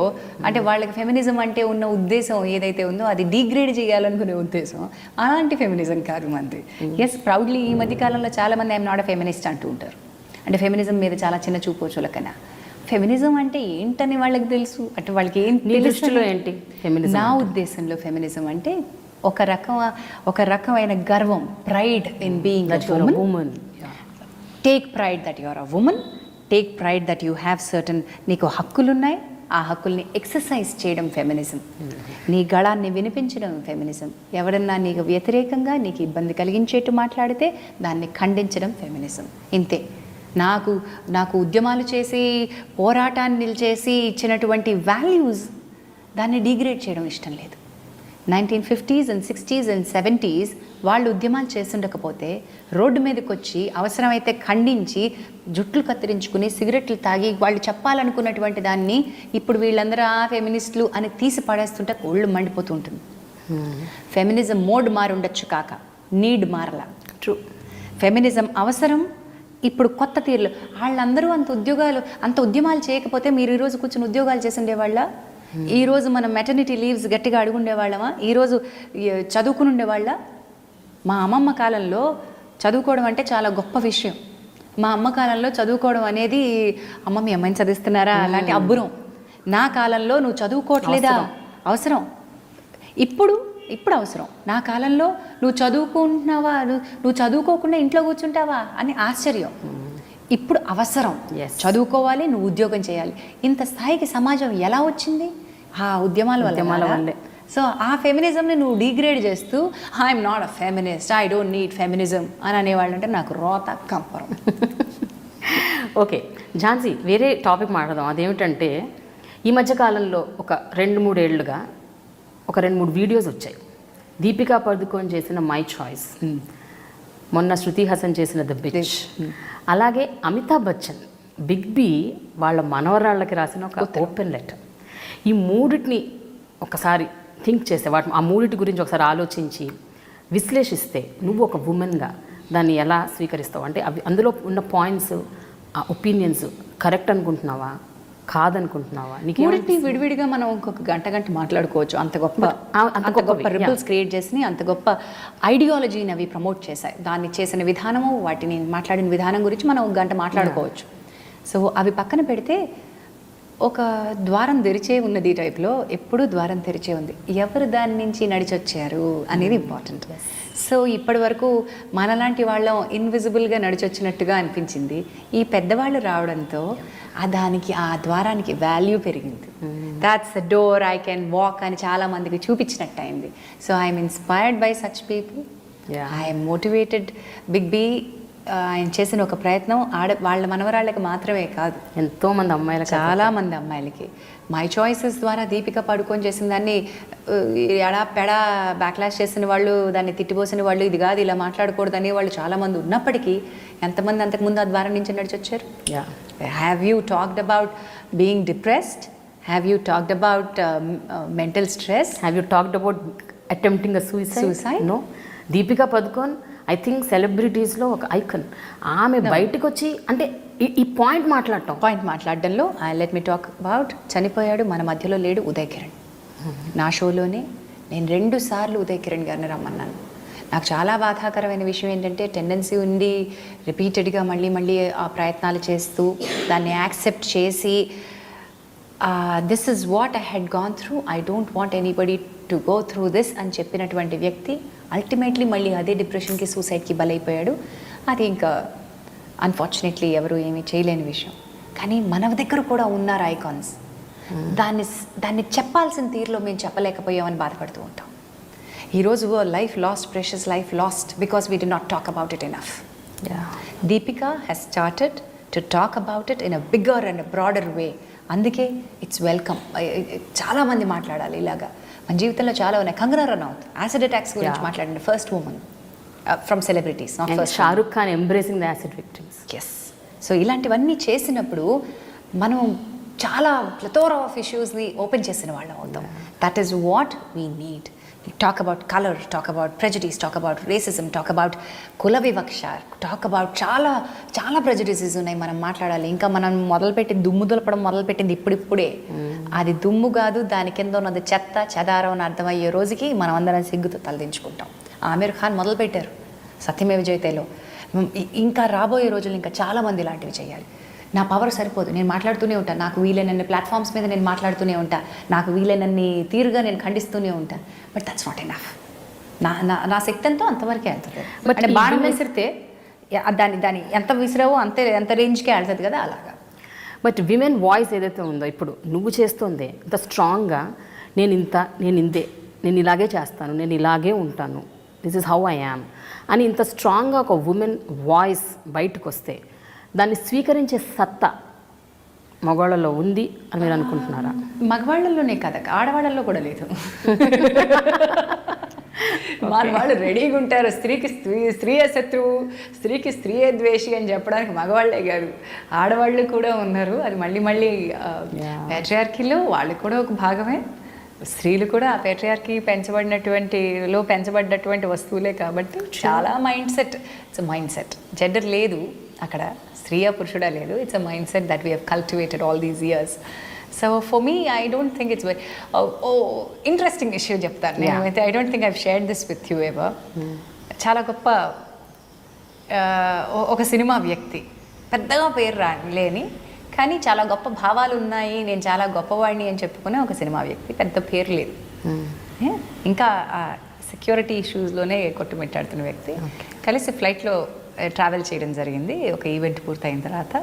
అంటే వాళ్ళకి ఫెమినిజం అంటే ఉన్న ఉద్దేశం ఏదైతే ఉందో అది డిగ్రేడ్ చేయాలనుకునే ఉద్దేశం, అలాంటి ఫెమినిజం కాదు మనది. ఎస్, ప్రౌడ్లీ ఈ మధ్యకాలంలో చాలామంది ఐఎమ్ నాట్ ఎ ఫెమినిస్ట్ అంటూ ఉంటారు. అంటే ఫెమినిజం మీద చాలా చిన్న చూపు చులకన. ఫెమినిజం అంటే ఏంటని వాళ్ళకి తెలుసు, అంటే వాళ్ళకి ఏం తెలుసులో ఏంటి ఫెమినిజం. నా ఉద్దేశంలో ఫెమినిజం అంటే ఒక రకమైన గర్వం, pride in being a woman. Take pride that you are a woman. Take pride that you have certain, నీకు హక్కులున్నాయి, ఆ హక్కుల్ని ఎక్సర్సైజ్ చేయడం ఫెమినిజం. నీ గళాన్ని వినిపించడం ఫెమినిజం. ఎవరన్నా నీకు వ్యతిరేకంగా నీకు ఇబ్బంది కలిగించేట్టు మాట్లాడితే దాన్ని ఖండించడం ఫెమినిజం. ఇంతే. నాకు ఉద్యమాలు చేసి పోరాటాన్ని నిలిచేసి ఇచ్చినటువంటి వాల్యూస్ దాన్ని డిగ్రేడ్ చేయడం ఇష్టం లేదు. 1950s and 60s and 70s వాళ్ళు ఉద్యమాలు చేస్తుండకపోతే రోడ్డు మీదకి వచ్చి అవసరమైతే ఖండించి జుట్లు కత్తిరించుకుని సిగరెట్లు తాగి వాళ్ళు చెప్పాలనుకున్నటువంటి దాన్ని ఇప్పుడు వీళ్ళందరూ ఫెమినిస్టులు అని తీసి పడేస్తుంటే ఒళ్ళు మండిపోతూ ఉంటుంది. ఫెమినిజం మోడ్ మారి ఉండొచ్చు కాక నీడ్ మారలా. ట్రూ. ఫెమినిజం అవసరం. ఇప్పుడు కొత్త తీరులు వాళ్ళందరూ అంత ఉద్యమాలు చేయకపోతే మీరు ఈరోజు కూర్చొని ఉద్యోగాలు చేసి ఉండేవాళ్ళ? ఈరోజు మనం మెటర్నిటీ లీవ్స్ గట్టిగా అడుగుండేవాళ్ళమా? ఈరోజు చదువుకుని ఉండేవాళ్ళ? మా అమ్మమ్మ కాలంలో చదువుకోవడం అంటే చాలా గొప్ప విషయం. మా అమ్మ కాలంలో చదువుకోవడం అనేది, అమ్మ మీ అమ్మాయిని చదివిస్తున్నారా అలాంటి అబ్బురం. నా కాలంలో నువ్వు చదువుకోవట్లేదా? అవసరం. ఇప్పుడు అవసరం. నా కాలంలో నువ్వు చదువుకుంటున్నావా, నువ్వు చదువుకోకుండా ఇంట్లో కూర్చుంటావా అని ఆశ్చర్యం. ఇప్పుడు అవసరం. చదువుకోవాలి, నువ్వు ఉద్యోగం చేయాలి. ఇంత స్థాయికి సమాజం ఎలా వచ్చింది? ఆ ఉద్యమాల వల్లే. సో ఆ ఫెమినిజంని నువ్వు డిగ్రేడ్ చేస్తూ I'm not a feminist, I don't need feminism అని అనేవాళ్ళు అంటే నాకు రోత కంపరం.
ఓకే ఝాన్సీ, వేరే టాపిక్ మాట్లాడదాం. అదేమిటంటే ఈ మధ్యకాలంలో ఒక 2-3 ఏళ్ళుగా ఒక 2-3 వీడియోస్ వచ్చాయి. దీపికా పదుకోన్ చేసిన మై చాయిస్, మొన్న శృతి హాసన్ చేసిన ద బిచ్, అలాగే అమితాబ్ బచ్చన్ బిగ్ బి వాళ్ళ మనవరాళ్ళకి రాసిన ఒక ఓపెన్ లెటర్. ఈ మూడిటిని ఒకసారి థింక్ చేస్తే, ఆ మూడిటి గురించి ఒకసారి ఆలోచించి విశ్లేషిస్తే నువ్వు ఒక ఉమెన్గా దాన్ని ఎలా స్వీకరిస్తావు? అంటే అందులో ఉన్న పాయింట్స్, ఆ ఒపీనియన్స్ కరెక్ట్ అనుకుంటున్నావా, కాదనుకుంటున్నావా?
మూడింటిని విడివిడిగా మనం ఇంకొక గంట మాట్లాడుకోవచ్చు. అంత గొప్ప రిబల్స్ క్రియేట్ చేసి అంత గొప్ప ఐడియాలజీని అవి ప్రమోట్ చేశాయి. దాన్ని చేసిన విధానము, వాటిని మాట్లాడిన విధానం గురించి మనం ఒక గంట మాట్లాడుకోవచ్చు. సో అవి పక్కన పెడితే ఒక ద్వారం తెరిచే ఉన్నది టైప్లో ఎప్పుడూ ద్వారం తెరిచే ఉంది. ఎవరు దాని నుంచి నడిచొచ్చారు అనేది ఇంపార్టెంట్. సో ఇప్పటి వరకు మనలాంటి వాళ్ళం ఇన్విజిబుల్గా నడిచొచ్చినట్టుగా అనిపించింది. ఈ పెద్దవాళ్ళు రావడంతో దానికి ఆ ద్వారానికి వాల్యూ పెరిగింది. That's the door I can walk అని చాలా మందికి చూపించినట్టు అయింది. So I'm inspired by such people. I'm motivated. Big B ఆయన చేసిన ఒక ప్రయత్నం వాళ్ళ మనవరాళ్ళకి మాత్రమే కాదు,
ఎంతోమంది అమ్మాయిలు,
చాలామంది అమ్మాయిలకి. మై చాయిసెస్ ద్వారా దీపిక పడుకొని చేసిన దాన్ని ఎడా పెడా బ్యాక్లాష్ చేసిన వాళ్ళు, దాన్ని తిట్టిపోసిన వాళ్ళు, ఇది కాదు ఇలా మాట్లాడకూడదు అనే వాళ్ళు చాలామంది ఉన్నప్పటికీ ఎంతమంది అంతకుముందు ఆ ద్వారం నుంచి నడిచి వచ్చారు. Have you talked about being depressed? Have you talked about mental stress?
Have you talked about attempting a suicide? No. Deepika Padukone I think సెలబ్రిటీస్లో ఒక ఐకన్. ఆమె బయటకు వచ్చి అంటే ఈ పాయింట్
మాట్లాడడంలో లెట్ మీ టాక్ అబౌట్, చనిపోయాడు, మన మధ్యలో లేడు, ఉదయ్ కిరణ్. నా షోలోనే నేను 2 సార్లు ఉదయ్ కిరణ్ గారిని రమ్మన్నాను. నాకు చాలా బాధాకరమైన విషయం ఏంటంటే టెండెన్సీ ఉండి రిపీటెడ్గా మళ్ళీ ఆ ప్రయత్నాలు చేస్తూ దాన్ని యాక్సెప్ట్ చేసి this is what I had gone through, I don't want anybody to go through this అని చెప్పినటువంటి వ్యక్తి అల్టిమేట్లీ మళ్ళీ అదే డిప్రెషన్కి, సూసైడ్కి బలైపోయాడు. అది ఇంకా అన్ఫార్చునేట్లీ ఎవరు ఏమీ చేయలేని విషయం. కానీ మన దగ్గర కూడా ఉన్నారు ఐకాన్స్. దాన్ని చెప్పాల్సిన తీరులో మేము చెప్పలేకపోయామని బాధపడుతూ ఉంటాం. ఈరోజు life lost, precious life lost because we did not talk about it enough. Deepika has started to talk about it in a bigger and broader way. అందుకే ఇట్స్ వెల్కమ్. చాలామంది మాట్లాడాలి ఇలాగా. మన జీవితంలో చాలా ఉన్నాయి. కంగనా రనౌత్ యాసిడ్ అటాక్స్ గురించి మాట్లాడిన first women from celebrities.
Shahrukh Khan embracing the acid victims.
Yes. So ఇలాంటివన్నీ చేసినప్పుడు మనం చాలా ప్లథోరా ఆఫ్ ఇష్యూస్ని ఓపెన్ చేసిన వాళ్ళం అవుతాం. That is what we need. Talk about colour, talk about prejudice, talk about racism, talk about కుల వివక్ష, టాక్ అబౌట్ చాలా ప్రెజుడిసెస్ ఉన్నాయి మనం మాట్లాడాలి. ఇంకా మనం దుమ్ము దులపడం మొదలుపెట్టింది ఇప్పుడిప్పుడే. అది దుమ్ము కాదు, దాని కింద ఉన్నది చెత్త చెదారం అని అర్థమయ్యే రోజుకి మనం అందరం సిగ్గుతో తలదించుకుంటాం. ఆమీర్ ఖాన్ మొదలుపెట్టారు సత్యమేవ జయతేలో. ఇంకా రాబోయే రోజులు ఇంకా చాలామంది ఇలాంటివి చేయాలి. నా పవర్ సరిపోదు, నేను మాట్లాడుతూనే ఉంటాను. నాకు వీలైనన్ని ప్లాట్ఫామ్స్ మీద నేను మాట్లాడుతూనే ఉంటాను. నాకు వీలైనన్ని తీరుగా నేను ఖండిస్తూనే ఉంటాను. But that's not enough. నా శక్తి ఎంతో అంతవరకే వెళ్తుంది. బట్ బాణం విసిరితే దాన్ని ఎంత విసిరావో ఎంత రేంజ్కే వెళ్తుంది కదా, అలాగా.
బట్ విమెన్ వాయిస్ ఏదైతే ఉందో ఇప్పుడు నువ్వు చేస్తుంది ఇంత స్ట్రాంగ్గా, నేను ఇలాగే చేస్తాను, నేను ఇలాగే ఉంటాను, this is how I am అని ఇంత స్ట్రాంగ్గా ఒక ఉమెన్ వాయిస్ బయటకు వస్తే దాన్ని స్వీకరించే సత్తా మగవాళ్ళలో ఉంది అని మీరు అనుకుంటున్నారా?
మగవాళ్ళలోనే కదా, ఆడవాళ్ళల్లో కూడా లేదు. వాళ్ళు రెడీగా ఉంటారు. స్త్రీకి స్త్రీయే శత్రువు, స్త్రీకి స్త్రీయే ద్వేషి అని చెప్పడానికి మగవాళ్లే కాదు, ఆడవాళ్ళు కూడా ఉన్నారు. అది మళ్ళీ పేట్రియార్కీలో వాళ్ళు కూడా ఒక భాగమే. స్త్రీలు కూడా ఆ పేట్రియార్కీ పెంచబడినటువంటి వస్తువులే. కాబట్టి చాలా ఇట్స్ మైండ్ సెట్. జెండర్ లేదు అక్కడ, స్త్రీయా పురుషుడా లేదు. It's a mind set that we have cultivated all these years. So for me I don't think it's very interesting issue చెప్తాను నేనైతే. I don't think I shared this with you ever. చాలా గొప్ప ఒక cinema వ్యక్తి, పెద్దగా పేరు లేని కానీ చాలా గొప్ప భావాలు ఉన్నాయి, నేను చాలా గొప్పవాడిని అని చెప్పుకునే ఒక సినిమా వ్యక్తి, పెద్ద పేరు లేదు. ఇంకా సెక్యూరిటీ ఇష్యూస్లోనే కొట్టుమిట్టాడుతున్న వ్యక్తి. కలిసి ఫ్లైట్లో ట్రావెల్ చేయడం జరిగింది. ఒక ఈవెంట్ పూర్తయిన తర్వాత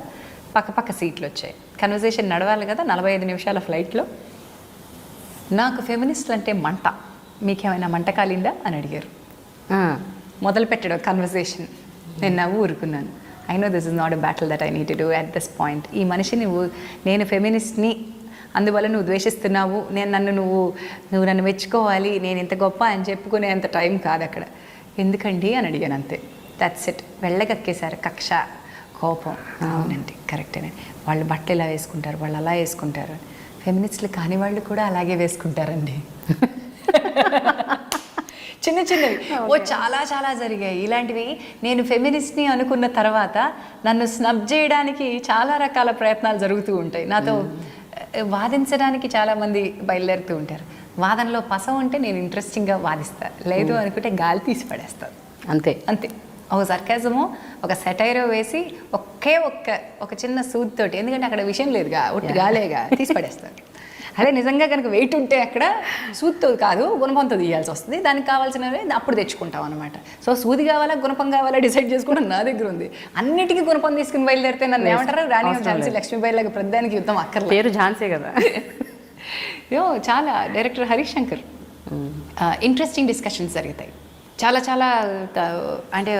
పక్క సీట్లు వచ్చాయి. కన్వర్జేషన్ నడవాలి కదా, 45 నిమిషాల ఫ్లైట్లో. నాకు ఫెమినిస్టులు అంటే మంట, మీకేమైనా మంట కాలిందా అని అడిగారు. మొదలు పెట్టాడు కన్వర్జేషన్. నేను నవ్వు ఊరుకున్నాను. I know this is not a battle that I need to do at this point. ఈ మనిషిని నేను ఫెమినిస్ట్ని, అందువల్ల నువ్వు ద్వేషిస్తున్నావు, నువ్వు నన్ను మెచ్చుకోవాలి, నేను ఇంత గొప్ప అని చెప్పుకునేంత టైం కాదు అక్కడ. ఎందుకండి అని అడిగాను, అంతే. That's it. వెళ్ళగక్కేశారు కక్ష, కోపం. అవునండి కరెక్టేనండి, వాళ్ళు బట్టలు ఇలా వేసుకుంటారు, వాళ్ళు అలా వేసుకుంటారు. ఫెమినిస్టులు కాని వాళ్ళు కూడా అలాగే వేసుకుంటారండి. చిన్నవి చాలా జరిగాయి ఇలాంటివి. నేను ఫెమినిస్ట్ని అనుకున్న తర్వాత నన్ను స్నబ్ చేయడానికి చాలా రకాల ప్రయత్నాలు జరుగుతూ ఉంటాయి. నాతో వాదించడానికి చాలామంది బయలుదేరుతూ ఉంటారు. వాదనలో పసం ఉంటే నేను ఇంట్రెస్టింగ్గా వాదిస్తాను, లేదు అనుకుంటే గాలి తీసి పడేస్తాను.
అంతే
అంతే. ఒక సర్కాజము, ఒక సెటైరో వేసి ఒక చిన్న సూదితోటి, ఎందుకంటే అక్కడ విషయం లేదుగా, ఒట్టి గాలేగా, తీసి పడేస్తాను. అదే నిజంగా కనుక వెయిట్ ఉంటే అక్కడ సూదితో కాదు గుణపంతో తీయాల్సి వస్తుంది. దానికి కావాల్సినవి అప్పుడు తెచ్చుకుంటాం అనమాట. సో సూది కావాలా గుణపం కావాలా డిసైడ్ చేసుకోవడం నా దగ్గర ఉంది. అన్నిటికీ గుణపం తీసుకుని బయలుదేరితే నన్ను ఏమంటారు, రాణి ఝాన్సీ లక్ష్మీబాయిలాగా ప్రధానికి యుద్ధం అక్కర్లేదు.
పేరు ఝాన్సీ కదా.
చాలా director Harish Shankar interesting discussions జరుగుతాయి. చాలా చాలా అంటే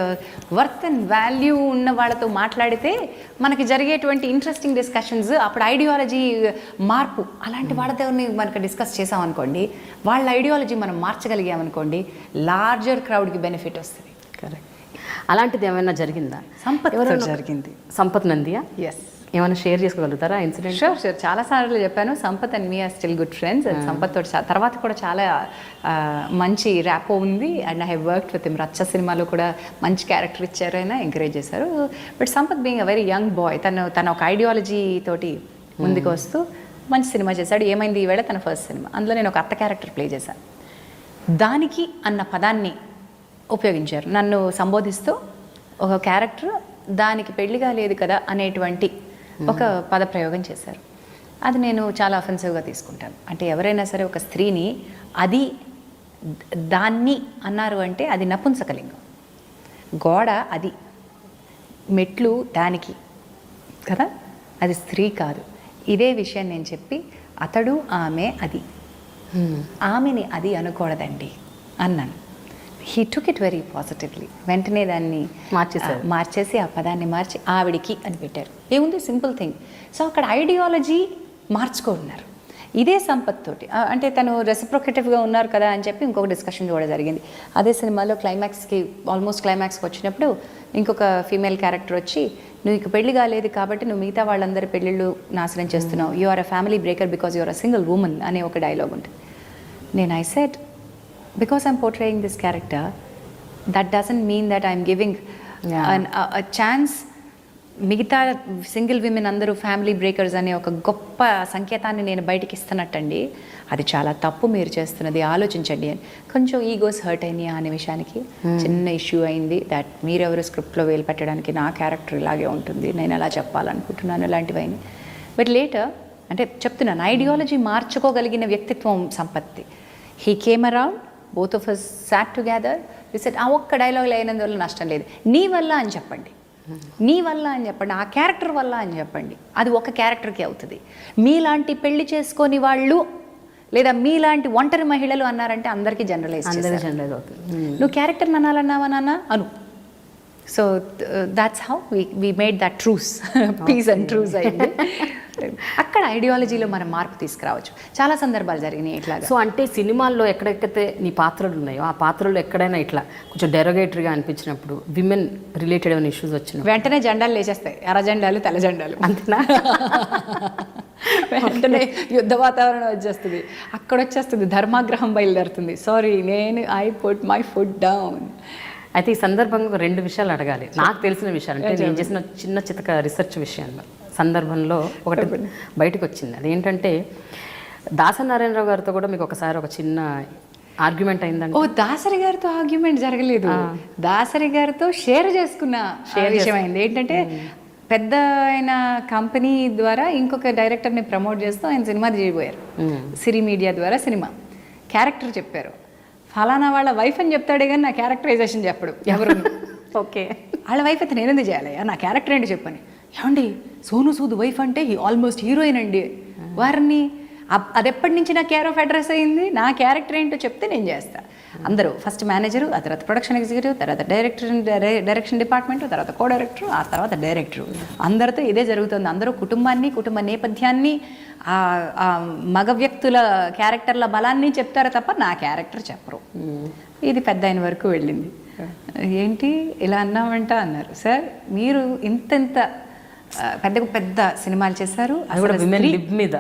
వర్త్ అండ్ వాల్యూ ఉన్న వాళ్ళతో మాట్లాడితే మనకి జరిగేటువంటి ఇంట్రెస్టింగ్ డిస్కషన్స్, అప్పుడు ఐడియాలజీ మార్పు అలాంటి వాళ్ళతో మనకు డిస్కస్ చేసామనుకోండి, వాళ్ళ ఐడియాలజీ మనం మార్చగలిగామనుకోండి, లార్జర్ క్రౌడ్కి బెనిఫిట్ వస్తుంది.
కరెక్ట్. అలాంటిది ఏమైనా జరిగిందా?
సంపత్ జరిగింది.
సంపత్ నందియా?
ఎస్.
ఏమైనా షేర్ చేసుకోగలుగుతారా ఇన్సిడెంట్?
షూర్. చాలాసార్లు చెప్పాను, Sampath and me are still good friends. And Sampath తోటి తర్వాత కూడా చాలా మంచి ర్యాపో ఉంది. And I have worked with him. Racha సినిమాలో కూడా మంచి క్యారెక్టర్ ఇచ్చారు, ఆయన ఎంకరేజ్ చేశారు. But Sampath being a very young boy, తన ఒక ఐడియాలజీ తోటి ముందుకు వస్తూ మంచి సినిమా చేశాడు. ఏమైంది ఈవేళ తన ఫస్ట్ సినిమా, అందులో నేను ఒక అత్త క్యారెక్టర్ ప్లే చేశాను. దానికి అన్న పదాన్ని ఉపయోగించారు నన్ను సంబోధిస్తూ. ఒక క్యారెక్టర్ దానికి పెళ్లిగా లేదు కదా అనేటువంటి ఒక పదప్రయోగం చేశారు. అది నేను చాలా అఫెన్సివ్గా తీసుకుంటాను. అంటే ఎవరైనా సరే ఒక స్త్రీని అది దాన్ని అన్నారు అంటే అది నపుంసకలింగం. గోడ అది, మెట్లు దానికి కదా, అది స్త్రీ కాదు. ఇదే విషయం నేను చెప్పి అతడు ఆమె అది, ఆమెని అది అనకూడదండి అన్నాను. He took it very positively. వెంటనే దాన్ని మార్చేసి ఆ పదాన్ని మార్చి ఆవిడికి అని పెట్టారు. ఏముంది, సింపుల్ థింగ్. సో అక్కడ ఐడియాలజీ మార్చుకుంటున్నారు. ఇదే సంపత్ తోటి అంటే తను రెసిప్రొకేటివ్గా ఉన్నారు కదా అని చెప్పి ఇంకొక డిస్కషన్ కూడా జరిగింది. అదే సినిమాలో ఆల్మోస్ట్ క్లైమాక్స్కి వచ్చినప్పుడు ఇంకొక ఫీమేల్ క్యారెక్టర్ వచ్చి, నువ్వు ఇక పెళ్లి కాలేదు కాబట్టి నువ్వు మిగతా వాళ్ళందరి పెళ్ళిళ్ళు నాశనం చేస్తున్నావు, you are a family breaker because you are a single woman అనే ఒక డైలాగ్ ఉంటుంది. నేను I said, because I'm portraying this character, that doesn't mean that I'm giving a chance మిగతా సింగిల్ విమెన్ అందరూ ఫ్యామిలీ బ్రేకర్స్ అనే ఒక గొప్ప సంకేతాన్ని నేను బయటికి ఇస్తున్నట్టండి. అది చాలా తప్పు మీరు చేస్తున్నది, ఆలోచించండి అని. కొంచెం ఈగోస్ హర్ట్ అయినాయి అనే విషయానికి చిన్న ఇష్యూ అయింది. దట్ మీరెవరు స్క్రిప్ట్లో వేలు పెట్టడానికి, నా క్యారెక్టర్ ఇలాగే ఉంటుంది, నేను ఎలా చెప్పాలనుకుంటున్నాను, ఇలాంటివన్నీ. బట్ లేటర్ అంటే చెప్తున్నాను, ఐడియాలజీ మార్చుకోగలిగిన వ్యక్తిత్వం సంపత్తి. He came around, both of us sat together, we said, ఆ ఒక్క డైలాగ్ అయినందువల్ల నష్టం లేదు, నీ వల్ల అని చెప్పండి, నీ వల్ల అని చెప్పండి, ఆ క్యారెక్టర్ వల్ల అని చెప్పండి. అది ఒక క్యారెక్టర్కి అవుతుంది. మీలాంటి పెళ్లి చేసుకొని వాళ్ళు లేదా మీలాంటి ఒంటరి మహిళలు అన్నారంటే అందరికీ జనరలైజ్
అవుతుంది.
నువ్వు క్యారెక్టర్ అనాలన్నావా నాన్న అను. So that's how we made that truce, peace and truce అయింది. అక్కడ ఐడియాలజీలో మనం మార్పు తీసుకురావచ్చు. చాలా సందర్భాలు జరిగినాయి ఇట్లా.
సో అంటే సినిమాల్లో ఎక్కడెక్కడైతే నీ పాత్రలు ఉన్నాయో ఆ పాత్రలో ఎక్కడైనా ఇట్లా కొంచెం డెరోగేటరీగా అనిపించినప్పుడు, విమెన్ రిలేటెడ్ ఏమైనా ఇష్యూస్ వచ్చిన
వెంటనే జెండాలు లేచేస్తాయి, ఎర్ర జెండాలు తెల్ల జెండాలు, అంతేనా? వెంటనే యుద్ధ వాతావరణం వచ్చేస్తుంది. అక్కడ వచ్చేస్తుంది ధర్మాగ్రహం బయలుదేరుతుంది. Sorry, I put my foot down.
అయితే ఈ సందర్భంగా 2 విషయాలు అడగాలి. నాకు తెలిసిన విషయాలు అంటే నేను చేసిన చిన్న చితక రీసెర్చ్ విషయంలో సందర్భంలో ఒకటి బయటకు వచ్చింది. అదేంటంటే దాసనారాయణరావు గారితో కూడా మీకు ఒకసారి ఒక చిన్న ఆర్గ్యుమెంట్ అయిందండి.
ఓ, దాసరి గారితో ఆర్గ్యుమెంట్ జరగలేదు, దాసరి గారితో షేర్ చేసుకున్న విషయం అయింది. ఏంటంటే పెద్ద ఆయన కంపెనీ ద్వారా ఇంకొక డైరెక్టర్ని ప్రమోట్ చేస్తూ ఆయన సినిమా చేయబోయారు. సిరి మీడియా ద్వారా సినిమా క్యారెక్టర్ చెప్పారు. ఫలానా వాళ్ళ వైఫ్ అని చెప్తాడే కానీ నా క్యారెక్టరైజేషన్ చెప్పడు ఎవరు.
ఓకే,
వాళ్ళ వైఫ్ అయితే నేనేంది చేయాలయ్యా, నా క్యారెక్టర్ ఏంటి చెప్పని. ఏమండి, సోను సూద్ వైఫ్ అంటే ఆల్మోస్ట్ హీరోయిన్ అండి, వారిని అది ఎప్పటి నుంచి నా కేర్ ఆఫ్ అడ్రస్ అయింది, నా క్యారెక్టర్ ఏంటో చెప్తే నేను చేస్తాను. అందరూ ఫస్ట్ మేనేజరు, ఆ తర్వాత ప్రొడక్షన్ ఎగ్జిక్యూటివ్, తర్వాత డైరెక్షన్ డిపార్ట్మెంట్, తర్వాత కో డైరెక్టర్, ఆ తర్వాత డైరెక్టరు. అందరితో ఇదే జరుగుతుంది. అందరూ కుటుంబాన్ని, కుటుంబ నేపథ్యాన్ని, మగ వ్యక్తుల క్యారెక్టర్ల బలాన్ని చెప్తారు తప్ప నా క్యారెక్టర్ చెప్పరు. ఇది పెద్ద అయిన వరకు వెళ్ళింది. ఏంటి ఇలా అన్నామంట అన్నారు. సార్, మీరు ఇంత పెద్ద పెద్ద సినిమాలు చేశారు,
అది కూడా విమెన్ లిబ్ మీద.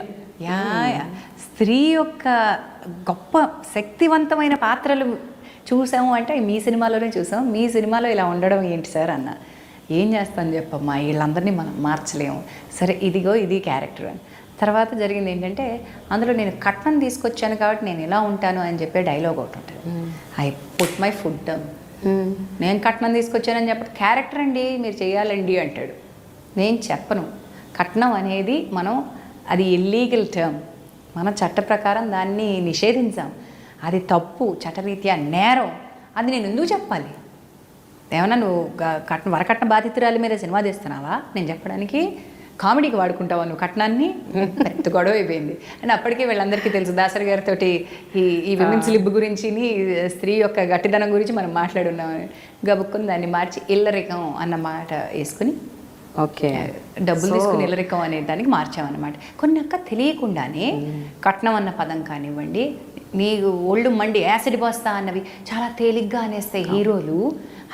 స్త్రీ యొక్క గొప్ప శక్తివంతమైన పాత్రలు చూసాము అంటే మీ సినిమాలోనే చూసాము, మీ సినిమాలో ఇలా ఉండడం ఏంటి సార్ అన్న. ఏం చేస్తాను చెప్పమ్మా, వీళ్ళందరినీ మనం మార్చలేము. సరే, ఇదిగో ఇది క్యారెక్టర్ అని. తర్వాత జరిగింది ఏంటంటే అందులో నేను కట్నం తీసుకొచ్చాను కాబట్టి నేను ఇలా ఉంటాను అని చెప్పే డైలాగ్ ఒకటి ఉంటుంది. I put my food down. నేను కట్నం తీసుకొచ్చానని చెప్పి క్యారెక్టర్ అండి మీరు చేయాలండి అంటాడు. నేను చెప్పను. కట్నం అనేది అది ఇల్లీగల్ టర్మ్. మన చట్ట ప్రకారం దాన్ని నిషేధించాం. అది తప్పు, చట్టరీత్యా నేరం. అది నేను ఎందుకు చెప్పాలి? ఏమన్నా నువ్వు వరకట్న బాధితురాలి మీద సినిమా తీస్తున్నావా నేను చెప్పడానికి? కామెడీకి వాడుకుంటావా నువ్వు కట్నాన్ని? పెద్ద గొడవ అయిపోయింది. అండ్ అప్పటికే వీళ్ళందరికీ తెలుసు దాసరి గారితో ఈ విమెన్స్ లిబ్ గురించి, స్త్రీ యొక్క గట్టిదనం గురించి మనం మాట్లాడున్నామని. గబుక్కుని దాన్ని మార్చి ఇల్లరికం అన్న మాట వేసుకుని
ఓకే
డబ్బులు తీసుకుని ఇల్లరికం అనే దానికి మార్చామన్నమాట. కొన్ని తెలియకుండానే కట్నం అన్న పదం కానివ్వండి, నీకు ఒళ్ళు మండి యాసిడ్ పోస్తా అన్నవి చాలా తేలిగ్గా అనేస్తాయి హీరోలు.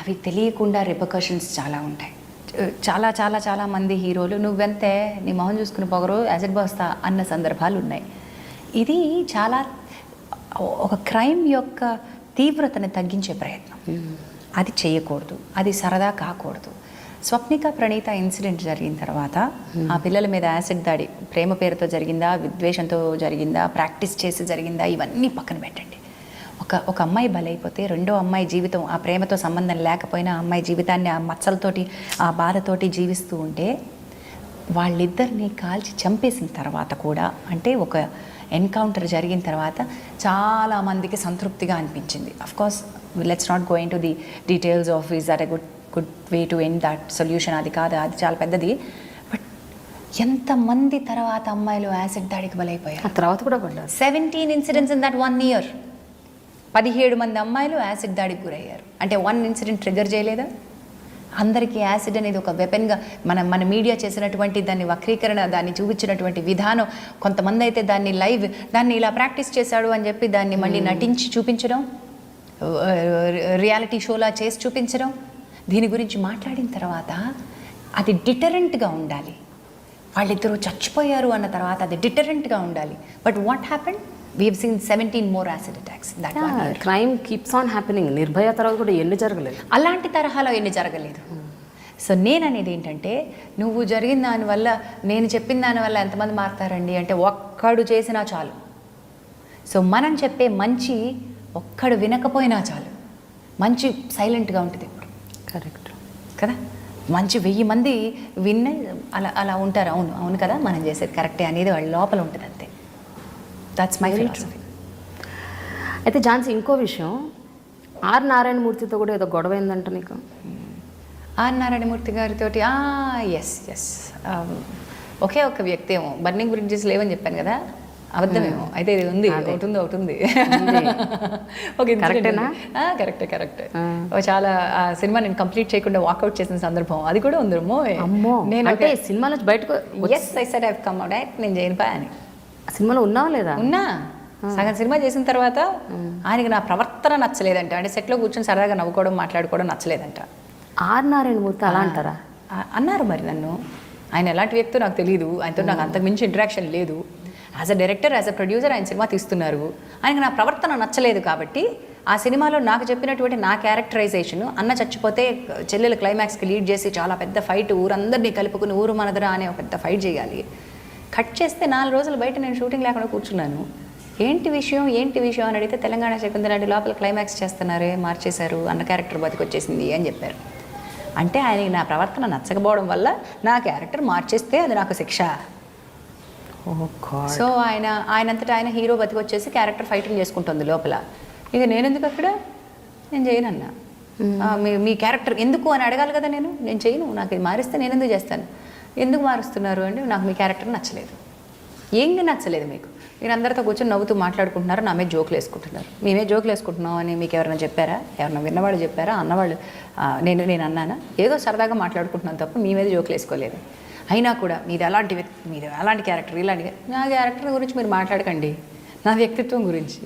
అవి తెలియకుండా రిపర్కషన్స్ చాలా ఉంటాయి. చాలా చాలా చాలా మంది హీరోలు నువ్వెంతే నీ మొహం చూసుకుని పొగరు యాసిడ్ పోస్తా అన్న సందర్భాలు ఉన్నాయి. ఇది చాలా ఒక క్రైమ్ యొక్క తీవ్రతని తగ్గించే ప్రయత్నం. అది చేయకూడదు, అది సరదా కాకూడదు. స్వప్నిక ప్రణీత ఇన్సిడెంట్ జరిగిన తర్వాత ఆ పిల్లల మీద యాసిడ్ దాడి ప్రేమ పేరుతో జరిగిందా, విద్వేషంతో జరిగిందా, ప్రాక్టీస్ చేసి జరిగిందా, ఇవన్నీ పక్కన పెట్టండి. ఒక అమ్మాయి బలైపోతే రెండో అమ్మాయి జీవితం ఆ ప్రేమతో సంబంధం లేకపోయినా ఆ అమ్మాయి జీవితాన్ని ఆ మచ్చలతోటి ఆ బాధతోటి జీవిస్తూ ఉంటే వాళ్ళిద్దరిని కాల్చి చంపేసిన తర్వాత కూడా, అంటే ఒక ఎన్కౌంటర్ జరిగిన తర్వాత చాలామందికి సంతృప్తిగా అనిపించింది. Of course let's not go in to the details of is that a good way to end that solution. అది కాదు, అది చాలా పెద్దది. బట్ ఎంతమంది తర్వాత అమ్మాయిలు యాసిడ్ దాడికి బలైపోయారు.
ఆ తర్వాత కూడా పడ్డారు. 17
ఇన్సిడెంట్స్ ఇన్ దట్ 1 year. 17 మంది అమ్మాయిలు యాసిడ్ దాడికి గురయ్యారు. అంటే 1 ఇన్సిడెంట్ ట్రిగర్ చేయలేదా? అందరికీ యాసిడ్ అనేది ఒక వెపన్గా మన మీడియా చేసినటువంటి దాన్ని వక్రీకరణ, దాన్ని చూపించినటువంటి విధానం, కొంతమంది అయితే దాన్ని ఇలా ప్రాక్టీస్ చేశాడు అని చెప్పి దాన్ని మళ్ళీ నటించి చూపించడం, రియాలిటీ షోలా చేసి చూపించడం, దీని గురించి మాట్లాడిన తర్వాత అది డిటరెంట్గా ఉండాలి. వాళ్ళిద్దరూ చచ్చిపోయారు అన్న తర్వాత అది డిటరెంట్గా ఉండాలి. But what happened? We have seen 17 more acid attacks that one year.
Crime keeps on happening. Nirbhaya తర్వాత కూడా ఎన్ని జరగలేదు,
అలాంటి తరహాలో ఎన్ని జరగలేదు. సో నేను అనేది ఏంటంటే, నువ్వు జరిగిన దానివల్ల, నేను చెప్పిన దానివల్ల ఎంతమంది మారుతారండి అంటే ఒక్కడు చేసినా చాలు. సో మనం చెప్పే మంచి ఒక్కడు వినకపోయినా చాలు. మంచి సైలెంట్గా ఉంటుంది ఇప్పుడు.
కరెక్ట్
కదా? మంచి 1000 మంది విన్న అలా ఉంటారు. అవును కదా, మనం చేసేది కరెక్టే అనేది వాళ్ళ లోపల ఉంటుంది అంతే. That's my philosophy.
అయితే ఝాన్సీ, ఇంకో విషయం, ఆర్ నారాయణమూర్తితో కూడా ఏదో గొడవ అయిందంట నీకు?
ఆర్ నారాయణమూర్తి గారితో ఎస్ ఒకే ఒక్క వ్యక్తి ఏమో బర్నింగ్ బ్రిడ్జెస్ లేవని చెప్పాను కదా, అబద్ధమేమో. అయితే ఇది ఉంది, ఒకటి
కరెక్టేనా?
కరెక్టే. చాలా ఆ సినిమా నేను కంప్లీట్ చేయకుండా వాకౌట్ చేసిన సందర్భం అది కూడా ఉంది.
నేను అంటే సినిమాలో బయటకు
నేను చేయను అని
సినిమాలో ఉన్నావా లేదా?
ఉన్నా. సగం సినిమా చేసిన తర్వాత ఆయనకి నా ప్రవర్తన నచ్చలేదంట. అంటే సెట్లో కూర్చొని సరదాగా నవ్వుకోవడం, మాట్లాడుకోవడం నచ్చలేదంట.
ఆర్ నారాయణమూర్తి అలా అంటారా?
అన్నారు. మరి నన్ను, ఆయన ఎలాంటి వ్యక్తో నాకు తెలియదు, ఆయనతో నాకు అంతకు మించి ఇంటరాక్షన్ లేదు. As a director, as a producer ఆయన సినిమా తీస్తున్నారు. ఆయనకి నా ప్రవర్తన నచ్చలేదు కాబట్టి ఆ సినిమాలో నాకు చెప్పినటువంటి నా క్యారెక్టరైజేషన్, అన్న చచ్చిపోతే చెల్లెలు క్లైమాక్స్కి లీడ్ చేసి చాలా పెద్ద ఫైట్, ఊరందరినీ కలుపుకుని ఊరు మనదరా అనే ఒక పెద్ద ఫైట్ చేయాలి. కట్ చేస్తే 4 రోజులు బయట నేను షూటింగ్ లేకుండా కూర్చున్నాను. ఏంటి విషయం అని అడిగితే తెలంగాణ శకుంతలాంటి లోపల క్లైమాక్స్ చేస్తున్నారే, మార్చేశారు, అన్న క్యారెక్టర్ బతికొచ్చేసింది అని చెప్పారు. అంటే ఆయనకి నా ప్రవర్తన నచ్చకపోవడం వల్ల నా క్యారెక్టర్ మార్చేస్తే అది నాకు శిక్ష. సో ఆయనంతటా ఆయన హీరో బతికొచ్చేసి క్యారెక్టర్ ఫైటింగ్ చేసుకుంటుంది లోపల. ఇక నేను ఎందుకు అక్కడ? నేను చేయనన్నా. మీ క్యారెక్టర్ ఎందుకు అని అడగాలి కదా. నేను చేయను. నాకు ఇది మారిస్తే నేను ఎందుకు చేస్తాను? ఎందుకు మారుస్తున్నారు అంటే, నాకు మీ క్యారెక్టర్ నచ్చలేదు. ఏంటి నచ్చలేదు మీకు? మీరు అందరితో కూర్చొని నవ్వుతూ మాట్లాడుకుంటున్నారు, నా మీద జోకులు వేసుకుంటున్నారు. మేమే జోకులు వేసుకుంటున్నాం అని మీకు ఎవరైనా చెప్పారా? ఎవరైనా విన్నవాళ్ళు చెప్పారా? అన్నవాళ్ళు నేను అన్నానా? ఏదో సరదాగా మాట్లాడుకుంటున్నాను తప్ప మీ మీద జోకులు వేసుకోలేదు. అయినా కూడా మీది అలాంటి క్యారెక్టర్, ఇలాంటి నా క్యారెక్టర్ గురించి మీరు మాట్లాడకండి, నా వ్యక్తిత్వం గురించి.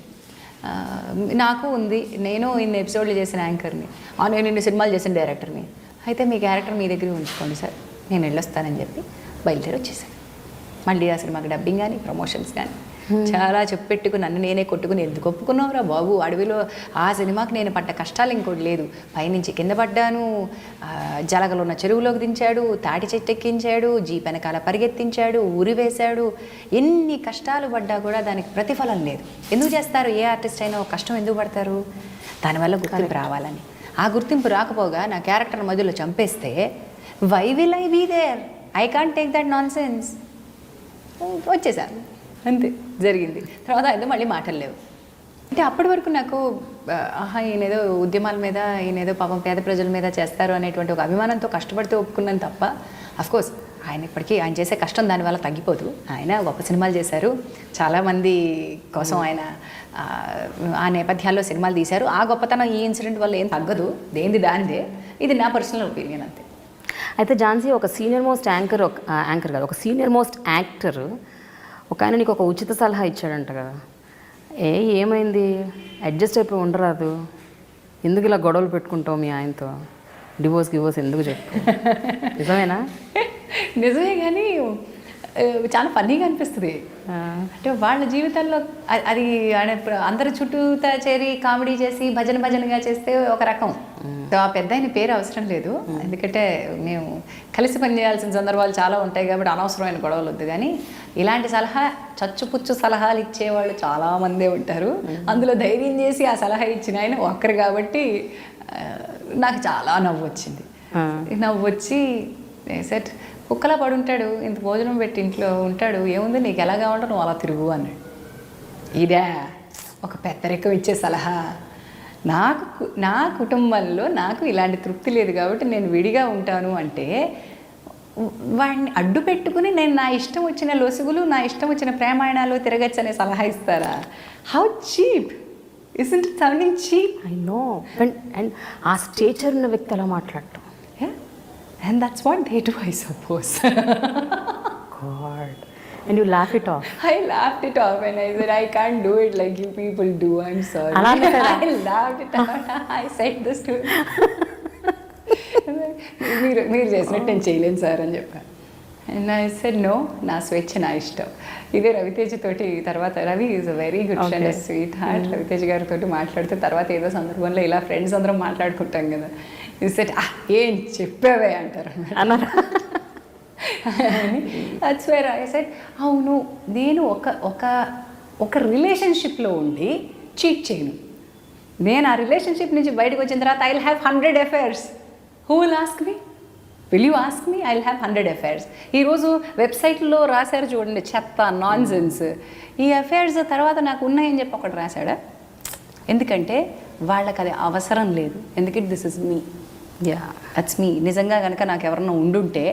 నాకు ఉంది, నేను ఇన్ని ఎపిసోడ్లు చేసిన యాంకర్ని, నేను ఇన్ని సినిమాలు చేసిన డైరెక్టర్ని. అయితే మీ క్యారెక్టర్ మీ దగ్గర ఉంచుకోండి సార్, నేను వెళ్ళొస్తానని చెప్పి బయలుదేరి వచ్చేసాను. మళ్ళీ ఆ సినిమాకి డబ్బింగ్ కానీ, ప్రమోషన్స్ కానీ చాలా చెప్పెట్టుకుని నన్ను నేనే కొట్టుకుని ఎందుకు ఒప్పుకున్నావురా బాబు, అడవిలో ఆ సినిమాకి నేను పడ్డ కష్టాలు ఇంకోటి లేదు. పైనుంచి కింద పడ్డాను, జలగలు ఉన్న చెరువులోకి దించాడు, తాటి చెట్టు ఎక్కించాడు, జీప్ వెనకాల పరిగెత్తించాడు, ఊరి వేశాడు. ఎన్ని కష్టాలు పడ్డా కూడా దానికి ప్రతిఫలం లేదు. ఎందుకు చేస్తారు? ఏ ఆర్టిస్ట్ అయినా ఒక కష్టం ఎందుకు పడతారు? దానివల్ల గుర్తింపు రావాలని. ఆ గుర్తింపు రాకపోగా నా క్యారెక్టర్ మధ్యలో చంపేస్తే why will I be there? I can't take that nonsense. వచ్చేసాను, అంతే జరిగింది. తర్వాత అయితే మళ్ళీ మాటలు లేవు. అంటే అప్పటి వరకు నాకు ఈయనేదో ఉద్యమాల మీద, ఈయనేదో పాపం పేద ప్రజల మీద చేస్తారు అనేటువంటి ఒక అభిమానంతో కష్టపడితే ఒప్పుకున్నాను తప్ప, అఫ్కోర్స్ ఆయన ఇప్పటికీ ఆయన చేసే కష్టం దానివల్ల తగ్గిపోదు. ఆయన గొప్ప సినిమాలు చేశారు, చాలామంది కోసం ఆయన ఆ నేపథ్యాల్లో సినిమాలు తీశారు. ఆ గొప్పతనం ఈ ఇన్సిడెంట్ వల్ల ఏం తగ్గదు, దేనిది దానిదే. ఇది నా పర్సనల్ ఒపీనియన్ అంతే.
అయితే ఝాన్సీ, ఒక సీనియర్ మోస్ట్ యాంకర్ కాదు, ఒక సీనియర్ మోస్ట్ యాక్టర్ ఒక ఆయన నీకు ఒక ఉచిత సలహా ఇచ్చాడంట కదా, ఏమైంది, అడ్జస్ట్ అయిపోయి ఉండరాదు, ఎందుకు ఇలా గొడవలు పెట్టుకుంటావు మీ ఆయనతో, డివోర్స్ ఎందుకు చెప్పు? నిజమేనా?
నిజమే, కానీ చాలా ఫన్నీగా అనిపిస్తుంది. అంటే వాళ్ళ జీవితాల్లో అది అందరి చుట్టూతా చేరి కామెడీ చేసి భజనగా చేస్తే ఒక రకం. ఆ పెద్ద ఆయన పేరు అవసరం లేదు, ఎందుకంటే మేము కలిసి పనిచేయాల్సిన సందర్భాలు చాలా ఉంటాయి కాబట్టి అనవసరమైన గొడవలు వద్దు. కానీ ఇలాంటి చచ్చుపుచ్చు సలహాలు ఇచ్చేవాళ్ళు చాలామందే ఉంటారు. అందులో ధైర్యం చేసి ఆ సలహా ఇచ్చిన ఆయన ఒక్కరు కాబట్టి నాకు చాలా నవ్వు వచ్చింది. నవ్వు వచ్చి సెట్ కుక్కలా పడుంటాడు, ఇంత భోజనం పెట్టి ఇంట్లో ఉంటాడు, ఏముంది నీకు ఎలా కావాలంటే నువ్వు అలా తిరుగు అన్నాడు. ఇదే ఒక పెద్దరికం ఇచ్చే సలహా. నా కుటుంబంలో నాకు ఇలాంటి తృప్తి లేదు కాబట్టి నేను విడిగా ఉంటాను అంటే వాడిని అడ్డు పెట్టుకుని నేను నా ఇష్టం వచ్చిన లొసుగులు, నా ఇష్టం వచ్చిన ప్రేమాయణాలు తిరగచ్చు అనే సలహా ఇస్తారా? How cheap! Isn't it sounding cheap?
I know. And ఆ స్టేచర్ ఉన్న వ్యక్తి అలా మాట్లాడటం,
and that's what they do, I suppose.
God. And you laugh it off.
I laughed it off and I said, I can't do it like you people do, I'm sorry. I laughed it off. I said this to him. మీరు చేసినట్టు నేను చేయలేను sir అని చెప్పాను. And I said no, నా స్వేచ్ఛ, నా ఇష్టం. ఇదే రవితేజ్ తోటి తర్వాత, Ravi is a very good friend, sweet heart. Ravitej గారితో మాట్లాడితే తర్వాత ఏదో సందర్భంలో ఇలా ఫ్రెండ్స్ అందరం మాట్లాడుకుంటాం కదా, ఈ సెట్ ఏం చెప్పావే అంటారు అన్నారు. దట్స్ వేర్ ఐ సెడ్ అవును, నేను ఒక రిలేషన్షిప్లో ఉండి చీట్ చేయను. నేను ఆ రిలేషన్షిప్ నుంచి బయటకు వచ్చిన తర్వాత I will have 100 affairs. Who will ask me? Will you ask me? I will have 100 affairs. ఈరోజు వెబ్సైట్లో రాశారు చూడండి, చెత్త నాన్ సెన్స్. ఈ అఫైర్స్ తర్వాత నాకు ఉన్నాయని చెప్పి ఒకటి రాశాడా? ఎందుకంటే వాళ్ళకి అది అవసరం లేదు. ఎందుకంటే this is me, that's me. నిజంగా కనుక నాకు ఎవరన్నా ఉండుంటే,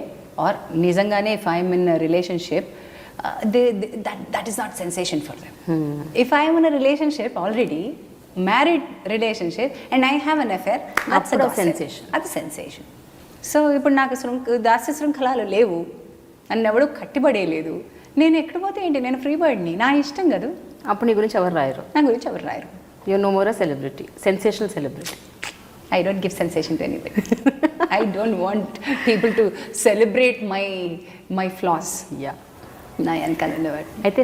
ఆర్ నిజంగానే if I'm in relationship, that is not sensation for them. If I am in a relationship already, married relationship, and I have an affair, that's a sensation. That's a sensation. So ఇప్పుడు నాకు దాస్య శృంఖలాలు లేవు, నన్ను ఎవడు కట్టిపడేయలేదు, నేను ఎక్కడ పోతే ఏంటి, నేను ఫ్రీ బర్డ్ని, నా ఇష్టం కదా.
అప్పుడు నీ గురించి ఎవరు రాయరు,
నా గురించి ఎవరు రాయరు.
You know more a celebrity, sensational celebrity.
I don't give sensation to anybody. I don't want people to celebrate my flaws.
Yeah.
నా వెనకాల.
అయితే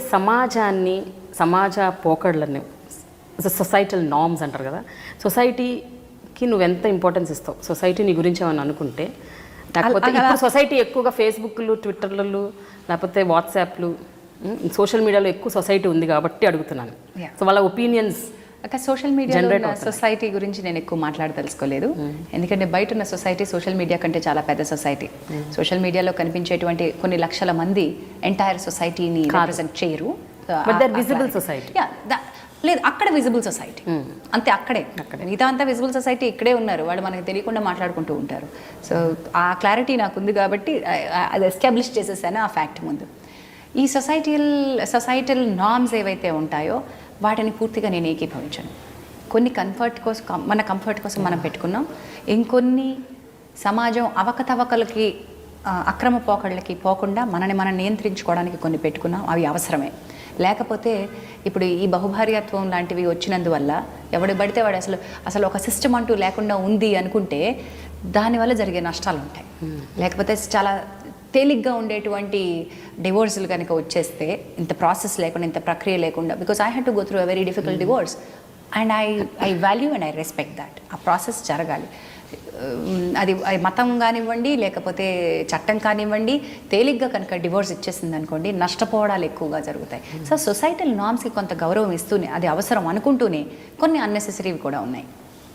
సమాజ పోకడలని, సొసైటల్ నార్మ్స్ అంటారు కదా, సొసైటీకి నువ్వెంత ఇంపార్టెన్స్ ఇస్తావు? సొసైటీ నీ గురించి ఏమని అనుకుంటే, లేకపోతే ఇప్పుడు సొసైటీ ఎక్కువగా ఫేస్బుక్లు, ట్విట్టర్లు, లేకపోతే వాట్సాప్లు, సోషల్ మీడియాలో ఎక్కువ సొసైటీ ఉంది కాబట్టి అడుగుతున్నాను. సో వాళ్ళ ఒపీనియన్స్
సోషల్ మీడియా సొసైటీ గురించి నేను ఎక్కువ మాట్లాడదలుచుకోలేదు. ఎందుకంటే బయట ఉన్న సొసైటీ సోషల్ మీడియా కంటే చాలా పెద్ద సొసైటీ. సోషల్ మీడియాలో కనిపించేటువంటి కొన్ని లక్షల మంది ఎంటైర్ సొసైటీని రిప్రజెంట్ చేయరు.
విజిబుల్ సొసైటీ
లేదు, అక్కడ విజిబుల్ సొసైటీ అంతే, అక్కడే. మిగతా అంతా విజిబుల్ సొసైటీ ఇక్కడే ఉన్నారు, వాళ్ళు మనకు తెలియకుండా మాట్లాడుకుంటూ ఉంటారు. సో ఆ క్లారిటీ నాకు ఉంది కాబట్టి అది ఎస్టాబ్లిష్ చేసేసాను ఆ ఫ్యాక్ట్ ముందు. ఈ సొసైటల్ నార్మ్స్ ఏవైతే ఉంటాయో వాటిని పూర్తిగా నేను ఏకీభవించాను. కొన్ని మన కంఫర్ట్ కోసం మనం పెట్టుకున్నాం, ఇంకొన్ని సమాజం అవకతవకలకి, అక్రమ పోకళ్ళకి పోకుండా మనని మనం నియంత్రించుకోవడానికి కొన్ని పెట్టుకున్నాం. అవి అవసరమే. లేకపోతే ఇప్పుడు ఈ బహుభార్యత్వం లాంటివి వచ్చినందువల్ల ఎవడు పడితే వాడు అసలు ఒక సిస్టమ్ అంటూ లేకుండా ఉంది అనుకుంటే దానివల్ల జరిగే నష్టాలు ఉంటాయి. లేకపోతే చాలా తేలిగ్గా ఉండేటువంటి డివోర్స్లు కనుక వచ్చేస్తే, ఇంత ప్రాసెస్ లేకుండా, ఇంత ప్రక్రియ లేకుండా, because I had to go through a very difficult divorce and I value and I respect that. ఆ ప్రాసెస్ జరగాలి. అది మతం కానివ్వండి, లేకపోతే చట్టం కానివ్వండి, తేలిగ్గా కనుక డివోర్స్ ఇచ్చేసింది అనుకోండి, నష్టపోవడాలు ఎక్కువగా జరుగుతాయి. సో సొసైటల్ నార్మ్స్కి కొంత గౌరవం ఇస్తూనే, అది అవసరం అనుకుంటూనే, కొన్ని అన్నెసెసరీవి కూడా ఉన్నాయి,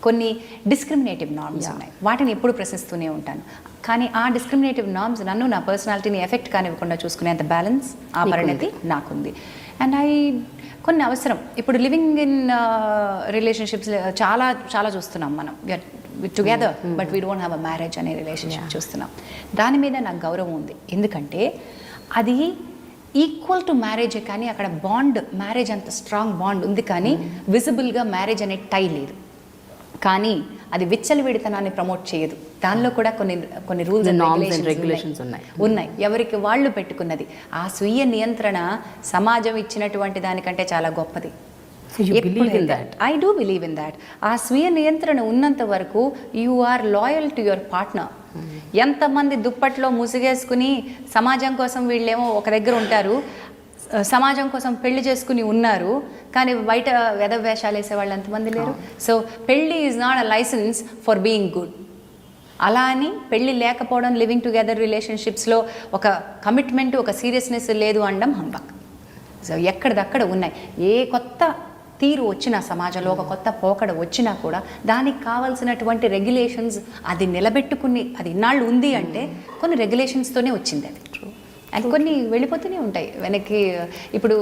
కొన్ని డిస్క్రిమినేటివ్ నార్మ్స్ ఉన్నాయి. వాటిని ఎప్పుడు ప్రశ్నిస్తూనే ఉంటాను. కానీ ఆ డిస్క్రిమినేటివ్ నార్మ్స్ నన్ను, నా పర్సనాలిటీని ఎఫెక్ట్ కానివ్వకుండా చూసుకునేంత బ్యాలెన్స్, ఆ పరిణతి నాకుంది. అండ్ కొన్ని అవసరం. ఇప్పుడు లివింగ్ ఇన్ రిలేషన్షిప్స్ చాలా చాలా చూస్తున్నాం మనం. Together but we don't have a marriage అనే రిలేషన్షిప్ చూస్తున్నాం. దాని మీద నాకు గౌరవం ఉంది. ఎందుకంటే అది ఈక్వల్ టు మ్యారేజే, కానీ అక్కడ బాండ్, మ్యారేజ్ అంత స్ట్రాంగ్ బాండ్ ఉంది, కానీ విజిబుల్గా మ్యారేజ్ అనే టై లేదు. కానీ అది విచ్చలవిడితనాన్ని ప్రమోట్ చేయదు. దానిలో కూడా కొన్ని రూల్స్ అండ్ రెగ్యులేషన్స్ ఉన్నాయి, ఎవరికి వాళ్ళు పెట్టుకున్నది. ఆ స్వీయ నియంత్రణ సమాజం ఇచ్చినటువంటి దానికంటే చాలా గొప్పది. I do believe in that. ఆ స్వీయ నియంత్రణ ఉన్నంత వరకు you are loyal to your partner. ఎంతమంది దుప్పట్లో ముసుగేసుకుని సమాజం కోసం వీళ్ళేమో ఒక దగ్గర ఉంటారు, సమాజం కోసం పెళ్లి చేసుకుని ఉన్నారు, కానీ బయట వేషాలు వేసే వాళ్ళు ఎంతమంది లేరు. సో పెళ్ళి is not a license for being good. అలా అని పెళ్ళి లేకపోవడం, లివింగ్ టుగెదర్ రిలేషన్షిప్స్లో ఒక కమిట్మెంట్, ఒక సీరియస్నెస్ లేదు అనడం హంబక్. సో ఎక్కడిదక్కడ ఉన్నాయి. ఏ కొత్త తీరు వచ్చినా, సమాజంలో ఒక కొత్త పోకడ వచ్చినా కూడా దానికి కావాల్సినటువంటి రెగ్యులేషన్స్ అది నిలబెట్టుకుని, అది ఇన్నాళ్ళు ఉంది అంటే కొన్ని రెగ్యులేషన్స్తోనే వచ్చింది అది. అండ్ కొన్ని వెళ్ళిపోతూనే ఉంటాయి వెనక్కి. ఇప్పుడు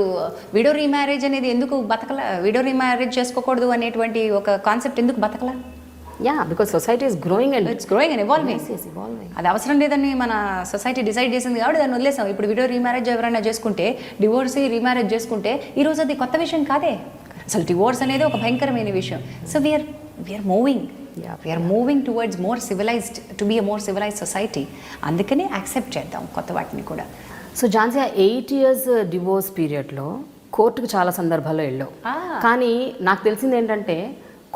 విడో రీమ్యారేజ్ అనేది ఎందుకు బతకలా, విడో రీమ్యారేజ్ చేసుకోకూడదు అనేటువంటి ఒక కాన్సెప్ట్ ఎందుకు బతకలా?
Because society is growing and
it's growing and evolving. అది అవసరం లేదని మన సొసైటీ డిసైడ్ చేసింది కాబట్టి దాన్ని వదిలేసాం. ఇప్పుడు విడో రీమ్యారేజ్ ఎవరైనా చేసుకుంటే, డివోర్స్ రీమ్యారేజ్ చేసుకుంటే, ఈరోజు అది కొత్త విషయం కాదే. అసలు డివోర్స్ అనేది ఒక భయంకరమైన విషయం. So we're moving towards more civilized, to be a more civilized society. అందుకనే యాక్సెప్ట్ చేద్దాం కొత్త వాటిని కూడా.
సో ఝాన్సీ, 8 years డివోర్స్ పీరియడ్లో కోర్టుకు చాలా సందర్భాల్లో వెళ్ళావు. కానీ నాకు తెలిసింది ఏంటంటే,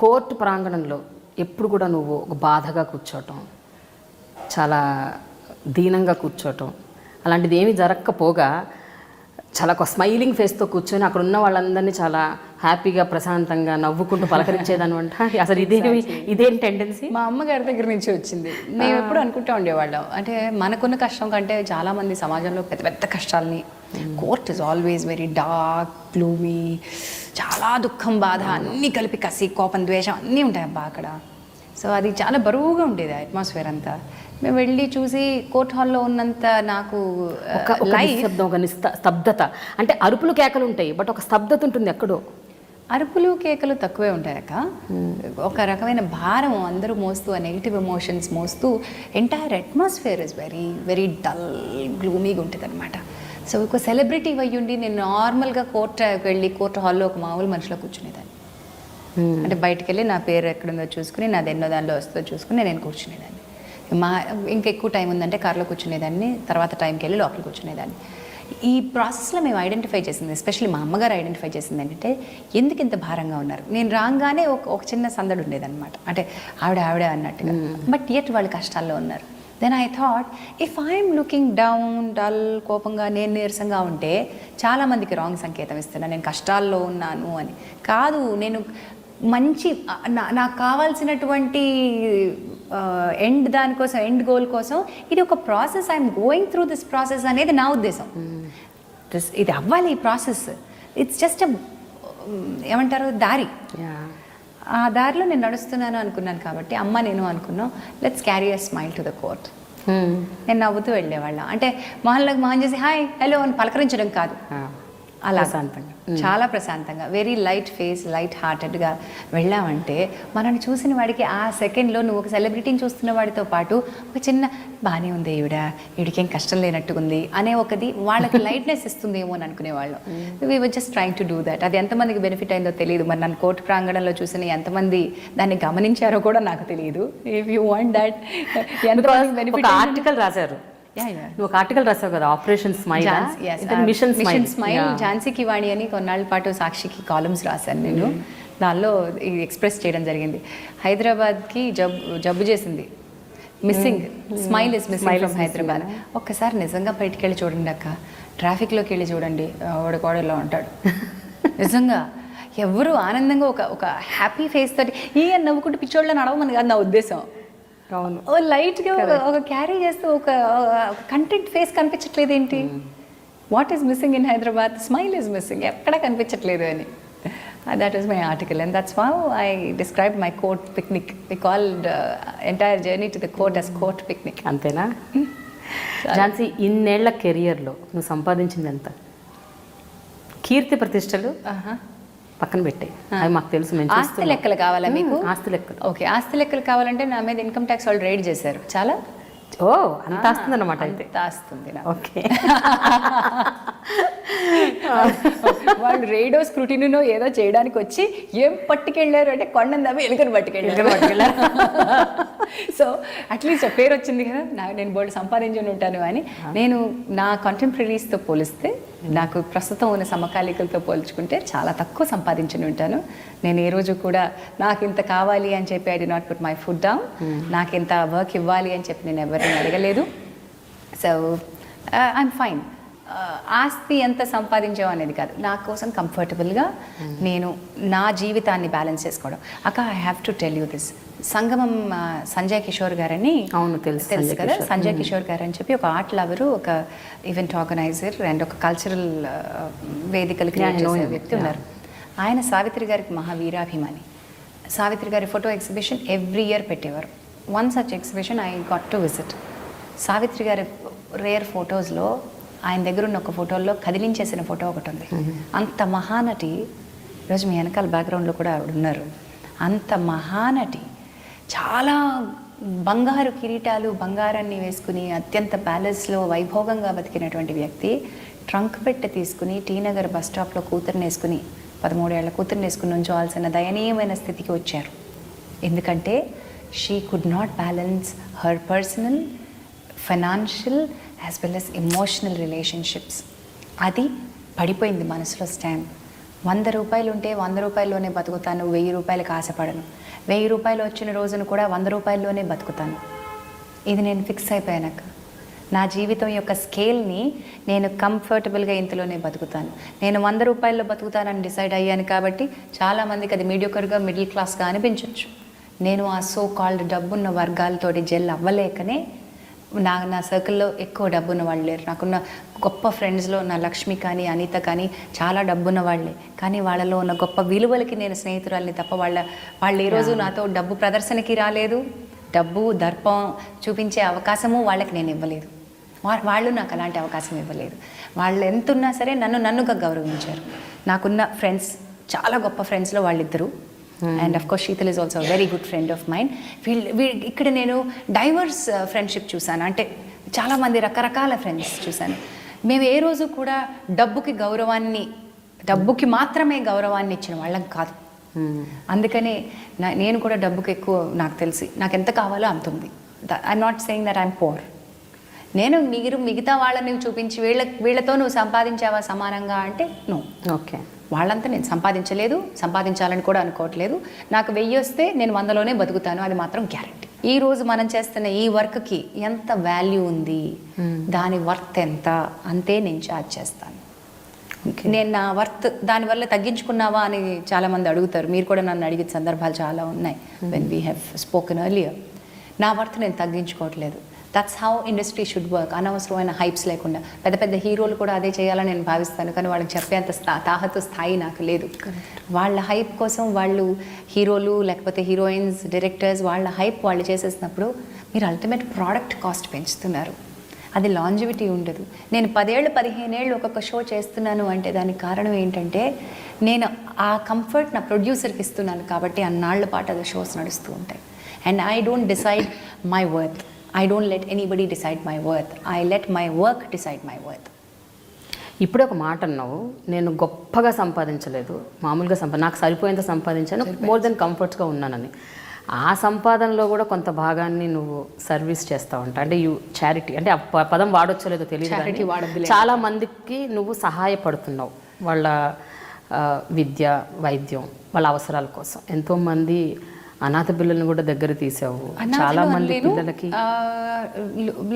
కోర్టు ప్రాంగణంలో ఎప్పుడు కూడా నువ్వు ఒక బాధగా కూర్చోవటం, చాలా దీనంగా కూర్చోవటం, అలాంటిది ఏమీ జరగకపోగా చాలా ఒక స్మైలింగ్ ఫేస్తో కూర్చొని అక్కడ ఉన్న వాళ్ళందరినీ చాలా హ్యాపీగా, ప్రశాంతంగా నవ్వుకుంటూ పలకరించేదాన్ని అంట. అసలు ఇదేం టెండెన్సీ?
మా అమ్మగారి దగ్గర నుంచి వచ్చింది. మేము ఎప్పుడు అనుకుంటూ ఉండేవాళ్ళం, అంటే మనకున్న కష్టం కంటే చాలామంది సమాజంలో పెద్ద పెద్ద కష్టాలని, court is always very dark, gloomy, చాలా దుఃఖం, బాధ అన్నీ కలిపి, కసి, కోపం, ద్వేషం అన్నీ ఉంటాయి అబ్బా అక్కడ. సో అది చాలా బరువుగా ఉండేది అట్మాస్ఫియర్ అంతా. మేము వెళ్ళి చూసి కోర్ట్ హాల్లో ఉన్నంత నాకు
ఒక స్తబ్దత, అంటే అరుపులు కేకలు ఉంటాయి, బట్ ఒక స్తబ్దత ఉంటుంది ఎక్కడో.
అరుపులు కేకలు తక్కువే ఉంటాయక, ఒక రకమైన భారం అందరూ మోస్తూ, ఆ నెగిటివ్ ఎమోషన్స్ మోస్తూ, entire atmosphere is very very dull, గ్లూమీగా ఉంటుంది అనమాట. సో ఒక సెలబ్రిటీ అయ్యుండి నేను నార్మల్గా కోర్టు హాల్లో ఒక మామూలు మనిషిలో కూర్చునేదాన్ని. అంటే బయటకు వెళ్ళి నా పేరు ఎక్కడుందో చూసుకుని, నాది ఎన్నో దానిలో వస్తుందో చూసుకుని నేను కూర్చునేదాన్ని. ఇంకెక్కువ టైం ఉందంటే కార్లో కూర్చునేదాన్ని, తర్వాత టైంకి వెళ్ళి లోపలికి కూర్చునేదాన్ని. ఈ ప్రాసెస్లో మేము ఐడెంటిఫై చేసింది, ఎస్పెషల్లీ మా అమ్మగారు ఐడెంటిఫై చేసింది ఏంటంటే, ఎందుకు ఇంత భారంగా ఉన్నారు. నేను రాగానే ఒక చిన్న సందడి ఉండేదన్నమాట, అంటే ఆవిడ అన్నట్టుగా, బట్ ఎట్ వాళ్ళు కష్టాల్లో ఉన్నారు. Then I thought, if I'm looking down, dull, కోపంగా, నేను నీరసంగా ఉంటే చాలామందికి రాంగ్ సంకేతం ఇస్తున్నాను, నేను కష్టాల్లో ఉన్నాను అని. కాదు, నేను మంచి నాకు కావాల్సినటువంటి దానికోసం, ఎండ్ గోల్ కోసం ఇది ఒక process, I'm going through this process అనేది నా ఉద్దేశం. ఇది అవ్వాలి ఈ ప్రాసెస్. ఇట్స్ జస్ట్ ఏమంటారు, దారి. ఆ దారిలో నేను నడుస్తున్నాను అనుకున్నాను కాబట్టి అమ్మ నేను అనుకున్నాం, let's carry a smile to the court. నేను నవ్వుతూ వెళ్ళేవాళ్ళం, అంటే మొహంలోకి మొహం చేసి హాయ్ హలో అని పలకరించడం కాదు, అలా ప్రశాంతంగా, చాలా ప్రశాంతంగా, వెరీ లైట్ ఫేస్, లైట్ హార్టెడ్గా వెళ్ళామంటే మనల్ని చూసిన వాడికి ఆ సెకండ్లో నువ్వు ఒక సెలబ్రిటీని చూస్తున్న వాడితో పాటు ఒక చిన్న బాగానే ఉంది ఈవిడికేం కష్టం లేనట్టుకుంది అనే ఒకది వాళ్ళకి లైట్నెస్ ఇస్తుందేమో అని అనుకునేవాళ్ళం. We were just trying to do that. అది ఎంతమందికి బెనిఫిట్ అయిందో తెలియదు, మరి నన్ను కోర్టు ప్రాంగణంలో చూసిన ఎంతమంది దాన్ని గమనించారో కూడా నాకు తెలియదు. ఇఫ్ యూ వాంట్ దట్, ఎంతమందికి బెనిఫిట్.
ఆర్టికల్ రాశారు, నువ్వు ఒక ఆర్టికల్ రాసావు కదా, operation smile, mission smile,
Jhansi కివాణి అని కొన్నాళ్ళ పాటు సాక్షికి కాలమ్స్ రాశాను నేను. దానిలో ఎక్స్ప్రెస్ చేయడం జరిగింది. హైదరాబాద్కి జబ్బు చేసింది, missing, smile is missing from Hyderabad. ఒక్కసారి నిజంగా బయటికి వెళ్ళి చూడండి అక్క, ట్రాఫిక్లోకి వెళ్ళి చూడండి, వాడుకోడలో ఉంటాడు నిజంగా. ఎవరు ఆనందంగా ఒక హ్యాపీ ఫేస్ తోటి ఈ నవ్వుకుంటూ పిచ్చోళ్ళ నడవమని కాదు నా ఉద్దేశం.
అవును,
ఓ లైట్గా ఒక క్యారీ చేస్తూ ఒక కంటెంట్ ఫేస్ కనిపించట్లేదు ఏంటి? What is missing in Hyderabad? Smile is missing, ఎక్కడ కనిపించట్లేదు అని. That was my article, and that's how I described my court picnic. We called entire journey to the court as court picnic.
అంతేనా? ఝాన్సీ, ఇన్నేళ్ల కెరియర్లో నువ్వు సంపాదించింది ఎంత? కీర్తి ప్రతిష్టలు పక్కన పెట్టే, అవి మాకు తెలుసు. మేము
ఆస్తి లెక్కలు కావాలా మీకు?
ఆస్తి లెక్కలు.
ఓకే, ఆస్తి లెక్కలు కావాలంటే నా మీద ఇన్కమ్ ట్యాక్స్ వాళ్ళు రైడ్ చేశారు. చాలా
అంత వస్తుంది అన్నమాట. అయితే
వస్తుంది.
ఓకే,
వాళ్ళు రేడియో స్క్రూటినో ఏదో చేయడానికి వచ్చి ఏం పట్టుకెళ్ళారు అంటే కొండను దమ్మి ఎలుకను పట్టుకెళ్ళారు. సో అట్లీస్ట్ పేరు వచ్చింది కదా, నేను బోర్డు సంపాదించుని ఉంటాను అని. నేను నా కాంటెంపరీస్తో పోలిస్తే, నాకు ప్రస్తుతం ఉన్న సమకాలీకులతో పోల్చుకుంటే చాలా తక్కువ సంపాదించుని ఉంటాను. నేను ఏ రోజు కూడా నాకు ఇంత కావాలి అని చెప్పి I did not put my food down. నాకు ఇంత వర్క్ ఇవ్వాలి అని చెప్పి నేను ఎవరిని అడగలేదు. So I'm fine. ఆస్తి ఎంత సంపాదించావు అనేది కాదు, నా కోసం కంఫర్టబుల్గా నేను నా జీవితాన్ని బ్యాలెన్స్ చేసుకోవడం. అక్క, I have to tell you this. సంగమం సంజయ్ కిషోర్ గారని,
అవును తెలుసు
కదా, సంజయ్ కిషోర్ గారు అని చెప్పి ఒక ఆర్ట్ లవరు, ఒక ఈవెంట్ ఆర్గనైజర్ అండ్ ఒక కల్చరల్ వేదికలు క్రియేట్ చేసే వ్యక్తి ఉన్నారు. ఆయన సావిత్రి గారికి మహావీరాభిమాని. సావిత్రి గారి ఫోటో ఎగ్జిబిషన్ ఎవ్రీ ఇయర్ పెట్టేవారు. One such exhibition I got to visit. Savitri గారి రేర్ ఫొటోస్లో ఆయన దగ్గర ఉన్న ఒక ఫోటోల్లో కదిలించేసిన ఫోటో ఒకటి ఉంది. అంత మహానటి, ఈరోజు మీ వెనకాల బ్యాక్గ్రౌండ్లో కూడా ఆవిడ ఉన్నారు. అంత మహానటి, చాలా బంగారు కిరీటాలు, బంగారాన్ని వేసుకుని అత్యంత ప్యాలెస్లో వైభోగంగా బతికినటువంటి వ్యక్తి ట్రంక్ పెట్టె తీసుకుని టీనగర్ బస్ స్టాప్లో కూతురుని వేసుకుని, 13 ఏళ్ల కూతురుని వేసుకుని ఉంచవలసిన దయనీయమైన స్థితికి వచ్చారు. ఎందుకంటే she could not balance her personal, financial as well as emotional relationships. అది పడిపోయింది మనసులో స్టాండ్. 100 రూపాయలు ఉంటే 100 రూపాయల్లోనే బతుకుతాను, 1000 రూపాయలకు ఆశపడను. 1000 రూపాయలు వచ్చిన రోజును కూడా 100 రూపాయల్లోనే బతుకుతాను. ఇది నేను ఫిక్స్ అయిపోయాక నా జీవితం యొక్క స్కేల్ని నేను కంఫర్టబుల్గా ఇంతలోనే బతుకుతాను. నేను 100 రూపాయల్లో బతుకుతానని డిసైడ్ అయ్యాను కాబట్టి చాలామందికి అది మీడియోకర్గా, మిడిల్ క్లాస్గా అనిపించవచ్చు. నేను ఆ సో కాల్డ్ డబ్బున్న వర్గాలతోటి జెల్ అవ్వలేకనే నా సర్కిల్లో ఎక్కువ డబ్బున్న వాళ్ళు లేరు. నాకున్న గొప్ప ఫ్రెండ్స్లో నా లక్ష్మి కానీ, అనిత కానీ చాలా డబ్బున్న వాళ్ళే. కానీ వాళ్ళలో ఉన్న గొప్ప విలువలకి నేను స్నేహితురాలని తప్ప వాళ్ళు ఏ రోజు నాతో డబ్బు ప్రదర్శనకి రాలేదు. డబ్బు దర్పం చూపించే అవకాశము వాళ్ళకి నేను ఇవ్వలేదు. వాళ్ళు నాకు అలాంటి అవకాశం ఇవ్వలేదు. వాళ్ళు ఎంత ఉన్నా సరే నన్నుగా గౌరవించారు. నాకున్న ఫ్రెండ్స్, చాలా గొప్ప ఫ్రెండ్స్లో వాళ్ళిద్దరు. And of course Sheetal is also very good friend of mind. ఇక్కడ నేను డైవర్స్ ఫ్రెండ్షిప్ చూశాను. అంటే చాలామంది రకరకాల ఫ్రెండ్స్ చూశాను. మేము ఏ రోజు కూడా డబ్బుకి మాత్రమే గౌరవాన్ని ఇచ్చిన వాళ్ళం కాదు. అందుకనే నేను కూడా డబ్బుకి ఎక్కువ, నాకు తెలిసి నాకు ఎంత కావాలో అంత ఉంది. I'm not saying that I'm poor. నేను మిగతా వాళ్ళని చూపించి వీళ్ళతో నువ్వు సంపాదించావా సమానంగా అంటే నో.
ఓకే,
వాళ్ళంతా నేను సంపాదించాలని కూడా అనుకోవట్లేదు. నాకు 1000 వస్తే నేను 100లోనే బతుకుతాను, అది మాత్రం గ్యారెంటీ. ఈ రోజు మనం చేస్తున్న ఈ వర్క్కి ఎంత వాల్యూ ఉంది, దాని వర్త్ ఎంత, అంతే నేను ఛార్జ్ చేస్తాను. నేను నా వర్త్ దానివల్ల తగ్గించుకున్నావా అని చాలామంది అడుగుతారు. మీరు కూడా నన్ను అడిగిన సందర్భాలు చాలా ఉన్నాయి. When we have spoken earlier. నా వర్త్ నేను తగ్గించుకోవట్లేదు. That's how industry should work. అనవసరమైన హైప్స్ లేకుండా. పెద్ద పెద్ద హీరోలు కూడా అదే చేయాలని నేను భావిస్తాను. కానీ వాళ్ళకి చెప్పేంత తాహతు స్థాయి నాకు లేదు. వాళ్ళ హైప్ కోసం వాళ్ళు హీరోలు లేకపోతే హీరోయిన్స్, డైరెక్టర్స్, వాళ్ళ హైప్ వాళ్ళు చేసేసినప్పుడు మీరు అల్టిమేట్ ప్రోడక్ట్ కాస్ట్ పెంచుతున్నారు. అది లాంజివిటీ ఉండదు. నేను 10 ఏళ్ళు 15 ఏళ్ళు ఒక్కొక్క షో చేస్తున్నాను అంటే దానికి కారణం ఏంటంటే నేను ఆ కంఫర్ట్ నా ప్రొడ్యూసర్కి ఇస్తున్నాను కాబట్టి అన్నాళ్ల పాటు అది షోస్ నడుస్తూ ఉంటాయి. And I don't decide my worth. I don't let anybody decide my worth. I let my work decide my worth.
ఇప్పుడే ఒక మాట అన్నావు, నేను గొప్పగా సంపాదించలేదు, మామూలుగా నాకు సరిపోయేంత సంపాదించాను, మోర్ దెన్ కంఫర్ట్స్గా ఉన్నానని. ఆ సంపాదనలో కూడా కొంత భాగాన్ని నువ్వు సర్వీస్ చేస్తావు అంట. అంటే చారిటీ, అంటే ఆ పదం వాడొచ్చో లేదో తెలియదు, చాలా మందికి నువ్వు సహాయపడుతున్నావు. వాళ్ళ విద్య, వైద్యం, వాళ్ళ అవసరాల కోసం. ఎంతోమంది అనాథ పిల్లల్ని కూడా దగ్గర తీసావు. చాలా మంది పిల్లలకి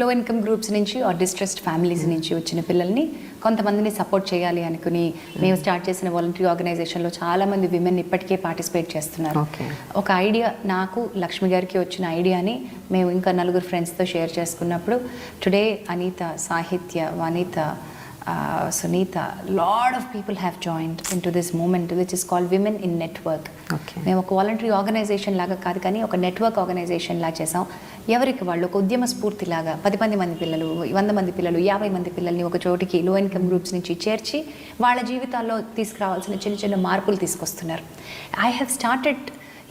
లో ఇన్కమ్ గ్రూప్స్ నుంచి ఆర్ డిస్ట్రెస్డ్ ఫ్యామిలీస్ నుంచి వచ్చిన పిల్లల్ని కొంతమందిని సపోర్ట్ చేయాలి అనుకుని మేము స్టార్ట్ చేసిన వాలంటరీ ఆర్గనైజేషన్లో చాలా మంది విమెన్ ఇప్పటికే పార్టిసిపేట్ చేస్తున్నారు. ఒక ఐడియా నాకు లక్ష్మి గారికి వచ్చిన ఐడియాని మేము ఇంకా నలుగురు ఫ్రెండ్స్తో షేర్ చేసుకున్నప్పుడు టుడే అనిత, సాహిత్య, వనిత, Sunita, lot of people have joined into this movement which is called Women in Network. మేము ఒక వాలంటరీ ఆర్గనైజేషన్ లాగా కాదు కానీ ఒక నెట్వర్క్ ఆర్గనైజేషన్ లాగా చేసాం. ఎవరికి వాళ్ళు ఒక ఉద్యమ స్ఫూర్తి లాగా 10 మంది పిల్లలు, 100 మంది పిల్లలు, 50 మంది పిల్లల్ని ఒక చోటికి లో ఇన్కమ్ గ్రూప్స్ నుంచి చేర్చి వాళ్ళ జీవితాల్లో తీసుకురావాల్సిన చిన్న చిన్న మార్పులు తీసుకొస్తున్నారు. ఐ హ్యావ్ స్టార్టెడ్,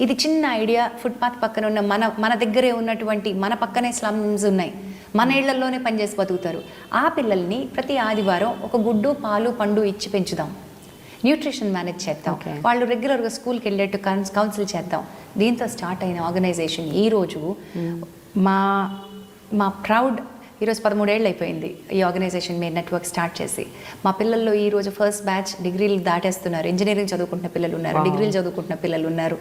ఇది చిన్న ఐడియా, ఫుట్పాత్ పక్కన ఉన్న మన దగ్గరే ఉన్నటువంటి మన పక్కనే స్లమ్స్ ఉన్నాయి, మన ఇళ్లలోనే పనిచేసి బతుకుతారు. ఆ పిల్లల్ని ప్రతి ఆదివారం ఒక గుడ్డు, పాలు, పండు ఇచ్చి పెంచుదాం, న్యూట్రిషన్ మేనేజ్ చేద్దాం, వాళ్ళు రెగ్యులర్గా స్కూల్కి వెళ్ళేట్టు కౌన్సిల్ చేద్దాం. దీంతో స్టార్ట్ అయిన ఆర్గనైజేషన్ ఈరోజు మా ప్రౌడ్, ఈరోజు 13 ఏళ్ళు అయిపోయింది ఈ ఆర్గనైజేషన్ మీ నెట్వర్క్ స్టార్ట్ చేసి. మా పిల్లల్లో ఈరోజు ఫస్ట్ బ్యాచ్ డిగ్రీలు దాటేస్తున్నారు, ఇంజనీరింగ్ చదువుకుంటున్న పిల్లలు ఉన్నారు, డిగ్రీలు చదువుకుంటున్న పిల్లలు ఉన్నారు,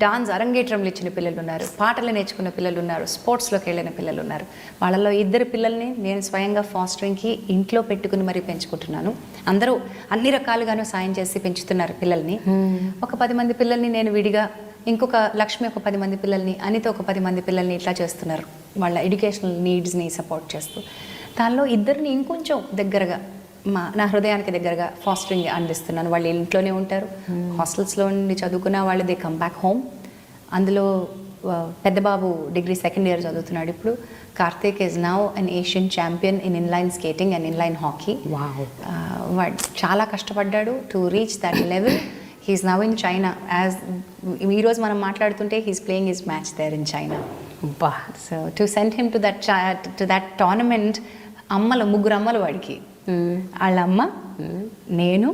డాన్స్ అరంగేట్రంలు ఇచ్చిన పిల్లలు ఉన్నారు, పాటలు నేర్చుకున్న పిల్లలు ఉన్నారు, స్పోర్ట్స్లోకి వెళ్ళిన పిల్లలు ఉన్నారు. వాళ్ళలో 2 పిల్లల్ని నేను స్వయంగా ఫాస్టరింగ్కి ఇంట్లో పెట్టుకుని మరీ పెంచుకుంటున్నాను. అందరూ అన్ని రకాలుగాను సాయం చేసి పెంచుతున్నారు పిల్లల్ని. ఒక 10 మంది పిల్లల్ని నేను విడిగా, ఇంకొక లక్ష్మి ఒక 10 మంది పిల్లల్ని, అనిత ఒక 10 మంది పిల్లల్ని ఇట్లా చేస్తున్నారు, వాళ్ళ ఎడ్యుకేషనల్ నీడ్స్ని సపోర్ట్ చేస్తూ. దానిలో 2 ఇంకొంచెం దగ్గరగా నా హృదయానికి దగ్గరగా ఫాస్టరింగ్ అందిస్తున్నాను. వాళ్ళు ఇంట్లోనే ఉంటారు, హాస్టల్స్లో ఉండి చదువుకున్న వాళ్ళు దే కమ్ బ్యాక్ హోమ్. అందులో పెద్ద బాబు డిగ్రీ 2nd ఇయర్ చదువుతున్నాడు ఇప్పుడు. Karthik is now an Asian champion in inline skating and inline hockey. వాడు చాలా కష్టపడ్డాడు to reach that level. He's now in China. As ఈరోజు మనం మాట్లాడుతుంటే he's playing his match there in China. So to send him to that tournament, అమ్మలు 3 అమ్మలు వాడికి, వాళ్ళ అమ్మ, నేను,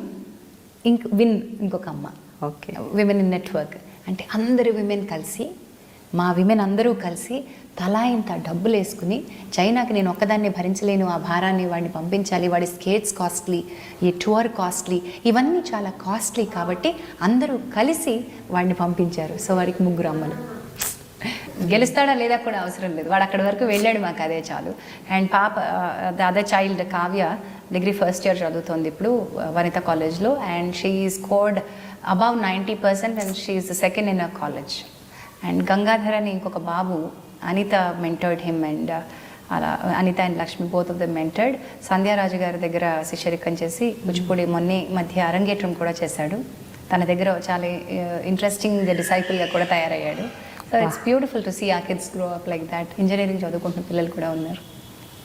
ఇంకొక అమ్మ. విమెన్ ఇన్ నెట్వర్క్ అంటే అందరు విమెన్ కలిసి, మా విమెన్ అందరూ కలిసి తలా ఇంత డబ్బులు వేసుకుని, చైనాకి నేను ఒక్కదాన్ని భరించలేను ఆ భారాన్ని, వాడిని పంపించాలి, వాడి స్కేట్స్ కాస్ట్లీ, ఈ టూర్ కాస్ట్లీ, ఇవన్నీ చాలా కాస్ట్లీ కాబట్టి అందరూ కలిసి వాడిని పంపించారు. సో వాడికి 3 అమ్మలు. గెలుస్తాడా లేదా కూడా అవసరం లేదు, వాడు అక్కడి వరకు వెళ్ళాడు, మాకు అదే చాలు. అండ్ పాప, the other child Kavya degree 1st year చదువుతోంది ఇప్పుడు వనిత కాలేజ్లో. And she scored above 90% and she is the 2nd in a college. And Gangadhar అని ఇంకొక బాబు, అనిత మెంటర్డ్ హిమ్. అండ్ అలా Anitha and Lakshmi both of the mentored. Sandhyaraju గారి దగ్గర శిష్యరికం చేసి కూచిపూడి మధ్య అరంగేట్రం కూడా చేశాడు. తన దగ్గర చాలా ఇంట్రెస్టింగ్ డిసైపుల్గా కూడా తయారయ్యాడు. So it's beautiful to see ఆ kids grow up like that. Engineering చదువుకుంటున్న పిల్లలు కూడా ఉన్నారు.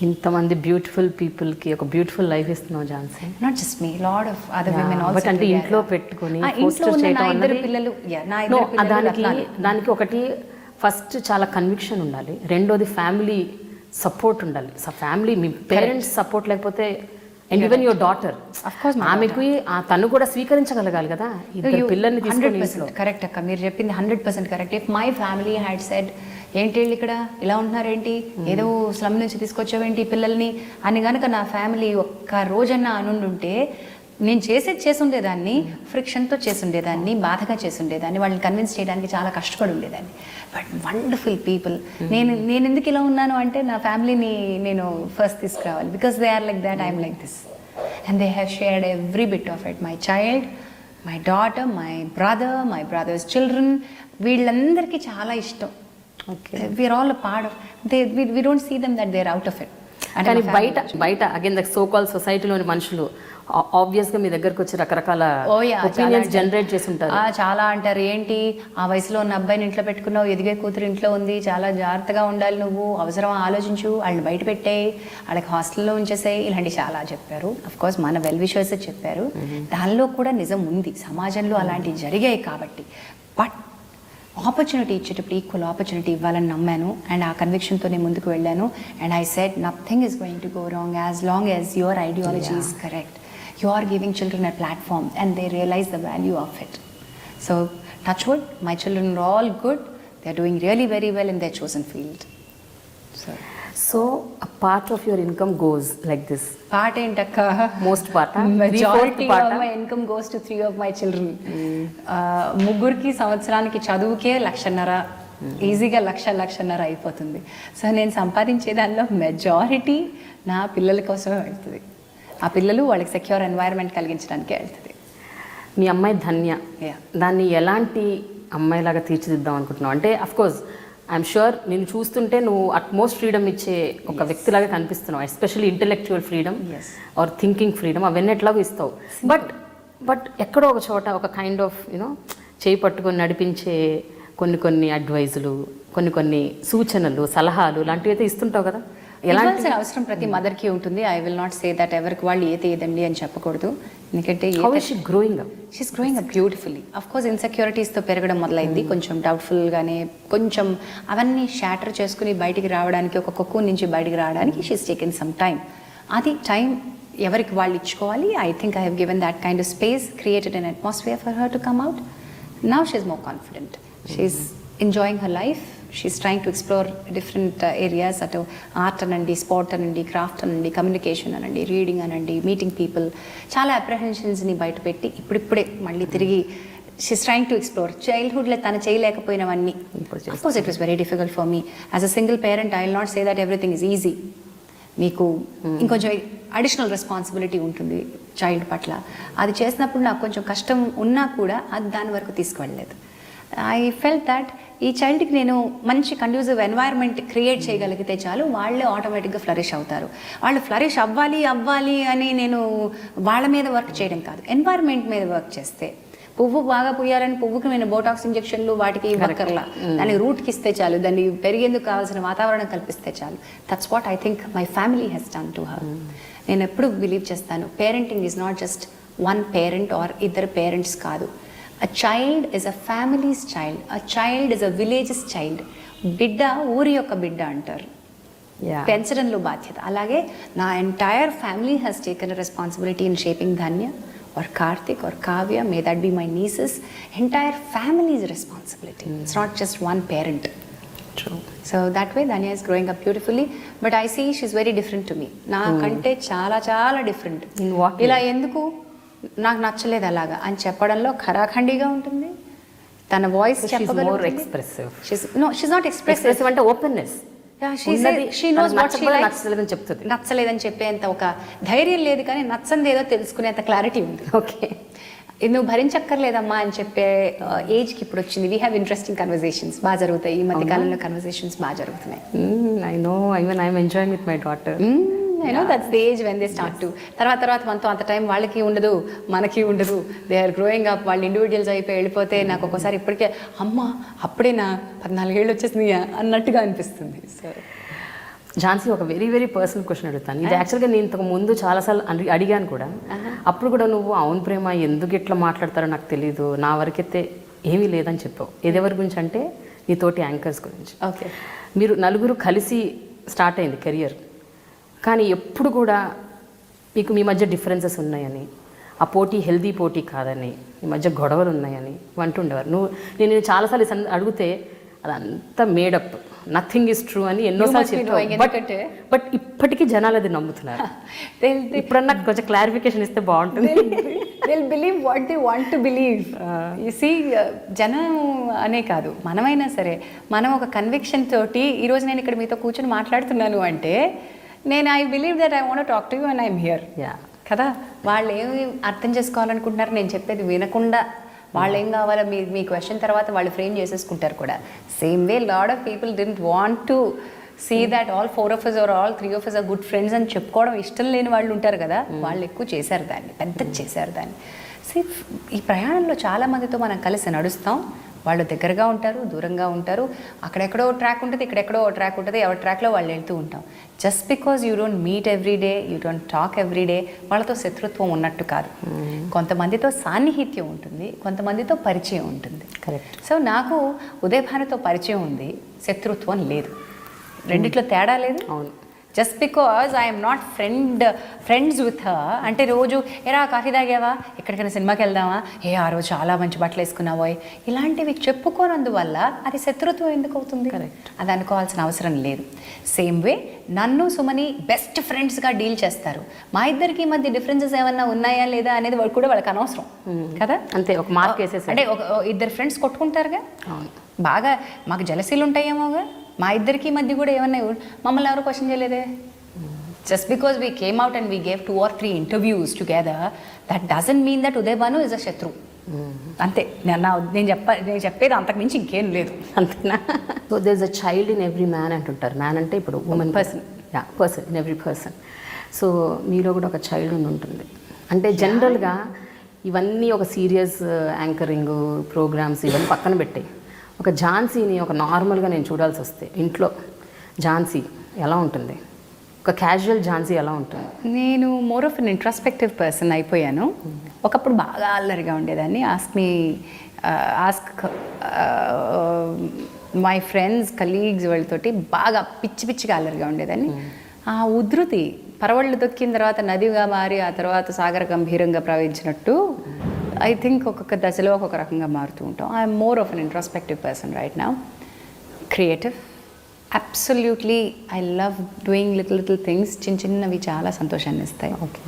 ఇంతమంది బ్యూటిఫుల్ పీపుల్కి ఒక బ్యూటిఫుల్ లైఫ్ ఇస్తున్నావు Jhansi.
Not just me, lot of other women also.
అంటే ఇంట్లో పెట్టుకొని
పిల్లలు,
దానికి ఒకటి ఫస్ట్ చాలా కన్విక్షన్ ఉండాలి, రెండోది ఫ్యామిలీ సపోర్ట్ ఉండాలి. ఫ్యామిలీ, మీ పేరెంట్స్ సపోర్ట్ లేకపోతే, అండ్ ఈవెన్ యువర్ డాటర్, ఆమెకు తను కూడా స్వీకరించగలగాలి కదా పిల్లల్ని తీసుకొని.
కరెక్ట్ అక్క, మీరు చెప్పింది 100% correct. If my family had said, ఏంటి వీళ్ళు ఇక్కడ ఇలా ఉంటున్నారేంటి, ఏదో స్లమ్ నుంచి తీసుకొచ్చావేంటి పిల్లల్ని అని కనుక నా ఫ్యామిలీ ఒక్క రోజన్నా అనుండుంటే, నేను చేసి ఉండేదాన్ని, ఫ్రిక్షన్తో చేసి ఉండేదాన్ని, బాధగా చేసి ఉండేదాన్ని, వాళ్ళని కన్విన్స్ చేయడానికి చాలా కష్టపడి ఉండేదాన్ని. But wonderful people. నేను ఎందుకు ఇలా ఉన్నాను అంటే, నా ఫ్యామిలీని నేను ఫస్ట్ తీసుకురావాలి, because they are like that, I'm like this. And they have shared every bit of it. My child, my daughter, my brother's children, వీళ్ళందరికీ చాలా ఇష్టం. We're all a part of we don't see them that they're out of it.
కానీ బయట again the so call సొసైటీలోని మనుషులు ఆబ్వియస్గా మీ దగ్గరకు వచ్చి రకరకాల ఒపీనియన్స్ జనరేట్ చేసి ఉంటారు.
చాలా అంటారు, ఏంటి ఆ వయసులో ఉన్న అబ్బాయిని ఇంట్లో పెట్టుకున్నావు, ఎదిగే కూతురు ఇంట్లో ఉంది, చాలా జాగ్రత్తగా ఉండాలి నువ్వు, అవసరం ఆలోచించు, వాళ్ళని బయట పెట్టేయి, వాళ్ళకి హాస్టల్లో ఉంచేసేయి, ఇలాంటి చాలా చెప్పారు. అఫ్కోర్స్ మన వెల్ విషర్స్ చెప్పారు, దానిలో కూడా నిజం ఉంది, సమాజంలో అలాంటివి జరిగాయి కాబట్టి. బట్ ఆపర్చునిటీ ఇచ్చేటప్పుడు ఈక్వల్ ఆపర్చునిటీ ఇవ్వాలని నమ్మాను. అండ్ ఆ కన్విక్షన్తోనే ముందుకు వెళ్ళాను. And I said nothing is going to go wrong as long as your ideology is correct. You are giving children a platform and they realize the value of it. So touch wood, my children are all good. They are doing really very well in their chosen field.
So a part of your income goes like this.
Part ఏంటక్క,
most part
majority of my income goes to 3 of my children. ముగ్గురికి సంవత్సరానికి చదువుకే 1,50,000, ఈజీగా 1,00,000 అయిపోతుంది. So నేను సంపాదించే దానిలో majority నా పిల్లల కోసమే వెళ్తుంది. ఆ పిల్లలు వాళ్ళకి సెక్యూర్ ఎన్వైరన్మెంట్ కలిగించడానికే వెళ్తుంది.
మీ అమ్మాయి ధన్య, దాన్ని ఎలాంటి అమ్మాయిలాగా తీర్చిదిద్దాం అనుకుంటున్నావు? అంటే అఫ్కోర్స్ ఐఎమ్ షూర్ నేను చూస్తుంటే నువ్వు అట్మోస్ట్ ఫ్రీడమ్ ఇచ్చే ఒక వ్యక్తిలాగా కనిపిస్తున్నావు, especially intellectual freedom or thinking freedom, అవన్నీ ఎట్లాగో ఇస్తావు. బట్ ఎక్కడో ఒక చోట ఒక కైండ్ ఆఫ్ చేయి పట్టుకొని నడిపించే కొన్ని అడ్వైజులు, కొన్ని సూచనలు, సలహాలు లాంటివి అయితే ఇస్తుంటావు కదా.
ఎలాంటి అవసరం ప్రతి మదర్కి ఉంటుంది. I will not say that ఎవరికి వాళ్ళు ఏదండి అని చెప్పకూడదు. ఎందుకంటే
growing
up beautifully. Of course ఇన్సెక్యూరిటీస్తో పెరగడం మొదలైంది, కొంచెం డౌట్ఫుల్గానే, కొంచెం అవన్నీ షాటర్ చేసుకుని బయటికి రావడానికి, ఒక కొక్కు నుంచి బయటికి రావడానికి షీస్ టేకెన్ సమ్ టైం. అది టైం ఎవరికి వాళ్ళు ఇచ్చుకోవాలి. I think I have given that kind of space, created an atmosphere for her to come out. Now she is more confident, she is enjoying her life. She's trying to explore different areas, అటు art అనండి, sport అనండి, craft అనండి, communication అనండి, reading అనండి, meeting people. చాలా అప్రహెన్షన్స్ని బయటపెట్టి ఇప్పుడిప్పుడే మళ్ళీ తిరిగి షీఈస్ ట్రయింగ్ టు ఎక్స్ప్లోర్. చైల్డ్హుడ్లో తను చేయలేకపోయినవన్నీ. Of course it was very difficult for me as a single parent. I will not say that everything is easy. మీకు ఇంకొంచెం అడిషనల్ రెస్పాన్సిబిలిటీ ఉంటుంది చైల్డ్ పట్ల. అది చేసినప్పుడు నాకు కొంచెం కష్టం ఉన్నా కూడా అది దాని వరకు తీసుకువెళ్ళలేదు. ఐ ఫెల్ట్ దట్ ఈ చైల్డ్కి నేను మంచి కండ్యూసివ్ ఎన్వైర్న్మెంట్ క్రియేట్ చేయగలిగితే చాలు, వాళ్ళే ఆటోమేటిక్గా ఫ్లరిష్ అవుతారు. వాళ్ళు ఫ్లరిష్ అవ్వాలి అని నేను వాళ్ళ మీద వర్క్ చేయడం కాదు, ఎన్వైర్న్మెంట్ మీద వర్క్ చేస్తే. పువ్వు బాగా పూయాలని పువ్వుకి నేను బోటాక్స్ ఇంజెక్షన్లు వాటికి ఇవ్వక్కర్లా, దానికి రూట్కి ఇస్తే చాలు, దాన్ని పెరిగేందుకు కావాల్సిన వాతావరణం కల్పిస్తే చాలు. That's what I think my family has done to her. నేను ఎప్పుడు బిలీవ్ చేస్తాను, parenting is not just one parent or ఇద్దరు పేరెంట్స్ కాదు. A child is a family's child. A child is a village's child. బిడ్డ ఊరి యొక్క బిడ్డ అంటారు, పెంచడంలో బాధ్యత. అలాగే నా entire family has taken responsibility in shaping Dhanya or Karthik or Kavya, may that be my nieces. Entire family's responsibility. It's not just one parent.
True.
So that way Dhanya is growing up beautifully, but I see she's very different to me. నా కంటే చాలా different. ఇలా ఎందుకు నాకు నచ్చలేదు అలాగా అని చెప్పడంలో ఖరాఖండిగా ఉంటుంది. తన వాయిస్ చెప్పగలదు.
ఎక్స్ప్రెసివ్.
షీస్ నాట్ ఎక్స్ప్రెసివ్
అంటే ఓపెన్నెస్.
నచ్చలేదని చెప్పేంత ఒక ధైర్యం లేదు, కానీ నచ్చంది ఏదో తెలుసుకునేంత క్లారిటీ ఉంది.
ఓకే,
నువ్వు భరించక్కర్లేదమ్మా అని చెప్పే ఏజ్కి ఇప్పుడు వచ్చింది. వీ హ్యావ్ ఇంట్రెస్టింగ్ కన్వర్సేషన్స్ బాగా జరుగుతాయి. ఈ మధ్య కాలంలో కన్వర్సేషన్స్ బాగా జరుగుతున్నాయి.
I know, even I'm enjoying with my daughter.
I know that's the age when they start to. తర్వాత మనతో అంత టైం వాళ్ళకి ఉండదు, మనకి ఉండదు. They are growing up. వాళ్ళు ఇండివిజువల్స్ అయిపోయి వెళ్ళిపోతే నాకు ఒక్కోసారి ఇప్పటికే అమ్మ అప్పుడేనా 14 ఏళ్ళు వచ్చేసింది అన్నట్టుగా అనిపిస్తుంది. సో
ఝాన్సీ, ఒక వెరీ పర్సనల్ క్వశ్చన్ అడుగుతాను. ఇది యాక్చువల్గా నేను ఇంతకు ముందు చాలాసార్లు అడిగాను కూడా. అప్పుడు కూడా నువ్వు అవును ప్రేమ ఎందుకు ఇట్లా మాట్లాడతారో నాకు తెలీదు, నా వరకైతే ఏమీ లేదని చెప్పావు. ఏదెవరి గురించి అంటే నీ తోటి యాంకర్స్ గురించి.
ఓకే,
మీరు నలుగురు కలిసి స్టార్ట్ అయింది కెరియర్, కానీ ఎప్పుడు కూడా మీకు మీ మధ్య డిఫరెన్సెస్ ఉన్నాయని, ఆ పోటీ హెల్దీ పోటీ కాదని, మీ మధ్య గొడవలు ఉన్నాయని అంటుండేవారు. నేను చాలాసార్లు అడిగితే అదంతా మేడప్, నథింగ్ ఈజ్ ట్రూ అని ఎన్నోసార్లు చెప్పాను. బట్ ఇప్పటికీ జనాలు అది నమ్ముతున్నారు. ఇప్పుడన్నా కొంచెం క్లారిఫికేషన్ ఇస్తే బాగుంటుంది.
they'll believe what they want to believe. You see, జనం అనే కాదు, మనమైనా సరే మనం ఒక కన్విక్షన్ తోటి ఈరోజు నేను ఇక్కడ మీతో కూర్చొని మాట్లాడుతున్నాను అంటే నేను I believe that I want to talk to you and I'm here కదా. వాళ్ళు ఏమి అర్థం చేసుకోవాలనుకుంటున్నారు నేను చెప్పేది వినకుండా, వాళ్ళు ఏం కావాలో మీ క్వశ్చన్ తర్వాత వాళ్ళు ఫ్రేమ్ చేసేసుకుంటారు కూడా. Same way lot of people didn't want to see that all 4 of us or all 3 of us are good friends అని చెప్పుకోవడం ఇష్టం లేని వాళ్ళు ఉంటారు కదా. వాళ్ళు ఎక్కువ చేశారు దాన్ని, పెద్దది చేశారు దాన్ని. సో ఈ ప్రయాణంలో చాలామందితో మనం కలిసి నడుస్తాం. వాళ్ళు దగ్గరగా ఉంటారు, దూరంగా ఉంటారు. అక్కడెక్కడో ట్రాక్ ఉంటుంది, ఇక్కడెక్కడో ట్రాక్ ఉంటుంది. ఎవరి ట్రాక్లో వాళ్ళు వెళ్తూ ఉంటాం. Just because you don't meet every day, you don't talk every day, వాళ్ళతో శత్రుత్వం ఉన్నట్టు కాదు. కొంతమందితో సాన్నిహిత్యం ఉంటుంది, కొంతమందితో పరిచయం ఉంటుంది.
కరెక్ట్.
సో నాకు ఉదయభానుతో పరిచయం ఉంది, శత్రుత్వం లేదు. రెండిట్లో తేడా లేదు.
అవును.
Just because I'm not friends with her అంటే రోజు ఎరా కాఫీ తాగావా, ఎక్కడికైనా సినిమాకి వెళ్దామా, ఆ రోజు చాలా మంచి బట్టలు వేసుకున్నావో, ఇలాంటివి చెప్పుకోనందువల్ల అది శత్రుత్వం ఎందుకు అవుతుంది? అది అనుకోవాల్సిన అవసరం లేదు. సేమ్ వే నన్ను సుమని బెస్ట్ ఫ్రెండ్స్గా డీల్ చేస్తారు. మా ఇద్దరికి మధ్య డిఫరెన్సెస్ ఏమన్నా ఉన్నాయా లేదా అనేది కూడా వాళ్ళకి అనవసరం కదా.
అంతే, ఒక మార్క్ వేసేసి
అంటే ఇద్దరు ఫ్రెండ్స్ కొట్టుకుంటారుగా, బాగా మాకు జలసీలు ఉంటాయేమోగా. మా ఇద్దరికి మధ్య కూడా ఏమన్నా మమ్మల్ని ఎవరు క్వశ్చన్ చేయలేదే. Just because we came out and we gave 2 or 3 interviews together, that doesn't mean that Uday Bhanu is a శత్రు. అంతే, నేను చెప్పేది అంతకుమించి ఇంకేం లేదు.
అంతేనా? So there is a child in every man అంటుంటారు. మ్యాన్ అంటే ఇప్పుడు women person in every person. So మీలో కూడా ఒక చైల్డ్ ఉంటుంది. అంటే జనరల్గా ఇవన్నీ ఒక సీరియస్ యాంకరింగ్ ప్రోగ్రామ్స్ ఇవన్నీ పక్కన పెట్టాయి, ఒక ఝాన్సీని ఒక నార్మల్గా నేను చూడాల్సి వస్తే ఇంట్లో ఝాన్సీ ఎలా ఉంటుంది, ఒక క్యాజువల్ ఝాన్సీ ఎలా ఉంటుంది?
నేను more of an introspective person అయిపోయాను. ఒకప్పుడు బాగా అల్లరిగా ఉండేదాన్ని. ఆస్క్ మై ఫ్రెండ్స్ కలీగ్స్ వాళ్ళతోటి బాగా పిచ్చిగా అల్లరిగా ఉండేదాన్ని. ఆ ఉధృతి పరవళ్ళు తొక్కిన తర్వాత నదిగా మారి ఆ తర్వాత సాగర గంభీరంగా ప్రవహించినట్టు ఐ థింక్ ఒక్కొక్క దశలో ఒక్కొక్క రకంగా మారుతూ ఉంటాం. I'm more of an introspective person right now. Creative, absolutely I love doing little things. చిన్నవి చాలా సంతోషాన్ని ఇస్తాయి.
ఓకే,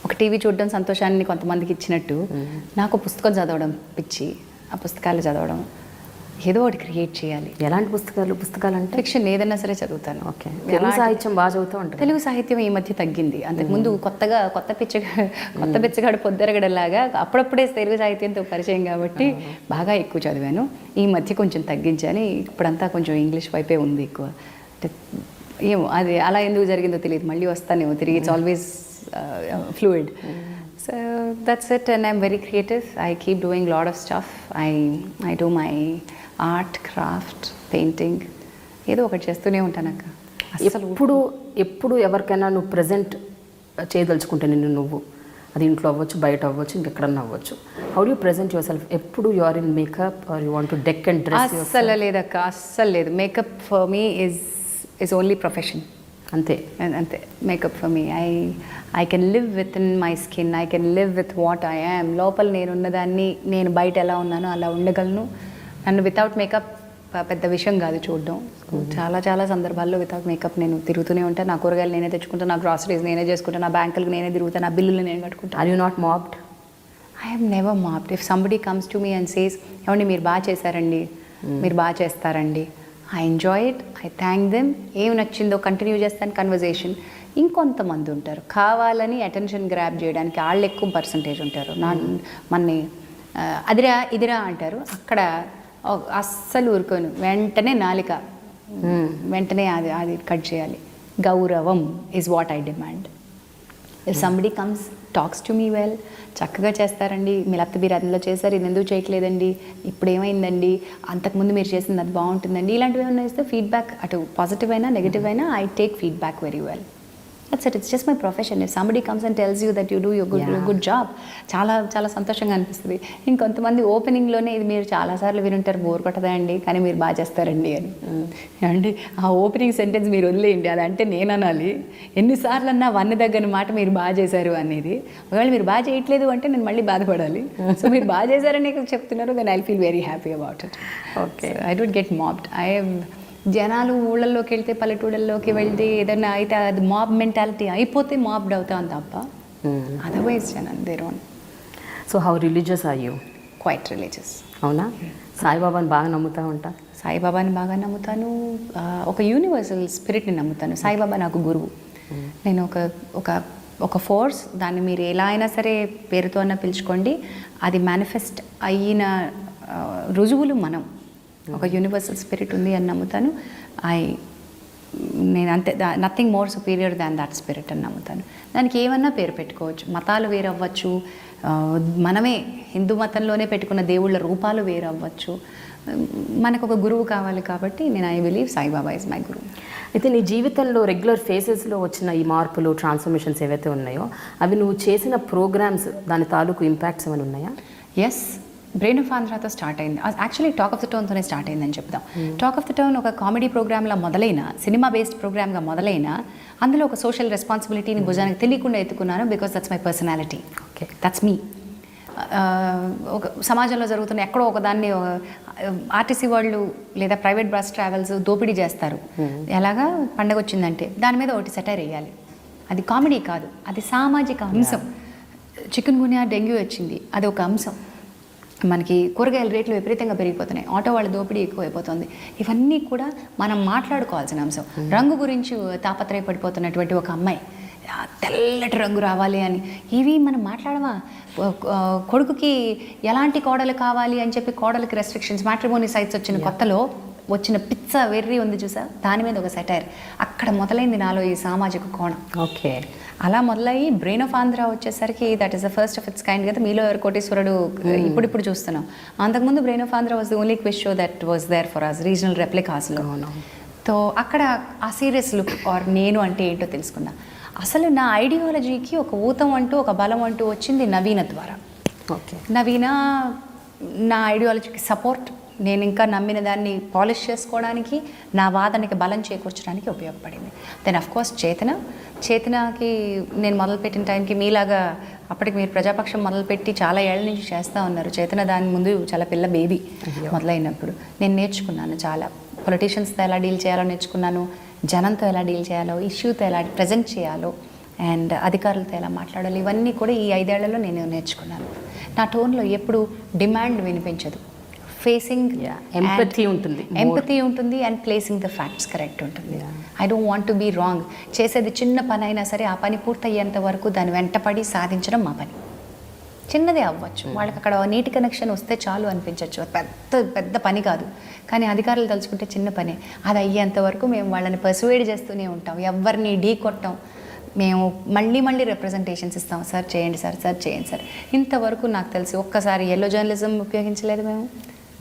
ఒక టీవీ చూడడం సంతోషాన్ని కొంతమందికి ఇచ్చినట్టు నాకు పుస్తకం చదవడం పిచ్చి. ఆ పుస్తకాలు చదవడం, ఏదో ఒకటి క్రియేట్ చేయాలి.
ఎలాంటి పుస్తకాలు అంటే?
ఫిక్షన్ ఏదన్నా సరే చదువుతాను.
ఓకే, తెలుగు సాహిత్యం బాగా చదువుతూ ఉంటాను.
తెలుగు సాహిత్యం ఈ మధ్య తగ్గింది. అంతకుముందు కొత్త పిచ్చగాడు పొద్దరగడలాగా అప్పుడప్పుడే తెలుగు సాహిత్యంతో పరిచయం కాబట్టి బాగా ఎక్కువ చదివాను. ఈ మధ్య కొంచెం తగ్గించాను. ఇప్పుడంతా కొంచెం ఇంగ్లీష్ వైపే ఉంది ఎక్కువ. ఏమో అది అలా ఎందుకు జరిగిందో తెలియదు. మళ్ళీ వస్తానేమో తిరిగి. It's always fluid. So that's it, and I'm very creative. I keep doing a lot of stuff. I do my art, craft, painting. ఏదో ఒకటి చేస్తూనే ఉంటాను అక్క.
ఎప్పుడు ఎవరికైనా నువ్వు ప్రజెంట్ చేయదలుచుకుంటే నువ్వు అది ఇంట్లో అవ్వచ్చు, బయట అవ్వచ్చు, ఇంకెక్కడన్నా అవ్వచ్చు, how do you present your self? ఎప్పుడు you are in makeup are you want to deck and dress?
అస్సలు లేదక్క, అస్సలు లేదు. Makeup for me is only profession. అంతే. Makeup for me, I can live with in my skin, I can live with what I am. లోపల నేను ఉన్నదాన్ని నేను బయట ఎలా ఉన్నానో అలా ఉండగలను. నన్ను వితౌట్ మేకప్ పెద్ద విషయం కాదు చూడడం. చాలా సందర్భాల్లో వితౌట్ మేకప్ నేను తిరుగుతూనే ఉంటాను. నా కూరగాయలు నేనే తెచ్చుకుంటాను, నా గ్రాసరీస్ నేనే చేసుకుంటాను, నా బ్యాంకులకు నేనే తిరుగుతాను, నా బిల్లులు నేను కట్టుకుంటాను.
Are you not mobbed?
I have never mobbed. If somebody comes to me and says, ఏమండి మీరు బాగా చేశారండి, మీరు బాగా చేస్తారండి, I enjoy it, I thank them. ఏం నచ్చిందో కంటిన్యూ చేస్తాను కన్వర్జేషన్. ఇంకొంతమంది ఉంటారు కావాలని అటెన్షన్ గ్రాప్ చేయడానికి, వాళ్ళు ఎక్కువ పర్సంటేజ్ ఉంటారు. మన్ని అదిరా ఇదిరా అంటారు, అక్కడ అస్సలు ఊరుకోను. వెంటనే నాలిక వెంటనే అది కట్ చేయాలి. గౌరవం is what I demand. If somebody comes talks to me well, చక్కగా చేస్తారండి, మీ లేకపోతే మీరు అందులో చేశారు, ఇది ఎందుకు చేయట్లేదండి, ఇప్పుడు ఏమైందండి, అంతకుముందు మీరు చేసింది అది బాగుంటుందండి, ఇలాంటివి ఏమైనా ఇస్తే ఫీడ్బ్యాక్, అటు పాజిటివ్ అయినా నెగిటివ్ అయినా I take feedback very well. That's it. It's just my profession. If somebody comes and tells you that you do your good job, చాలా సంతోషంగా అనిపిస్తుంది. ఇంకొంతమంది ఓపెనింగ్లోనే ఇది మీరు చాలాసార్లు వినుంటారు, బోర్ కొట్టదా అండి కానీ మీరు బాగా చేస్తారండి అని. అండి ఆ ఓపెనింగ్ సెంటెన్స్ మీరు వదిలేయండి, అది అంటే నేను అనాలి. ఎన్నిసార్లు అన్నా వన్న దగ్గర మాట మీరు బాగా చేశారు అనేది. ఒకవేళ మీరు బాగా చేయట్లేదు అంటే నేను మళ్ళీ బాధపడాలి. సో మీరు బాగా చేశారని చెప్తున్నారు, then I feel very happy about it. Okay, I don't get mobbed. జనాలు ఊళ్ళల్లోకి వెళ్తే, పల్లెటూళ్ళల్లోకి వెళ్తే ఏదైనా అయితే అది మాబ్ మెంటాలిటీ అయిపోతే మాబ్డ్ అవుతాం తప్ప, అదర్వైజ్ జనం they don't.
So how religious are you?
Quite religious.
అవునా? సాయిబాబాని బాగా నమ్ముతా ఉంటా?
సాయిబాబాని బాగా నమ్ముతాను. ఒక యూనివర్సల్ స్పిరిట్ని నమ్ముతాను. సాయిబాబా నాకు గురువు. నేను ఒక ఫోర్స్, దాన్ని మీరు ఎలా అయినా సరే పేరుతో అన్నా పిలుచుకోండి, అది మేనిఫెస్ట్ అయిన రుజువులు మనం. ఒక యూనివర్సల్ స్పిరిట్ ఉంది అని నమ్ముతాను. నేను అంతే, nothing more superior than that spirit అని నమ్ముతాను. దానికి ఏమన్నా పేరు పెట్టుకోవచ్చు, మతాలు వేరవ్వచ్చు, మనమే హిందూ మతంలోనే పెట్టుకున్న దేవుళ్ళ రూపాలు వేరవ్వచ్చు, మనకు ఒక గురువు కావాలి. కాబట్టి నేను I believe Saibaba is my గురువు.
అయితే నీ జీవితంలో రెగ్యులర్ ఫేసెస్లో వచ్చిన ఈ మార్పులు, ట్రాన్స్ఫర్మేషన్స్ ఏవైతే ఉన్నాయో అవి నువ్వు చేసిన ప్రోగ్రామ్స్, దాని తాలూకు ఇంపాక్ట్స్ ఏమైనా ఉన్నాయా?
ఎస్, బ్రెయిన్ ఆఫ్ ఆంధ్రాతో స్టార్ట్ అయింది. యాక్చువల్లీ టాక్ ఆఫ్ ద టౌన్తోనే స్టార్ట్ అయిందని చెప్తాం. టాక్ ఆఫ్ ద టౌన్ ఒక కామెడీ ప్రోగ్రామ్లా మొదలైన, సినిమా బేస్డ్ ప్రోగ్రామ్గా మొదలైన, అందులో ఒక సోషల్ రెస్పాన్సిబిలిటీని భుజానికి తెలియకుండా ఎత్తుకున్నాను. Because that's my personality.
Okay,
that's me. ఒక సమాజంలో జరుగుతున్న ఎక్కడో ఒకదాన్ని ఆర్టీసీ వాళ్ళు లేదా ప్రైవేట్ బస్ ట్రావెల్స్ దోపిడీ చేస్తారు. ఎలాగా పండగ వచ్చిందంటే దాని మీద ఒకటి సెటైర్ వేయాలి. అది కామెడీ కాదు, అది సామాజిక అంశం. చికెన్ గున్యా, డెంగ్యూ వచ్చింది, అది ఒక అంశం. మనకి కూరగాయల రేట్లు విపరీతంగా పెరిగిపోతున్నాయి, ఆటో వాళ్ళ దోపిడీ ఎక్కువైపోతుంది. ఇవన్నీ కూడా మనం మాట్లాడుకోవాల్సిన అంశం. రంగు గురించి తాపత్రయపడిపోతున్నటువంటి ఒక అమ్మాయి, తెల్లటి రంగు రావాలి అని, ఇవి మనం మాట్లాడమా? కొడుకుకి ఎలాంటి కోడలు కావాలి అని చెప్పి కోడలకి రెస్ట్రిక్షన్స్, మ్యాట్రిమోనీ సైట్స్ వచ్చిన కొత్తలో వచ్చిన పిచ్చ వెర్రి ఉంది చూసా, దాని మీద ఒక సెటైర్. అక్కడ మొదలైంది నాలో ఈ సామాజిక కోణం.
ఓకే,
అలా మొదలయ్యి బ్రెయిన్ ఆఫ్ ఆంధ్ర వచ్చేసరికి that is the first of its kind కదా. మీలో ఎవరు కోటేశ్వరుడు ఇప్పుడు చూస్తున్నాం. అంతకుముందు brain of Andhra was the only quiz show that was there for us, regional రెప్లికాస్లో. సో అక్కడ ఆ సీరియస్ లుక్ ఆర్ నేను అంటే ఏంటో తెలుసుకున్నా. అసలు నా ఐడియాలజీకి ఒక ఊతం అంటూ, ఒక బలం అంటూ వచ్చింది నవీన ద్వారా.
ఓకే,
నవీన నా ఐడియాలజీకి సపోర్ట్, నేను ఇంకా నమ్మిన దాన్ని పాలిష్ చేసుకోవడానికి, నా వాదనకి బలం చేకూర్చడానికి ఉపయోగపడింది. దెన్ అఫ్ కోర్స్ చేతనకి నేను మొదలుపెట్టిన టైంకి మీలాగా అప్పటికి మీరు ప్రజాపక్షం మొదలుపెట్టి చాలా ఏళ్ళ నుంచి చేస్తూ ఉన్నారు. చేతన దాని ముందు చాలా పిల్ల బేబీ మొదలైనప్పుడు నేను నేర్చుకున్నాను చాలా. పొలిటీషియన్స్తో ఎలా డీల్ చేయాలో నేర్చుకున్నాను, జనంతో ఎలా డీల్ చేయాలో, ఇష్యూతో ఎలా ప్రజెంట్ చేయాలో, అండ్ అధికారులతో ఎలా మాట్లాడాలి, ఇవన్నీ కూడా ఈ 5 ఏళ్లలో నేను నేర్చుకున్నాను. నా టోన్లో ఎప్పుడు డిమాండ్ వినిపించదు. ఫేసింగ్ ఎంపతి ఉంటుంది and placing the facts correct ఉంటుంది. I don't want to be wrong. చేసేది చిన్న పని అయినా సరే ఆ పని పూర్తయ్యేంత వరకు దాని వెంటపడి సాధించడం మా పని. చిన్నదే అవ్వచ్చు, వాళ్ళకి అక్కడ నీటి కనెక్షన్ వస్తే చాలు అనిపించవచ్చు, పెద్ద పని కాదు. కానీ అధికారులు తలుచుకుంటే చిన్న పనే. అది అయ్యేంత వరకు మేము వాళ్ళని పర్సువేడ్ చేస్తూనే ఉంటాం, ఎవరిని ఢీ కొట్టాం. మేము మళ్ళీ రిప్రజెంటేషన్స్ ఇస్తాం, సార్ చేయండి సార్, సార్ చేయండి సార్. ఇంతవరకు నాకు తెలిసి ఒక్కసారి ఎల్లో జర్నలిజం ఉపయోగించలేదు, మేము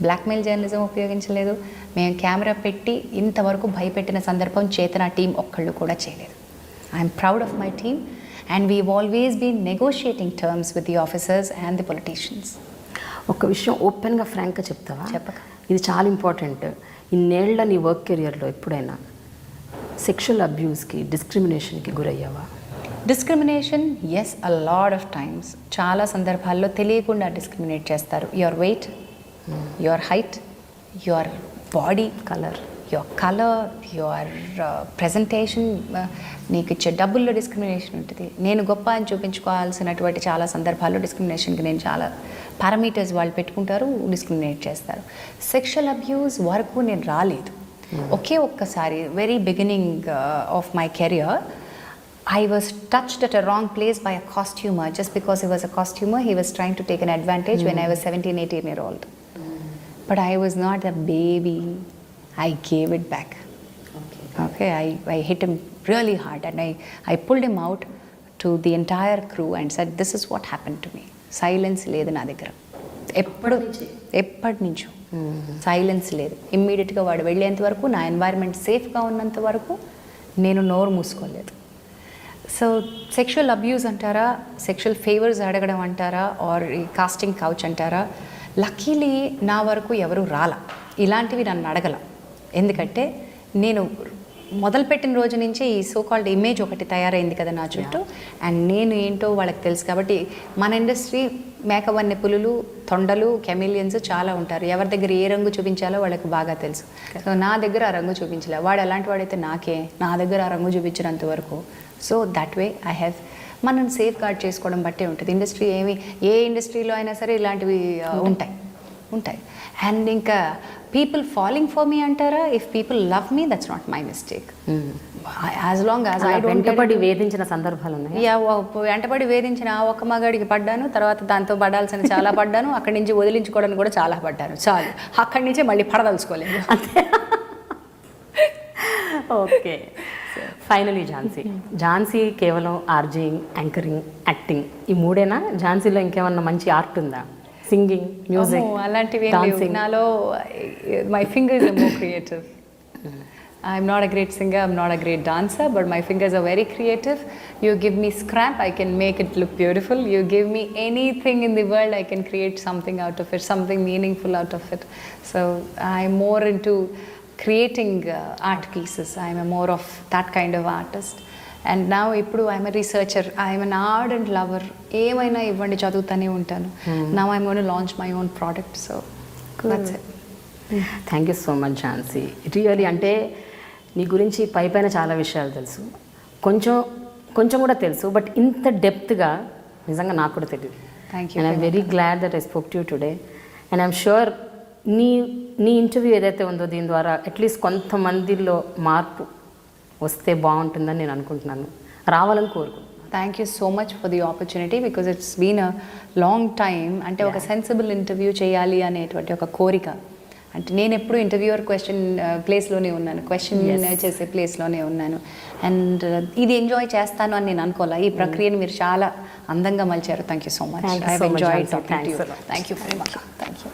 బ్లాక్మెయిల్ జర్నలిజం ఉపయోగించలేదు, మేము కెమెరా పెట్టి ఇంతవరకు భయపెట్టిన సందర్భం చేతన టీం ఒక్కళ్ళు కూడా చేయలేదు. I'm proud of my team and we've always been negotiating terms with the officers and the politicians.
ఒక విషయం ఓపెన్గా ఫ్రాంక్గా చెప్తావా?
చెప్పక.
ఇది చాలా ఇంపార్టెంట్. ఇన్నేళ్ల నీ వర్క్ కెరియర్లో ఎప్పుడైనా సెక్షువల్ అబ్యూస్కి, డిస్క్రిమినేషన్కి గురయ్యావా?
Discrimination, yes, a lot of times. చాలా సందర్భాల్లో తెలియకుండా డిస్క్రిమినేట్ చేస్తారు. Your weight, your height, your body colour, your presentation, నీకు ఇచ్చే డబ్బుల్లో డిస్క్రిమినేషన్ ఉంటుంది. నేను గొప్ప అని చూపించుకోవాల్సినటువంటి చాలా సందర్భాల్లో డిస్క్రిమినేషన్కి నేను చాలా పారామీటర్స్ వాళ్ళు పెట్టుకుంటారు, డిస్క్రిమినేట్ చేస్తారు. సెక్షువల్ అబ్యూస్ వరకు నేను రాలేదు. ఒకే ఒక్కసారి very beginning of my career I was touched at a wrong place by a costumer. Just because he was a costumer, he was trying to take an advantage when I was 17-18-year-old. But I was not a baby. I gave it back. Okay, I hit him really hard and I pulled him out to the entire crew and said, this is what happened to me. Silence లేదు నా దగ్గర ఎప్పటి నుంచో silence లేదు. ఇమ్మీడియట్గా వాడు వెళ్ళేంత వరకు, నా ఎన్వైర్న్మెంట్ సేఫ్గా ఉన్నంత వరకు నేను నోరు మూసుకోలేదు. సో సెక్షువల్ అబ్యూస్ అంటారా, సెక్షువల్ ఫేవర్స్ అడగడం అంటారా, ఆర్ ఈ కాస్టింగ్ కౌచ్ అంటారా, లక్కీలీ నా వరకు ఎవరు రాలా, ఇలాంటివి నన్ను అడగల. ఎందుకంటే నేను మొదలుపెట్టిన రోజు నుంచే ఈ సో కాల్డ్ ఇమేజ్ ఒకటి తయారైంది కదా నా చుట్టూ, అండ్ నేను ఏంటో వాళ్ళకి తెలుసు. కాబట్టి మన ఇండస్ట్రీ మేకవన్నె పులులు, తొండలు, కెమిలియన్స్ చాలా ఉంటారు. ఎవరి దగ్గర ఏ రంగు చూపించాలో వాళ్ళకి బాగా తెలుసు. సో నా దగ్గర ఆ రంగు చూపించలే. వాడు ఎలాంటి వాడైతే నా దగ్గర ఆ రంగు చూపించినంత వరకు. So that way I have మనం సేఫ్ గార్డ్ చేసుకోవడం బట్టే ఉంటుంది. ఇండస్ట్రీ ఏ ఇండస్ట్రీలో అయినా సరే ఇలాంటివి ఉంటాయి. అండ్ ఇంకా పీపుల్ ఫాలోయింగ్ ఫర్ మీ అంటారా, if people love me that's not my mistake. As long as I
వెంటపడి వేధించిన సందర్భాలు ఉన్నాయి.
వెంటపడి వేధించిన ఒక్క మగాడికి పడ్డాను, తర్వాత దాంతో పడాల్సిన చాలా పడ్డాను, అక్కడి నుంచి వదిలించుకోవడానికి కూడా చాలా పడ్డాను. చాలు, అక్కడి నుంచే మళ్ళీ పడదలుచుకోలేదు.
ఓకే, ఫైనలీ ఝాన్సీ కేవలం ఆర్జేయింగ్, యాంకరింగ్, యాక్టింగ్ ఈ మూడేనా? ఝాన్సీలో ఇంకేమన్నా మంచి ఆర్ట్ ఉందా? సింగింగ్, మ్యూజిక్,
అలాంటివి నాలో my finger is more creative. I'm not a great singer, I'm not a great dancer, but my fingers are very creative. You give me scrap, I can make it look beautiful. You give me anything in the world, I can create something out of it, something meaningful out of it. So I'm more into creating art pieces. I'm a more of that kind of artist. And now ఇప్పుడు I'm a researcher, I'm an ardent lover. ఏమైనా ఇవ్వండి చదువుతూనే ఉంటాను. Now I'm going to launch my own product. So that's it.
Thank you so much Jhansi. Really అంటే నీ గురించి పైపైన చాలా విషయాలు తెలుసు, కొంచెం కూడా తెలుసు, బట్ ఇంత డెప్త్గా నిజంగా నాకు కూడా తెలియదు.
Thank you.
And I'm very glad that I spoke to you today. And I'm sure నీ ఇంటర్వ్యూ ఏదైతే ఉందో దీని ద్వారా అట్లీస్ట్ కొంతమందిలో మార్పు వస్తే బాగుంటుందని నేను అనుకుంటున్నాను, రావాలని కోరుకుంటున్నాను.
Thank you so much for the opportunity, because it's been a long time. అంటే ఒక సెన్సిబుల్ ఇంటర్వ్యూ చేయాలి అనేటువంటి ఒక కోరిక. అంటే నేను ఎప్పుడు ఇంటర్వ్యూవర్ ప్లేస్లోనే ఉన్నాను, క్వశ్చన్ చేసే ప్లేస్లోనే ఉన్నాను. అండ్ ఇది ఎంజాయ్ చేస్తాను అని నేను అనుకోలే. ఈ ప్రక్రియను మీరు చాలా అందంగా మలిచారు. Thank you so much. I have enjoyed talking to you. Thank you very much. Thank you.